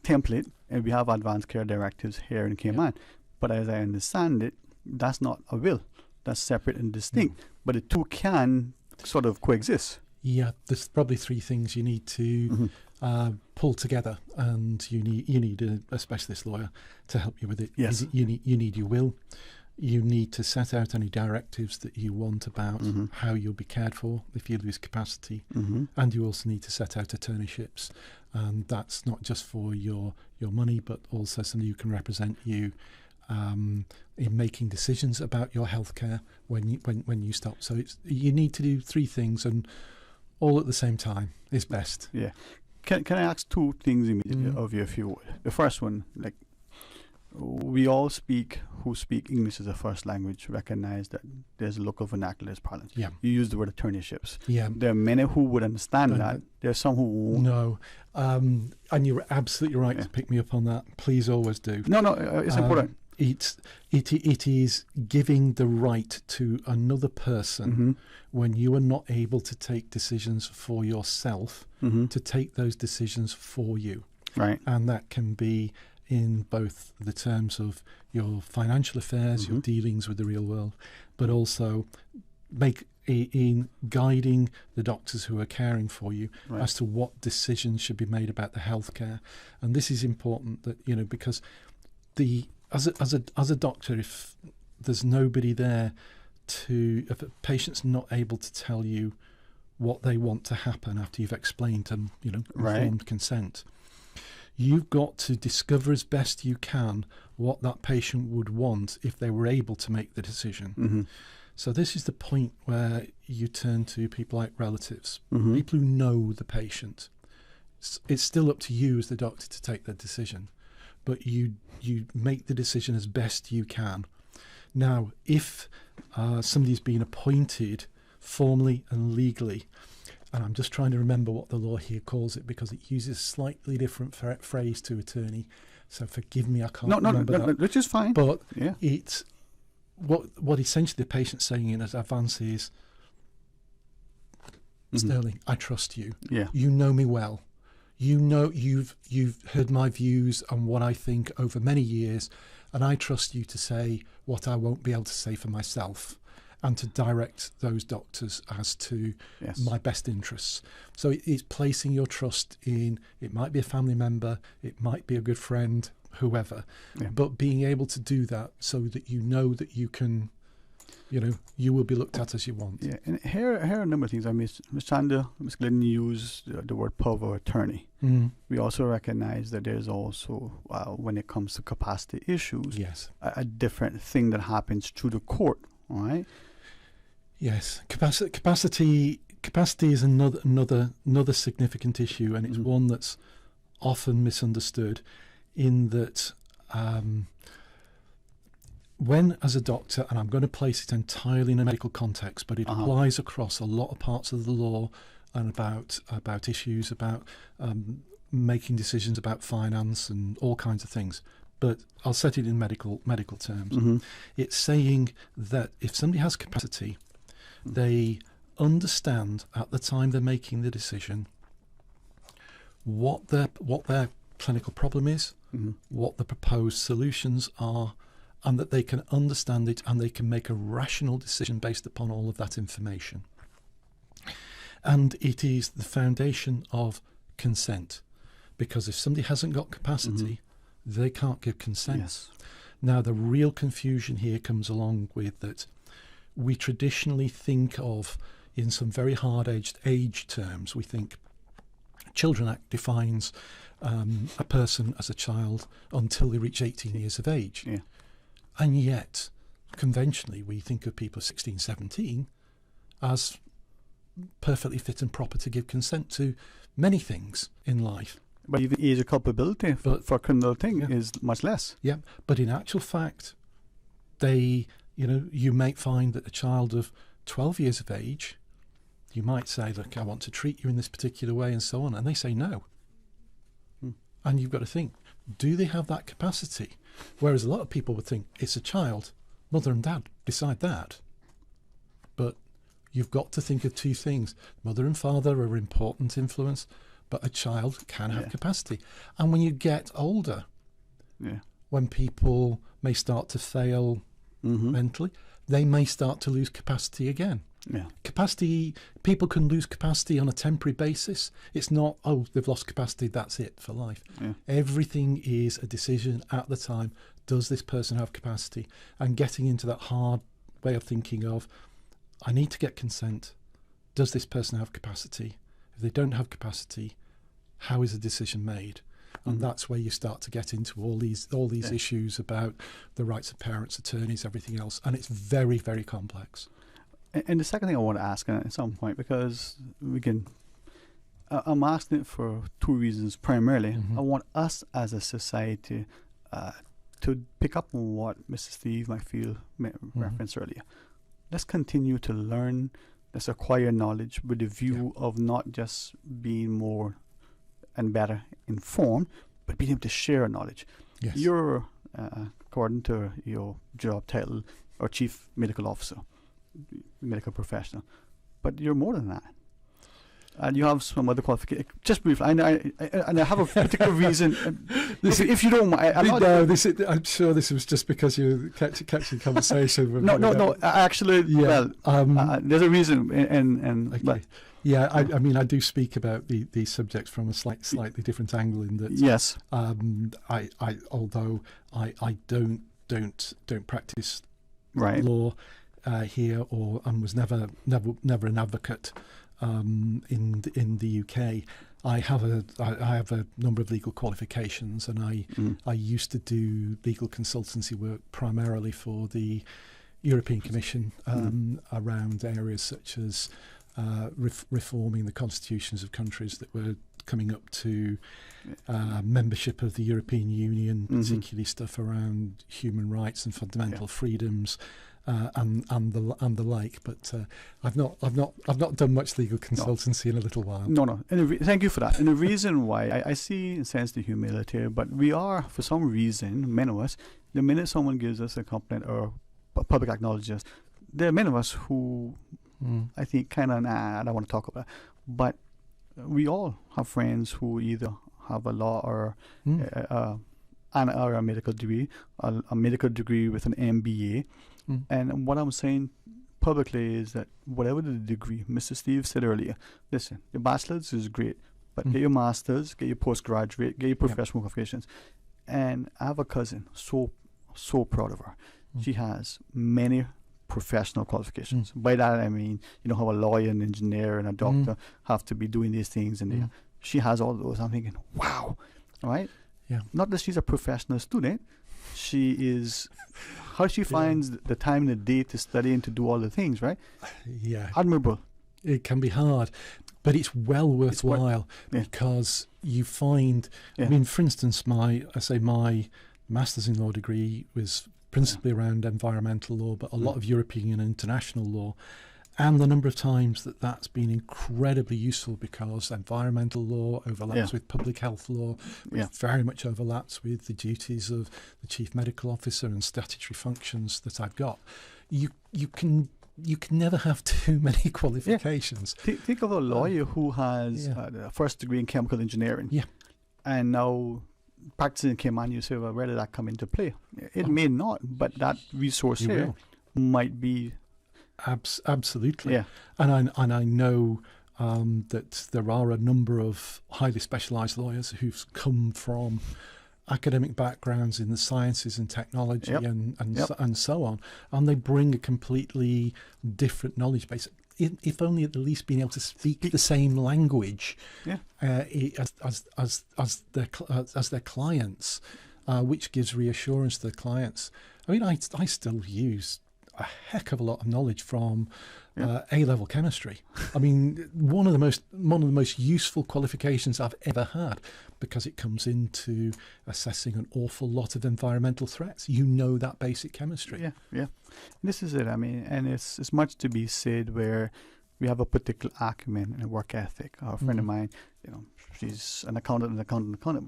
template, and we have advanced care directives here in Cayman. But as I understand it, that's not a will. That's separate and distinct. But the two can sort of coexist. Yeah, there's probably three things you need to pull together, and you need a specialist lawyer to help you with it. Yes. You need your will. You need to set out any directives that you want about how you'll be cared for if you lose capacity, and you also need to set out attorneyships, and that's not just for your money, but also somebody who can represent you in making decisions about your healthcare when you stop. So you need to do three things, and all at the same time is best. Yeah. Can I ask two things immediately of you, if you would? The first one, we all who speak English as a first language recognize that there's a local vernacular as parlance. Yeah. You use the word attorneyships. Yeah. There are many who would understand that. There are some who won't. No. And you're absolutely right to pick me up on that. Please always do. No, it's important. It is giving the right to another person when you are not able to take decisions for yourself to take those decisions for you. Right. And that can be in both the terms of your financial affairs, your dealings with the real world, but also in guiding the doctors who are caring for you as to what decisions should be made about the healthcare. And this is important that, because as a doctor, if there's nobody there if a patient's not able to tell you what they want to happen after you've explained and informed consent, you've got to discover as best you can what that patient would want if they were able to make the decision. So this is the point where you turn to people like relatives, people who know the patient. It's still up to you as the doctor to take the decision, but you make the decision as best you can. Now, if somebody's been appointed formally and legally, and I'm just trying to remember what the law here calls it because it uses a slightly different phrase to attorney, so forgive me, I can't remember that. Which is fine. But it's what essentially the patient's saying in advance is, Sterling, I trust you. Yeah. You know me well. You know you've heard my views on what I think over many years, and I trust you to say what I won't be able to say for myself, and to direct those doctors as to my best interests. So it's placing your trust in, it might be a family member, it might be a good friend, whoever, but being able to do that so that you know that you can you will be looked at as you want. Yeah, and here are a number of things. I mean, Ms. Chanda, Ms. Glidden used the word power of attorney. Mm. We also recognize that there's also, when it comes to capacity issues, yes, a different thing that happens through the court, all right? Yes, capacity is another significant issue, and it's one that's often misunderstood in that when, as a doctor, and I'm going to place it entirely in a medical context, but it applies across a lot of parts of the law and about issues about making decisions about finance and all kinds of things. But I'll set it in medical terms. It's saying that if somebody has capacity, they understand at the time they're making the decision what their clinical problem is, what the proposed solutions are, and that they can understand it and they can make a rational decision based upon all of that information. And it is the foundation of consent, because if somebody hasn't got capacity, they can't give consent. Yes. Now, the real confusion here comes along with that we traditionally think of, in some very hard-edged age terms, we think Children Act defines a person as a child until they reach 18 years of age. Yeah. And yet, conventionally, we think of people 16, 17 as perfectly fit and proper to give consent to many things in life. But even age of culpability for criminal thing is much less. Yeah, but in actual fact, you might find that a child of 12 years of age, you might say, look, I want to treat you in this particular way and so on, and they say no. And you've got to think, do they have that capacity? Whereas a lot of people would think, it's a child, mother and dad decide that. But you've got to think of two things. Mother and father are important influence, but a child can have capacity. And when you get older, when people may start to fail mentally, they may start to lose capacity again. Yeah. Capacity, people can lose capacity on a temporary basis. It's not, oh, they've lost capacity, that's it for life. Yeah. Everything is a decision at the time. Does this person have capacity? And getting into that hard way of thinking of, I need to get consent. Does this person have capacity? If they don't have capacity, how is a decision made? And that's where you start to get into all these issues about the rights of parents, attorneys, everything else. And it's very, very complex. And the second thing I want to ask at some point, because I'm asking it for two reasons primarily. I want us as a society to pick up on what Mr. Steve Macfield referenced earlier. Let's continue to learn, let's acquire knowledge with the view of not just being more and better informed, but being able to share knowledge. Yes. You're, according to your job title, or Chief Medical Officer, medical professional, but you're more than that, and you have some other qualifications. Just briefly, and I have a particular reason. If you don't mind, I'm sure this was just because you kept your conversation with No. Actually, there's a reason, and okay. But, yeah, I mean, I do speak about these subjects from a slightly different angle. In that, yes, although I don't practice right. law here, and was never an advocate in the UK. I have a number of legal qualifications, and I used to do legal consultancy work primarily for the European Commission around areas such as reforming the constitutions of countries that were coming up to membership of the European Union, particularly stuff around human rights and fundamental freedoms. And the like, but I've not done much legal consultancy in a little while. No, and thank you for that. And the reason why I see and sense the humility, but we are, for some reason, many of us, the minute someone gives us a compliment or public acknowledges, there are many of us who I think kind of I don't want to talk about, but we all have friends who either have a law or a medical degree, a medical degree with an MBA. And what I'm saying publicly is that whatever the degree, Mr. Steve said earlier, listen, your bachelor's is great, but get your master's, get your postgraduate, get your professional qualifications. And I have a cousin, so proud of her. She has many professional qualifications. By that I mean, you know how a lawyer, an engineer, and a doctor have to be doing these things, and she has all those. I'm thinking, wow, right? Yeah. Not that she's a professional student. She is. How she finds the time in the day to study and to do all the things, right? Yeah. Admirable. It can be hard, but it's well worthwhile because you find. I mean, for instance, my master's in law degree was principally around environmental law, but a lot of European and international law. And the number of times that's been incredibly useful because environmental law overlaps with public health law, which very much overlaps with the duties of the chief medical officer and statutory functions that I've got. You can never have too many qualifications. Think of a lawyer who has a first degree in chemical engineering. Yeah. And now practicing in Cayman, you say, well, where did that come into play? It may not, but that resource here might be. Absolutely. Yeah. And I know that there are a number of highly specialised lawyers who've come from academic backgrounds in the sciences and technology and so on, and they bring a completely different knowledge base. If only at least being able to speak the same language as their clients, which gives reassurance to the clients. I mean, I still use a heck of a lot of knowledge from A-level chemistry. I mean, one of the most useful qualifications I've ever had, because it comes into assessing an awful lot of environmental threats. You know that basic chemistry. Yeah. This is it. I mean, and it's much to be said where we have a particular acumen and work ethic. A friend of mine, you know, she's an accountant,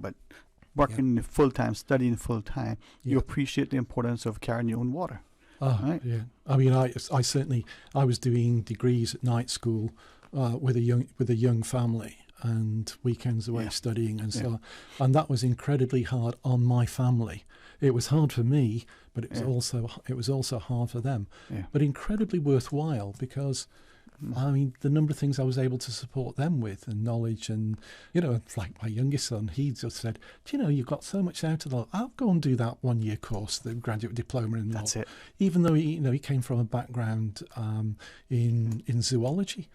but working full time, studying full time, you appreciate the importance of carrying your own water. Right? Yeah. I mean, I certainly was doing degrees at night school with a young family and weekends away studying and so on, and that was incredibly hard on my family. It was hard for me, but it was also hard for them. Yeah. But incredibly worthwhile because. I mean, the number of things I was able to support them with and knowledge and, you know, like my youngest son, he just said, do you know, you've got so much out of the law. I'll go and do that 1 year course, the graduate diploma in law. That's it. Even though he came from a background in zoology.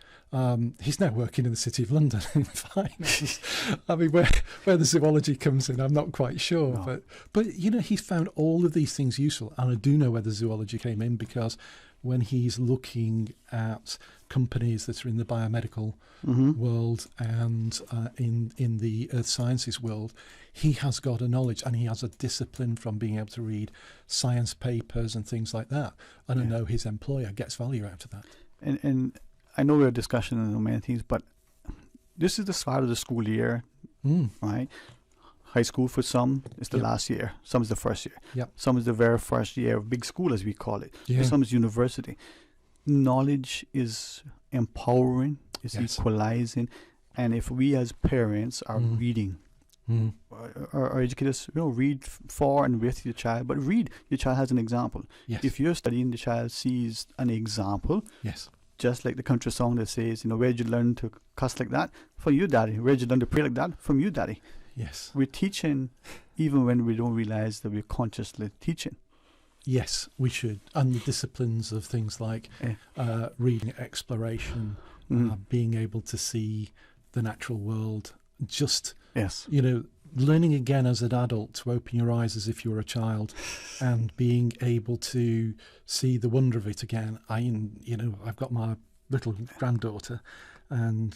He's now working in the City of London in finance. I mean, where the zoology comes in, I'm not quite sure. No. But, you know, he's found all of these things useful. And I do know where the zoology came in because when he's looking at companies that are in the biomedical world and in the earth sciences world, he has got a knowledge and he has a discipline from being able to read science papers and things like that. And I know his employer gets value out of that. And I know we're discussing on many things, but this is the start of the school year, right? High school for some is the last year. Some is the first year. Yep. Some is the very first year of big school, as we call it. Yeah. Some is university. Knowledge is empowering, is equalizing, and if we as parents are reading, our educators, you know, read for and with your child, but read. Your child has an example. Yes. If you're studying, the child sees an example. Yes. Just like the country song that says, you know, where'd you learn to cuss like that? From you, daddy. Where'd you learn to pray like that? From you, daddy. Yes. We're teaching even when we don't realize that we're consciously teaching. Yes, we should. And the disciplines of things like reading, exploration, being able to see the natural world, just, you know, learning again as an adult to open your eyes as if you were a child and being able to see the wonder of it again. I've got my little granddaughter and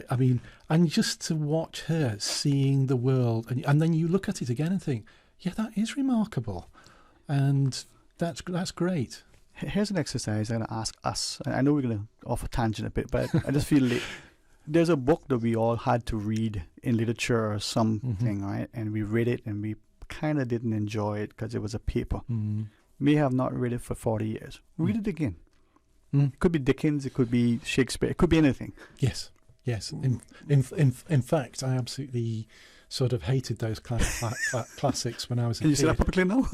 I mean, and just to watch her seeing the world and then you look at it again and think, yeah, that is remarkable, and that's great. Here's an exercise I'm going to ask us. I know we're going to off a tangent a bit, but I just feel like there's a book that we all had to read in literature or something, right? And we read it and we kind of didn't enjoy it because it was a paper. May have not read it for 40 years. Read it again. It could be Dickens, it could be Shakespeare, it could be anything. Yes. In fact, I absolutely sort of hated those classics when I was a kid. Can you say that publicly now?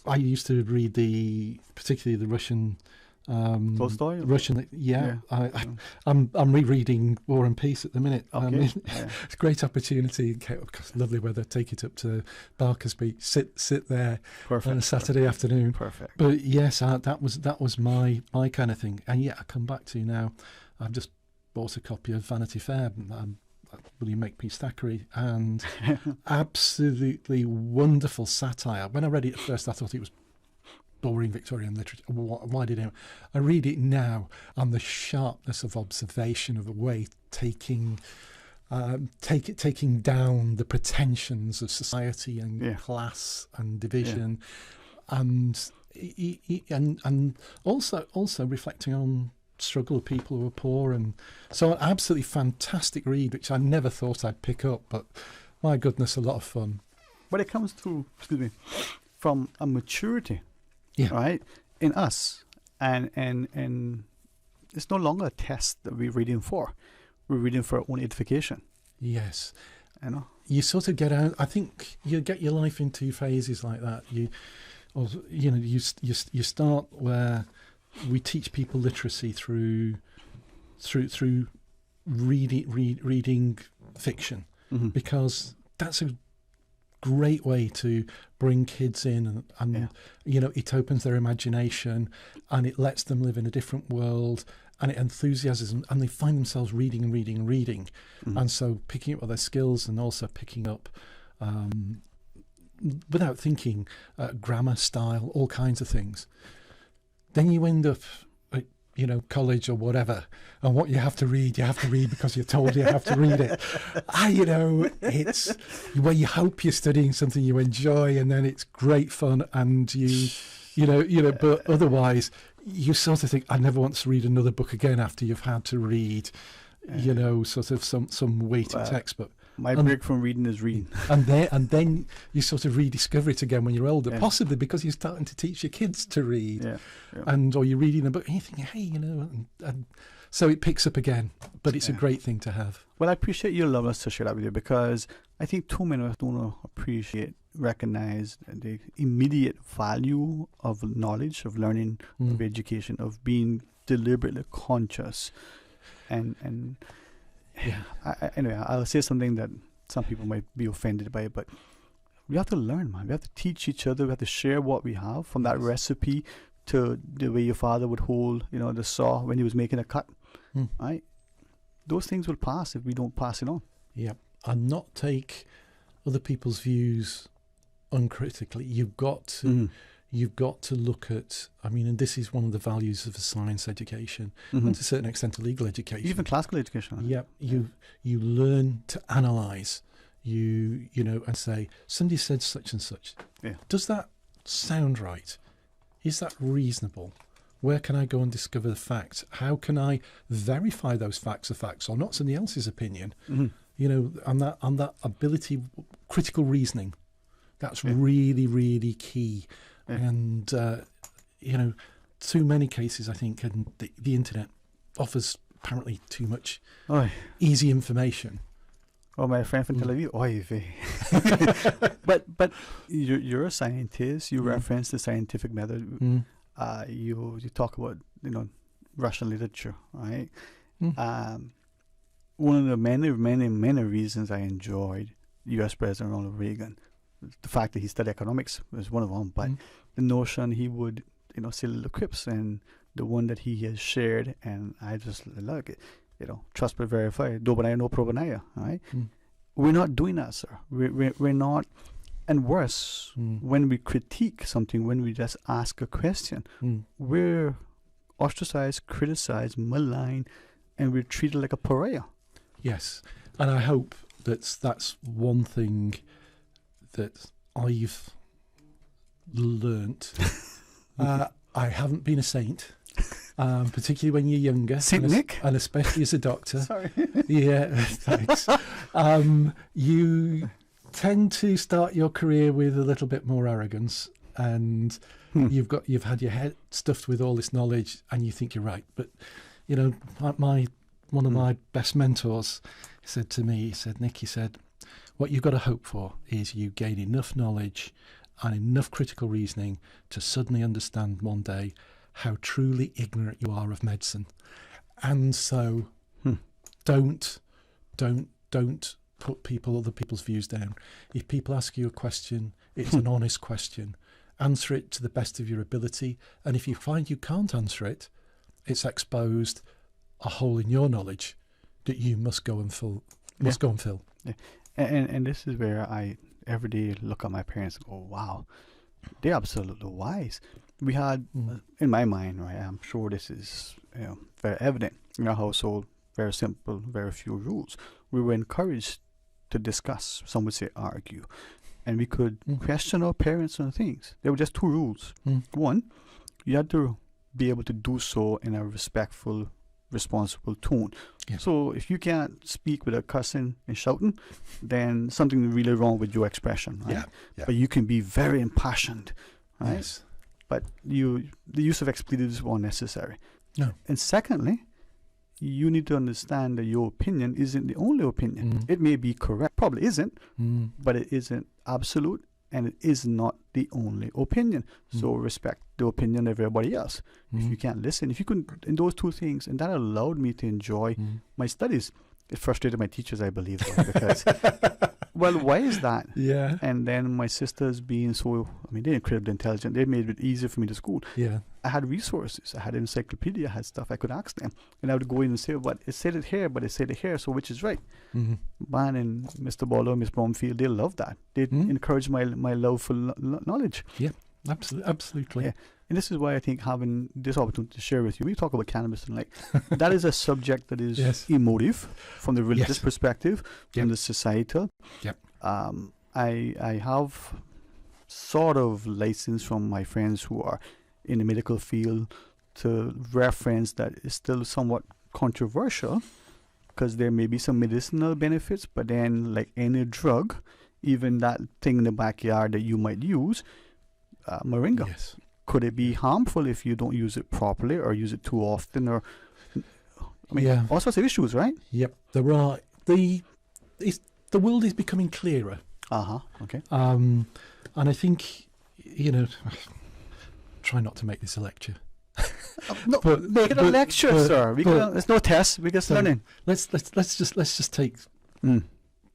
I used to read particularly the Russian Tolstoy? Russian, I'm rereading War and Peace at the minute. Okay. It's a great opportunity. Because lovely weather. Take it up to Barker's Beach. Sit there on a Saturday afternoon. Perfect. But yes, that was my kind of thing. And I come back to now. I've just bought a copy of Vanity Fair. William Makepeace Thackeray, and absolutely wonderful satire. When I read it at first, I thought it was boring Victorian literature. Why did I read it now, and the sharpness of observation of the way taking down the pretensions of society and class and division, and also reflecting on struggle of people who are poor, and so an absolutely fantastic read, which I never thought I'd pick up, but my goodness, a lot of fun. But it comes through, from a maturity, right, in us, and it's no longer a test that we're reading for. We're reading for our own edification. Yes, you sort of get out. I think you get your life in two phases like that. You start where we teach people literacy through reading fiction, because that's a great way to bring kids in, and it opens their imagination, and it lets them live in a different world, and it enthusiasms them, and they find themselves reading, and so picking up other skills, and also picking up without thinking grammar, style, all kinds of things. Then you end up at, college or whatever, and what you have to read because you're told you have to read it. It's where you hope you're studying something you enjoy, and then it's great fun, and but otherwise you sort of think, I never want to read another book again after you've had to read, sort of some weighty text. But my break from reading is reading. and then you sort of rediscover it again when you're older, possibly because you're starting to teach your kids to read, or you're reading a book and you think, hey, and so it picks up again. But it's a great thing to have. Well, I appreciate your love to share that with you, because I think too many of us don't recognize the immediate value of knowledge, of learning, of education, of being deliberately conscious, and anyway, I'll say something that some people might be offended by, but we have to learn, man. We have to teach each other. We have to share what we have, from that recipe to the way your father would hold, the saw when he was making a cut. Right? Those things will pass if we don't pass it on. Yeah, and not take other people's views uncritically. You've got to look at, and this is one of the values of a science education, and to a certain extent a legal education, even classical education. You learn to analyse, and say, somebody said such and such. Does that sound right? Is that reasonable? Where can I go and discover the facts? How can I verify those facts are facts, or not somebody else's opinion? And that ability, critical reasoning, that's really, really key. And too many cases, I think, and the internet offers apparently too much easy information. Oh, my friend from Tel Aviv, but you're a scientist. You reference the scientific method. You talk about Russian literature, right? One of the many reasons I enjoyed U.S. President Ronald Reagan, the fact that he studied economics was one of them, but the notion he would say little quips, and the one that he has shared, and I just like it. Trust but verify. Dobranaya no probanaya. Right? We're not doing that, sir. We're not. And worse, when we critique something, when we just ask a question, we're ostracized, criticized, maligned, and we're treated like a pariah. Yes, and I hope that's one thing that I've learnt. I haven't been a saint. Particularly when you're younger, Saint Nick, and especially as a doctor. Sorry. Yeah, thanks. You tend to start your career with a little bit more arrogance, and you've had your head stuffed with all this knowledge, and you think you're right. But one of my best mentors said to me, Nick, what you've got to hope for is you gain enough knowledge and enough critical reasoning to suddenly understand one day how truly ignorant you are of medicine. And so don't put other people's views down. If people ask you a question, it's an honest question. Answer it to the best of your ability. And if you find you can't answer it, it's exposed a hole in your knowledge that you must go and fill. Yeah. And this is where I every day look at my parents and go, wow, they're absolutely wise. We had, in my mind, right, I'm sure this is very evident in our household, very simple, very few rules. We were encouraged to discuss, some would say argue, and we could question our parents on things. There were just two rules. One, you had to be able to do so in a respectful, responsible tone. Yeah. So if you can't speak without cussing and shouting, then something really wrong with your expression, right? Yeah. But you can be very impassioned, right? Yes. But the use of expletives is unnecessary. No. And secondly, you need to understand that your opinion isn't the only opinion. It may be correct, probably isn't, but it isn't absolute, and it is not the only opinion. So respect the opinion of everybody else. If you can't listen, if you can, in those two things, and that allowed me to enjoy my studies. It frustrated my teachers, I believe, though, because, well, why is that? Yeah. And then my sisters being so, they're incredibly intelligent. They made it easier for me to school. Yeah. I had resources. I had an encyclopedia. I had stuff I could ask them. And I would go in and say, but it said it here, but it said it here, so which is right? Man and Mr. Barlow, Miss Bromfield, they loved that. They encouraged my love for knowledge. Yeah, absolutely. Yeah. And this is why I think having this opportunity to share with you, we talk about cannabis and that is a subject that is emotive from the religious perspective, from the societal. Yep. I have sort of license from my friends who are in the medical field to reference that is still somewhat controversial because there may be some medicinal benefits, but then like any drug, even that thing in the backyard that you might use, moringa. Yes. Could it be harmful if you don't use it properly or use it too often? Or all sorts of issues, right? Yep, there are. The world is becoming clearer. Okay. And I think, try not to make this a lecture. No, make it a lecture, sir. It's no test. We're just learning. Let's just take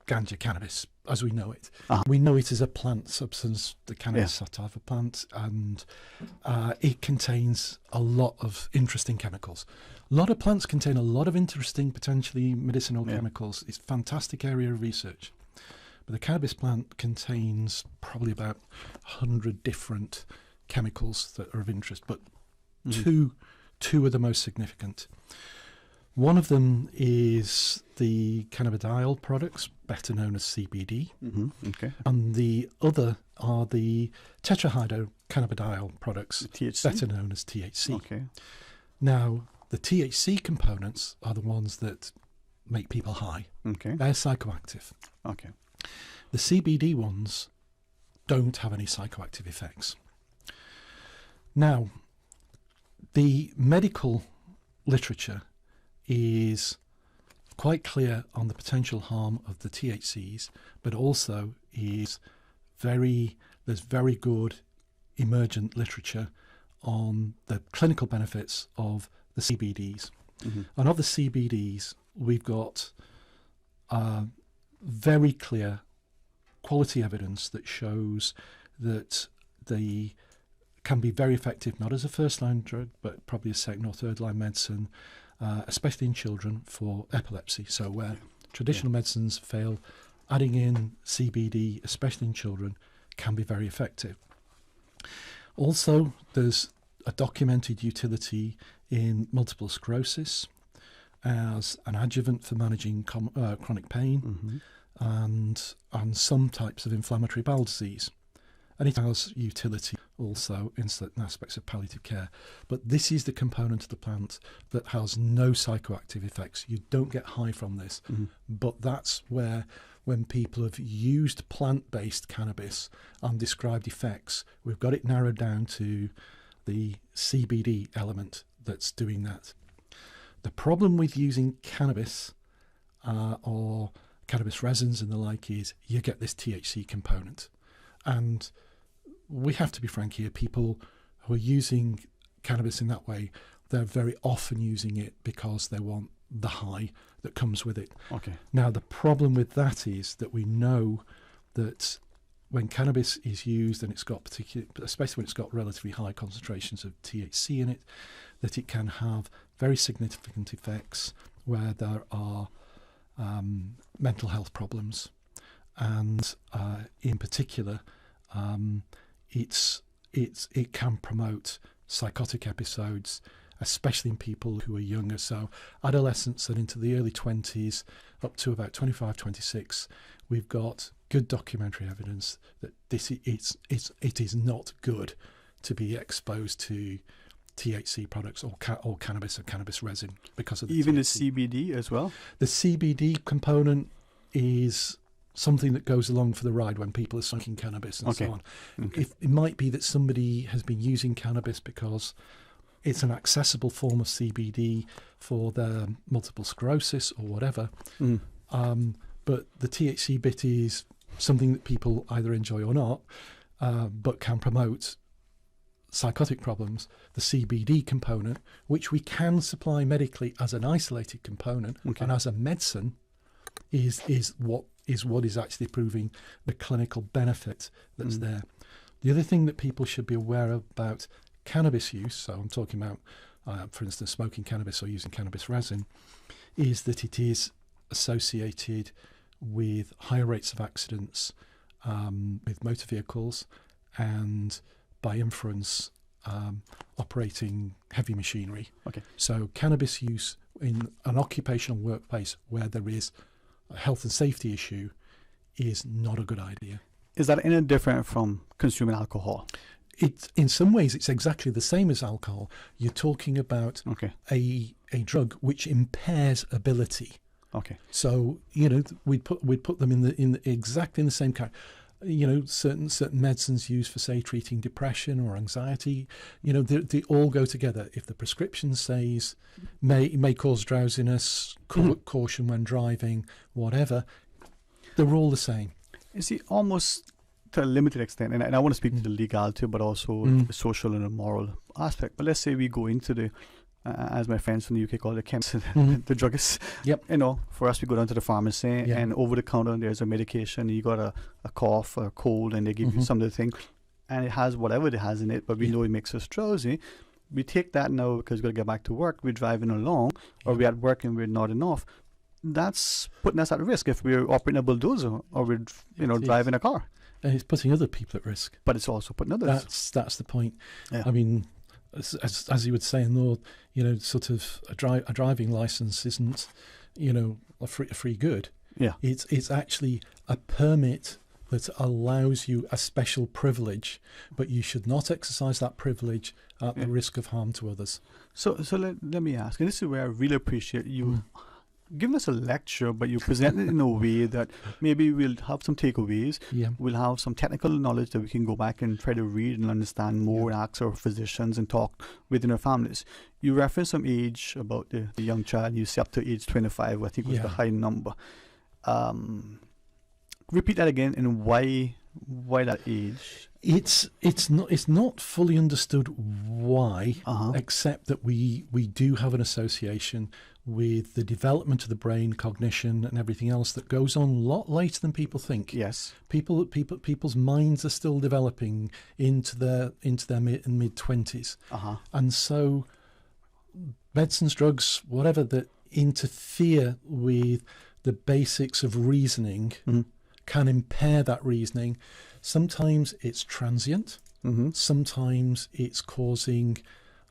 ganja, cannabis as we know it. We know it as a plant substance, the cannabis sativa plant, and it contains a lot of interesting chemicals. A lot of plants contain a lot of interesting, potentially medicinal chemicals. It's a fantastic area of research. But the cannabis plant contains probably about 100 different chemicals that are of interest, but two are the most significant. One of them is the cannabidiol products, better known as CBD. Okay. And the other are the tetrahydrocannabidiol products, THC? better known as THC. Okay. Now, the THC components are the ones that make people high. Okay. They're psychoactive. Okay. The CBD ones don't have any psychoactive effects. Now, the medical literature is quite clear on the potential harm of the THCs, but also there's very good emergent literature on the clinical benefits of the CBDs. And of the CBDs, we've got very clear quality evidence that shows that they can be very effective, not as a first-line drug, but probably a second or third-line medicine, especially in children for epilepsy. So where traditional medicines fail, adding in CBD, especially in children, can be very effective. Also, there's a documented utility in multiple sclerosis as an adjuvant for managing chronic pain and some types of inflammatory bowel disease. And it has utility also in certain aspects of palliative care. But this is the component of the plant that has no psychoactive effects. You don't get high from this. But that's where, when people have used plant-based cannabis and described effects, we've got it narrowed down to the CBD element that's doing that. The problem with using cannabis or cannabis resins and the like is you get this THC component. And we have to be frank here, people who are using cannabis in that way, they're very often using it because they want the high that comes with it. Okay. Now, the problem with that is that we know that when cannabis is used, and it's got especially when it's got relatively high concentrations of THC in it, that it can have very significant effects where there are mental health problems, and in particular, it can promote psychotic episodes, especially in people who are younger. So adolescents and into the early 20s, up to about 25, 26, we've got good documentary evidence that it is not good to be exposed to THC products or cannabis or cannabis resin because of the even THC. the CBD as well. The CBD component is something that goes along for the ride when people are smoking cannabis and so on. Okay. It might be that somebody has been using cannabis because it's an accessible form of CBD for their multiple sclerosis or whatever. But the THC bit is something that people either enjoy or not, but can promote psychotic problems. The CBD component, which we can supply medically as an isolated component and as a medicine, is what is actually proving the clinical benefit that's there. The other thing that people should be aware of about cannabis use, so I'm talking about, for instance, smoking cannabis or using cannabis resin, is that it is associated with higher rates of accidents with motor vehicles and, by inference, operating heavy machinery. Okay. So cannabis use in an occupational workplace where there is a health and safety issue is not a good idea. Is that any different from consuming alcohol? In some ways, it's exactly the same as alcohol. You're talking about a drug which impairs ability. Okay. So we'd put them in exactly in the same category. Certain medicines used for, say, treating depression or anxiety, they all go together. If the prescription says may cause drowsiness, caution when driving, whatever, they're all the same. You see, almost to a limited extent, and I want to speak to the legality, but also the social and the moral aspect. But let's say we go into the, as my friends from the UK call it, the chemists, the druggists. Yep. For us, we go down to the pharmacy, and over the counter there's a medication. You got a cough or a cold, and they give you some of the thing, and it has whatever it has in it, but we know it makes us drowsy. We take that now because we've got to get back to work. We're driving along, or we're at work and we're not enough. That's putting us at risk if we're operating a bulldozer or we're driving a car. And it's putting other people at risk. But it's also putting others. That's the point. Yeah. I mean, as you would say in law, sort of a driving license isn't, a free good. Yeah. It's actually a permit that allows you a special privilege, but you should not exercise that privilege at the risk of harm to others. So let me ask, and this is where I really appreciate you giving us a lecture, but you present it in a way that maybe we'll have some takeaways. Yeah. We'll have some technical knowledge that we can go back and try to read and understand more, and ask our physicians and talk within our families. You referenced some age about the young child. You say up to age 25, I think was the high number. Repeat that again, and why that age? It's not fully understood why, except that we do have an association with the development of the brain, cognition, and everything else that goes on a lot later than people think. Yes, people's minds are still developing into their mid 20s, and so medicines, drugs, whatever that interfere with the basics of reasoning can impair that reasoning. Sometimes it's transient. Sometimes it's causing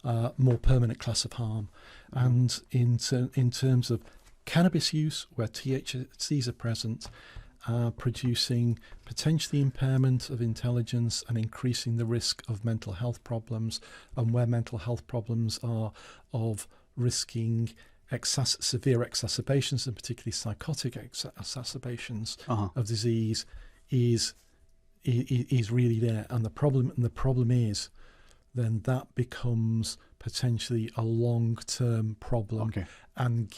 more permanent class of harm. And in terms of cannabis use, where THCs are present, producing potentially impairment of intelligence and increasing the risk of mental health problems, and where mental health problems are of risking severe exacerbations, and particularly psychotic exacerbations of disease, is really there. And the problem is then that becomes potentially a long-term problem, and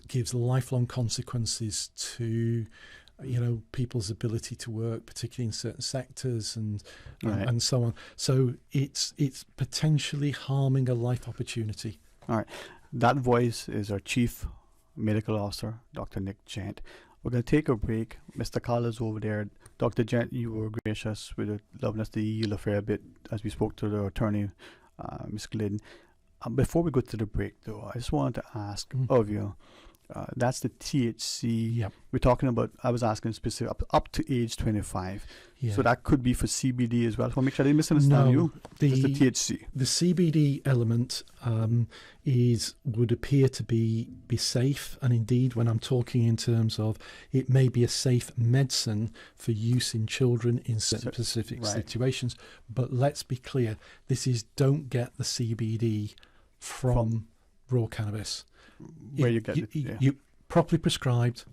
gives lifelong consequences to people's ability to work, particularly in certain sectors and so on. So it's potentially harming a life opportunity. All right. That voice is our Chief Medical Officer, Dr. Nick Gent. We're going to take a break. Mr. Carl is over there. Dr. Gent, you were gracious with allowing us to yield a fair bit as we spoke to the attorney, Ms. Glidden. Before we go to the break, though, I just wanted to ask of you, that's the THC. Yep. We're talking about, I was asking specific, up to age 25. Yeah. So that could be for CBD as well. So I'll make sure I didn't misunderstand you. Just the THC. The CBD element would appear to be safe, and indeed, when I'm talking in terms of it may be a safe medicine for use in children in certain specific situations. But let's be clear: don't get the CBD from raw cannabis. Where you get it? You properly prescribed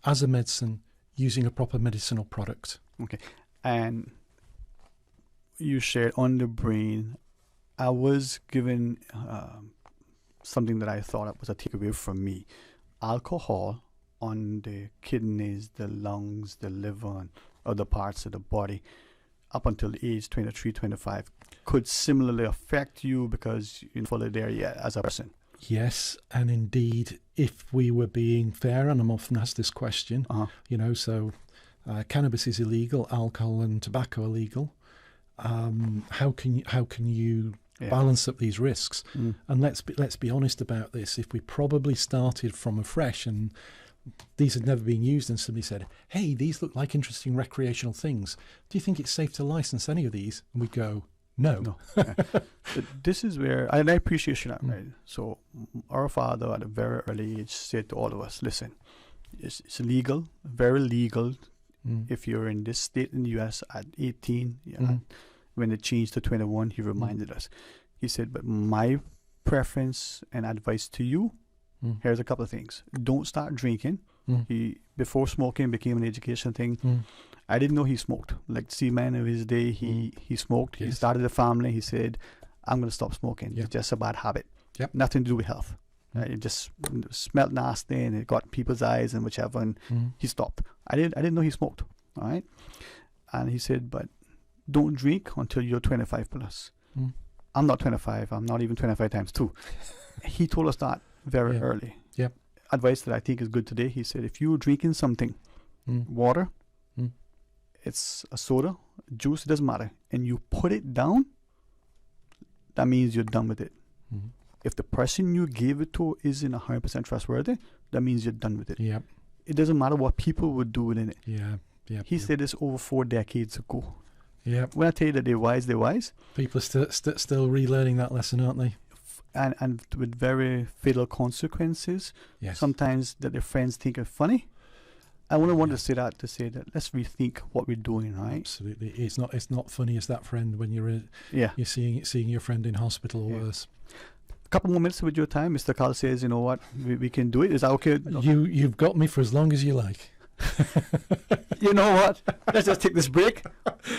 as a medicine using a proper medicinal product. Okay. And you shared on the brain, I was given something that I thought was a takeaway from me. Alcohol on the kidneys, the lungs, the liver, and other parts of the body up until age 23, 25 could similarly affect you because you're not fully there yet as a person. Yes, and indeed, if we were being fair, and I'm often asked this question, cannabis is illegal, alcohol and tobacco are legal. How can you balance up these risks? And let's be honest about this. If we probably started from afresh and these had never been used, and somebody said, "Hey, these look like interesting recreational things. Do you think it's safe to license any of these?" And we go, No. This is where, and I appreciate that, right? So our father at a very early age said to all of us, listen, it's legal, very legal, if you're in this state in the U.S. at 18, when it changed to 21, he reminded us. He said, but my preference and advice to you, here's a couple of things. Don't start drinking. Before smoking became an education thing, I didn't know he smoked. Like C-Man of his day, he smoked. Yes. He started a family. He said, I'm going to stop smoking. It's just a bad habit. Nothing to do with health. It just smelled nasty and it got people's eyes and whichever, and he stopped. I didn't know he smoked. All right. And he said, but don't drink until you're 25 plus. I'm not 25. I'm not even 25 times 2. He told us that very early. Advice that I think is good today. He said, if you're drinking something, water, it's a soda, juice, it doesn't matter, and you put it down, that means you're done with it. If the person you gave it to isn't 100% trustworthy, that means you're done with it. It doesn't matter what people would do within it. He said this over 4 decades ago. When I tell you that they're wise. People are still relearning that lesson, aren't they? And with very fatal consequences. Sometimes that their friends think are funny. I only want to say that let's rethink what we're doing, right? Absolutely. It's not funny as that friend when you're seeing your friend in hospital or worse. A couple more minutes with your time. Mr. Carl says, you know what, we can do it. Is that okay? You've got me for as long as you like. You know what? Let's just take this break.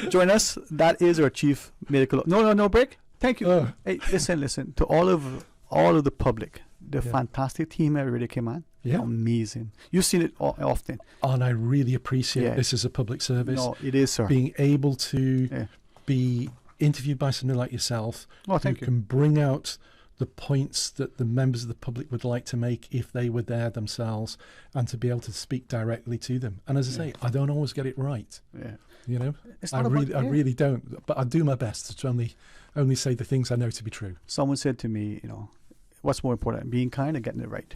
Join us. That is our Chief Medical. No break. Thank you. Hey, listen. To all of the public, the fantastic team that really came on. Amazing. You've seen it often. And I really appreciate this as a public service. No, it is, sir. Being able to be interviewed by somebody like yourself who can bring out the points that the members of the public would like to make if they were there themselves, and to be able to speak directly to them. And as I say, I don't always get it right. You know, I really don't. But I do my best to only say the things I know to be true. Someone said to me, what's more important, being kind or getting it right?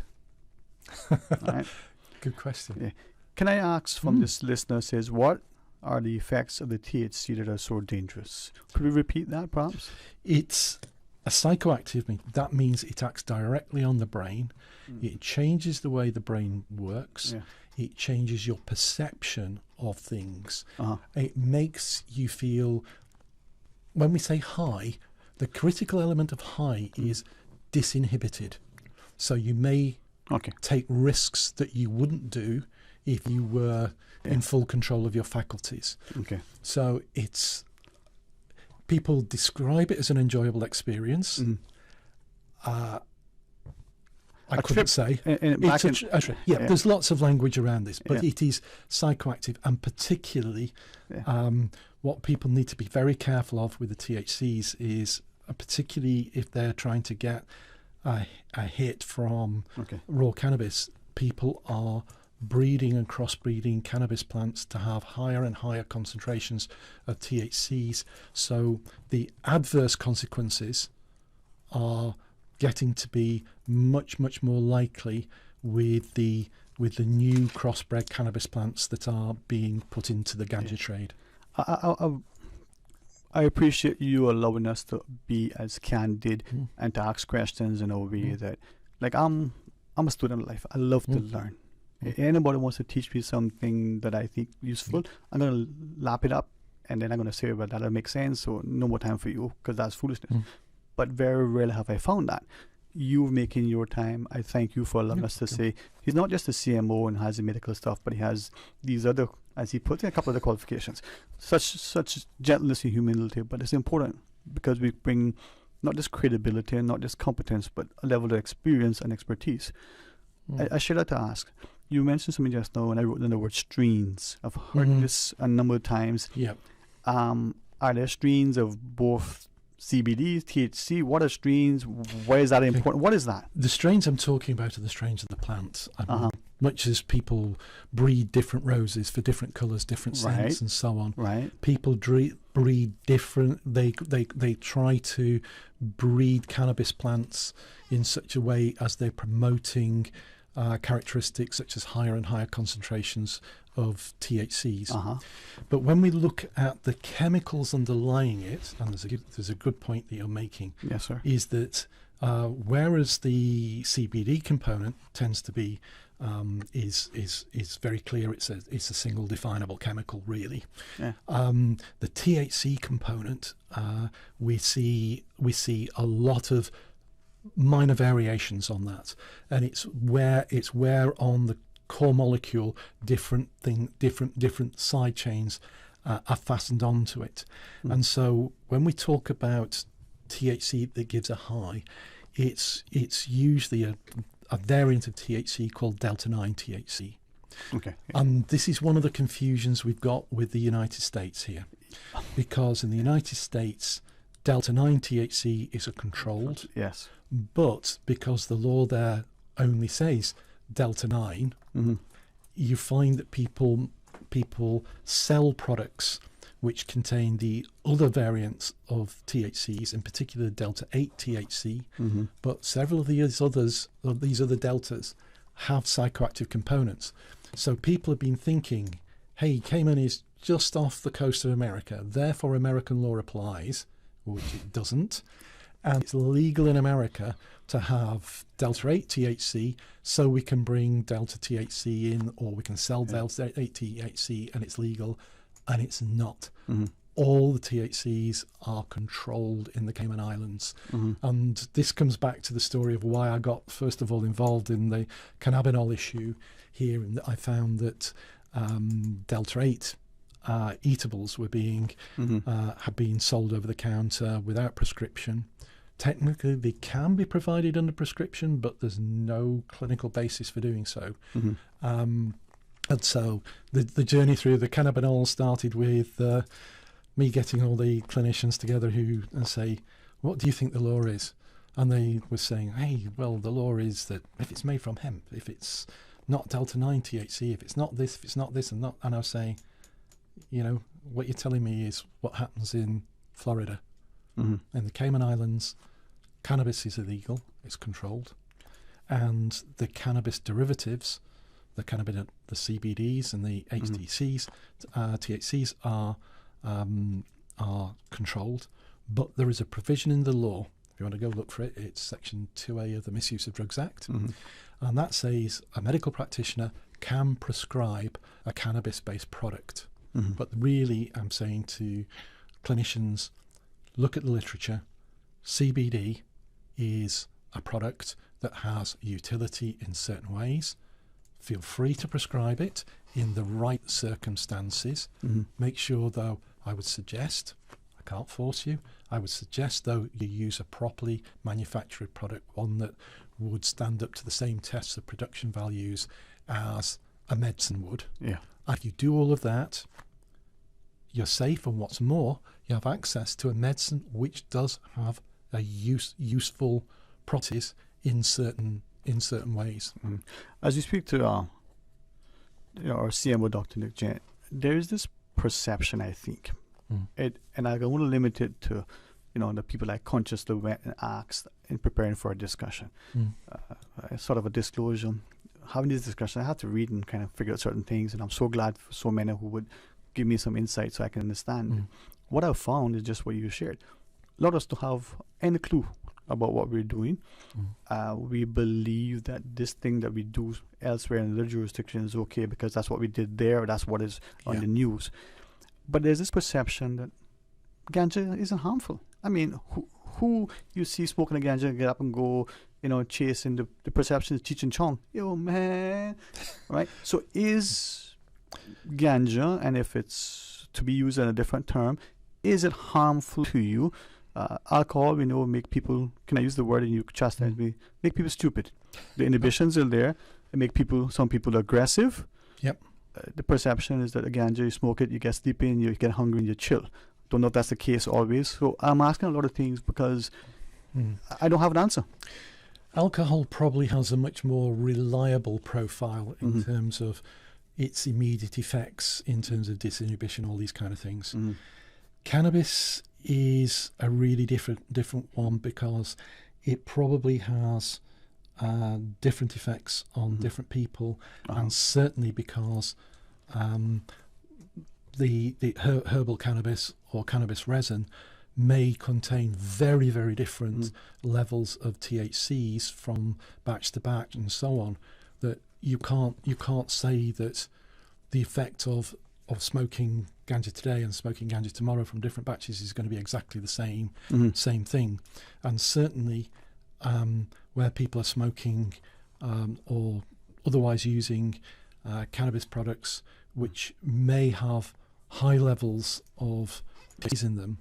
Right. Good question. Can I ask from this listener says, what are the effects of the THC that are so dangerous? Could we repeat that perhaps? It's a psychoactive. That means it acts directly on the brain. It changes the way the brain works. It changes your perception of things. It makes you feel, when we say high, the critical element of high is disinhibited. So you may take risks that you wouldn't do if you were in full control of your faculties. So people describe it as an enjoyable experience. I couldn't say. There's lots of language around this, but it is psychoactive, and particularly what people need to be very careful of with the THCs is, particularly if they're trying to get a hit from raw cannabis, people are breeding and crossbreeding cannabis plants to have higher and higher concentrations of THCs. So the adverse consequences are getting to be much, much more likely with the new crossbred cannabis plants that are being put into the ganja trade. I appreciate you allowing us to be as candid and to ask questions in a way that, like, I'm a student of life. I love to learn. Anybody wants to teach me something that I think useful, I'm going to lap it up, and then I'm going to say, well, that'll make sense, so no more time for you, because that's foolishness. But very rarely have I found that. You making your time, I thank you for allowing us to say, he's not just a CMO and has the medical stuff, but he has these other, as he puts in, a couple of the qualifications. Such gentleness and humility, but it's important because we bring not just credibility and not just competence, but a level of experience and expertise. I should like to ask, you mentioned something just now, and I wrote down the word strains. I've heard this a number of times. Are there strains of both CBD, THC? What are strains? Why is that important? What is that? The strains I'm talking about are the strains of the plant. Much as people breed different roses for different colours, different scents, and so on. People breed different. They try to breed cannabis plants in such a way as they're promoting characteristics such as higher and higher concentrations of THCs. But when we look at the chemicals underlying it, and there's a good point that you're making, yes, sir, is that whereas the CBD component tends to be is very clear, it's a single definable chemical, really. The THC component, we see a lot of minor variations on that, and it's where on the core molecule different side chains are fastened onto it. And so when we talk about THC that gives a high, it's usually a variant of THC called delta 9 THC. And this is one of the confusions we've got with the United States here, because in the United States delta 9 THC is a controlled, but because the law there only says delta 9, you find that people sell products which contain the other variants of THCs, in particular delta 8 THC, but several of these other deltas have psychoactive components. So people have been thinking, hey, Cayman is just off the coast of America, therefore American law applies, which it doesn't. And it's legal in America to have delta 8 THC, so we can bring delta THC in, or we can sell delta 8 THC, and it's legal, and it's not. All the THCs are controlled in the Cayman Islands. And this comes back to the story of why I got, first of all, involved in the cannabinol issue here, and I found that delta 8 eatables were had been sold over the counter without prescription. Technically, they can be provided under prescription, but there's no clinical basis for doing so. And so the journey through the cannabinol started with me getting all the clinicians together and say, what do you think the law is? And they were saying, hey, well, the law is that if it's made from hemp, if it's not delta 9 THC, if it's not this, and I was saying, what you're telling me is what happens in Florida. In the Cayman Islands, cannabis is illegal, it's controlled, and the cannabis derivatives, the CBDs and the HTCs, THCs are controlled, but there is a provision in the law. If you want to go look for it, it's Section 2A of the Misuse of Drugs Act, and that says a medical practitioner can prescribe a cannabis-based product. But really, I'm saying to clinicians, look at the literature. CBD is a product that has utility in certain ways. Feel free to prescribe it in the right circumstances. Make sure, though, I would suggest, I can't force you, I would suggest, though, you use a properly manufactured product, one that would stand up to the same tests of production values as a medicine would. Yeah. If you do all of that, you're safe, and what's more, you have access to a medicine which does have a useful properties in certain ways. As you speak to our CMO, Dr. Nick Jen, there is this perception, I think, and I want to limit it to, the people I consciously went and asked in preparing for a discussion. Sort of a disclosure. Having this discussion, I had to read and kind of figure out certain things, and I'm so glad for so many who would give me some insight so I can understand. What I've found is just what you shared. A lot of us don't have any clue about what we're doing. We believe that this thing that we do elsewhere in other jurisdictions is okay because that's what we did there, or that's what is on the news. But there's this perception that ganja isn't harmful. I mean, who you see smoking a ganja get up and go, chasing the perception is Cheech and Chong. Yo, man. Right? So is ganja, and if it's to be used in a different term, is it harmful to you? Alcohol, we know, make people, can I use the word and you chastise me, make people stupid. The inhibitions are there and make some people aggressive. Yep. The perception is that ganja, you smoke it, you get sleepy and you get hungry and you chill. Don't know if that's the case always. So I'm asking a lot of things because I don't have an answer. Alcohol probably has a much more reliable profile in terms of its immediate effects, in terms of disinhibition, all these kind of things. Cannabis is a really different one because it probably has different effects on different people, and certainly because the herbal cannabis or cannabis resin may contain very, very different levels of THCs from batch to batch and so on, that you can't say that the effect of smoking ganja today and smoking ganja tomorrow from different batches is going to be exactly the same thing. And certainly where people are smoking or otherwise using cannabis products which may have high levels of THCs in them,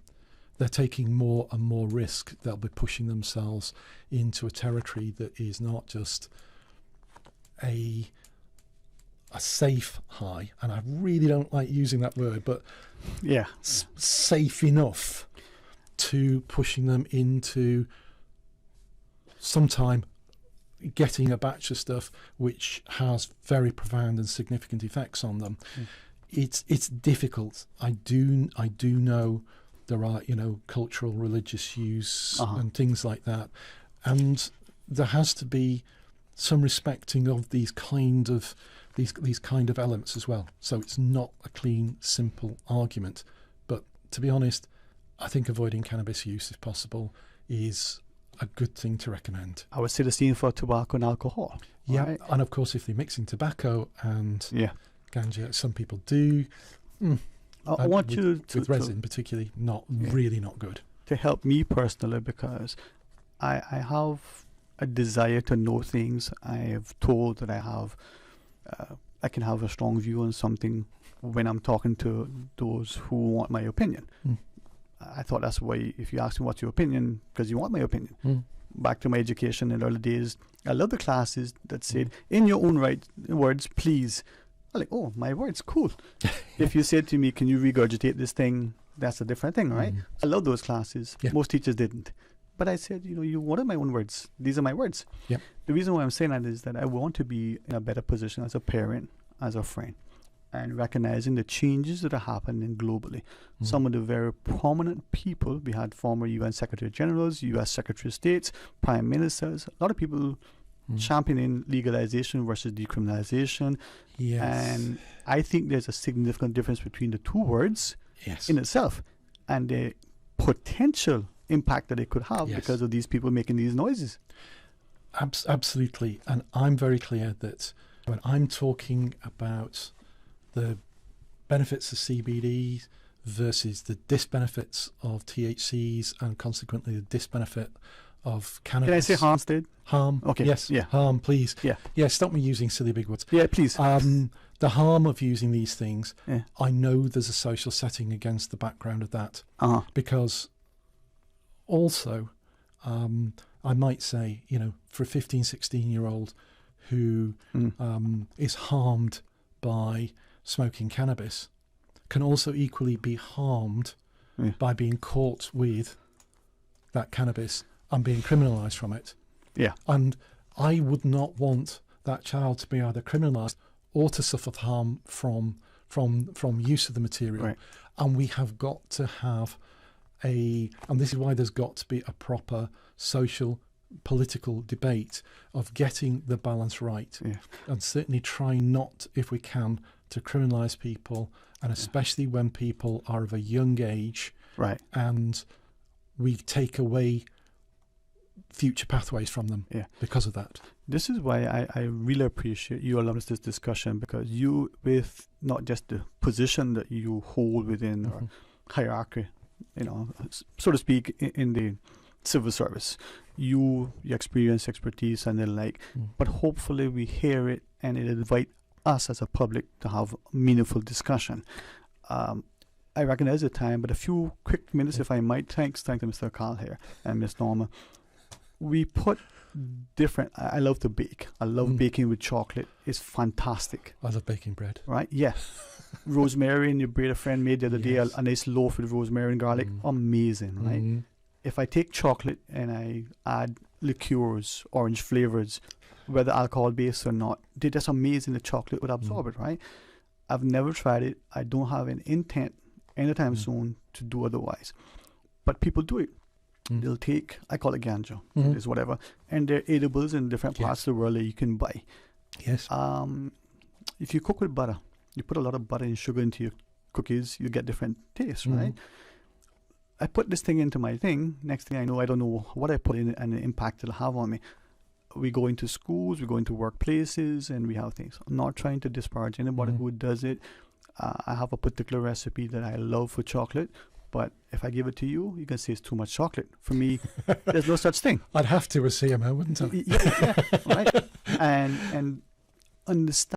they're taking more and more risk. They'll be pushing themselves into a territory that is not just a safe high, and I really don't like using that word, but safe enough to pushing them into sometime getting a batch of stuff which has very profound and significant effects on them. It's difficult. I do know there are cultural, religious use and things like that, and there has to be some respecting of these kind of elements as well. So it's not a clean, simple argument. But to be honest, I think avoiding cannabis use, if possible, is a good thing to recommend. I would say the same for tobacco and alcohol. Yeah, right? And of course, if they're mixing tobacco and ganja, some people do. I want you to... With resin particularly, really not good. To help me personally, because I have a desire to know things. I have told that I can have a strong view on something when I'm talking to those who want my opinion. I thought that's why, if you ask me what's your opinion, because you want my opinion. Back to my education in the early days, I love the classes that said, in your own right words, please. I'm like, oh, my words, cool. If you said to me, can you regurgitate this thing, that's a different thing, right? I love those classes. Most teachers didn't. But I said, you wanted my own words. These are my words. The reason why I'm saying that is that I want to be in a better position as a parent, as a friend, and recognizing the changes that are happening globally. Some of the very prominent people, we had former UN Secretary Generals, US Secretary of States, Prime Ministers, a lot of people championing legalization versus decriminalization. And I think there's a significant difference between the two words in itself and the potential impact that it could have because of these people making these noises. Absolutely. And I'm very clear that when I'm talking about the benefits of CBD versus the disbenefits of THCs and consequently the disbenefit of cannabis. Can I say harm, Steve? Harm. Okay. Yes. Harm, please. Yeah. Stop me using silly big words. Yeah, please. The harm of using these things, I know there's a social setting against the background of that. Because also, I might say, for a 15, 16-year-old who is harmed by smoking cannabis, can also equally be harmed by being caught with that cannabis and being criminalised from it. Yeah. And I would not want that child to be either criminalised or to suffer harm from use of the material. Right. And we have got to have and this is why there's got to be a proper social, political debate of getting the balance right. Yeah. And certainly try not, if we can, to criminalise people, and especially when people are of a young age. Right. And we take away future pathways from them because of that. This is why I really appreciate you allowing us this discussion, because you, with not just the position that you hold within our hierarchy, so to speak, in the civil service, your experience, expertise, and the like, but hopefully we hear it and it invite us as a public to have meaningful discussion. I recognize the time, but a few quick minutes, if I might. Thanks to Mr. Carl here and Miss Norma. We put different. I love to bake. I love baking with chocolate. It's fantastic. I love baking bread. Right? Yeah. Rosemary, and your brother friend made the other day a nice loaf with rosemary and garlic. Amazing, right? If I take chocolate and I add liqueurs, orange flavors, whether alcohol based or not, they're just amazing. The chocolate would absorb it, right? I've never tried it. I don't have an intent anytime soon to do otherwise. But people do it. They'll take, I call it ganja, it's whatever, and they're edibles in different parts of the world that you can buy. Yes. If you cook with butter, you put a lot of butter and sugar into your cookies, you get different tastes, right? I put this thing into my thing. Next thing I know, I don't know what I put in it and the impact it'll have on me. We go into schools, we go into workplaces, and we have things. I'm not trying to disparage anybody who does it. I have a particular recipe that I love for chocolate, but if I give it to you, you can say it's too much chocolate. For me, there's no such thing. I'd have to as CMO, wouldn't I? Yeah, right. And understand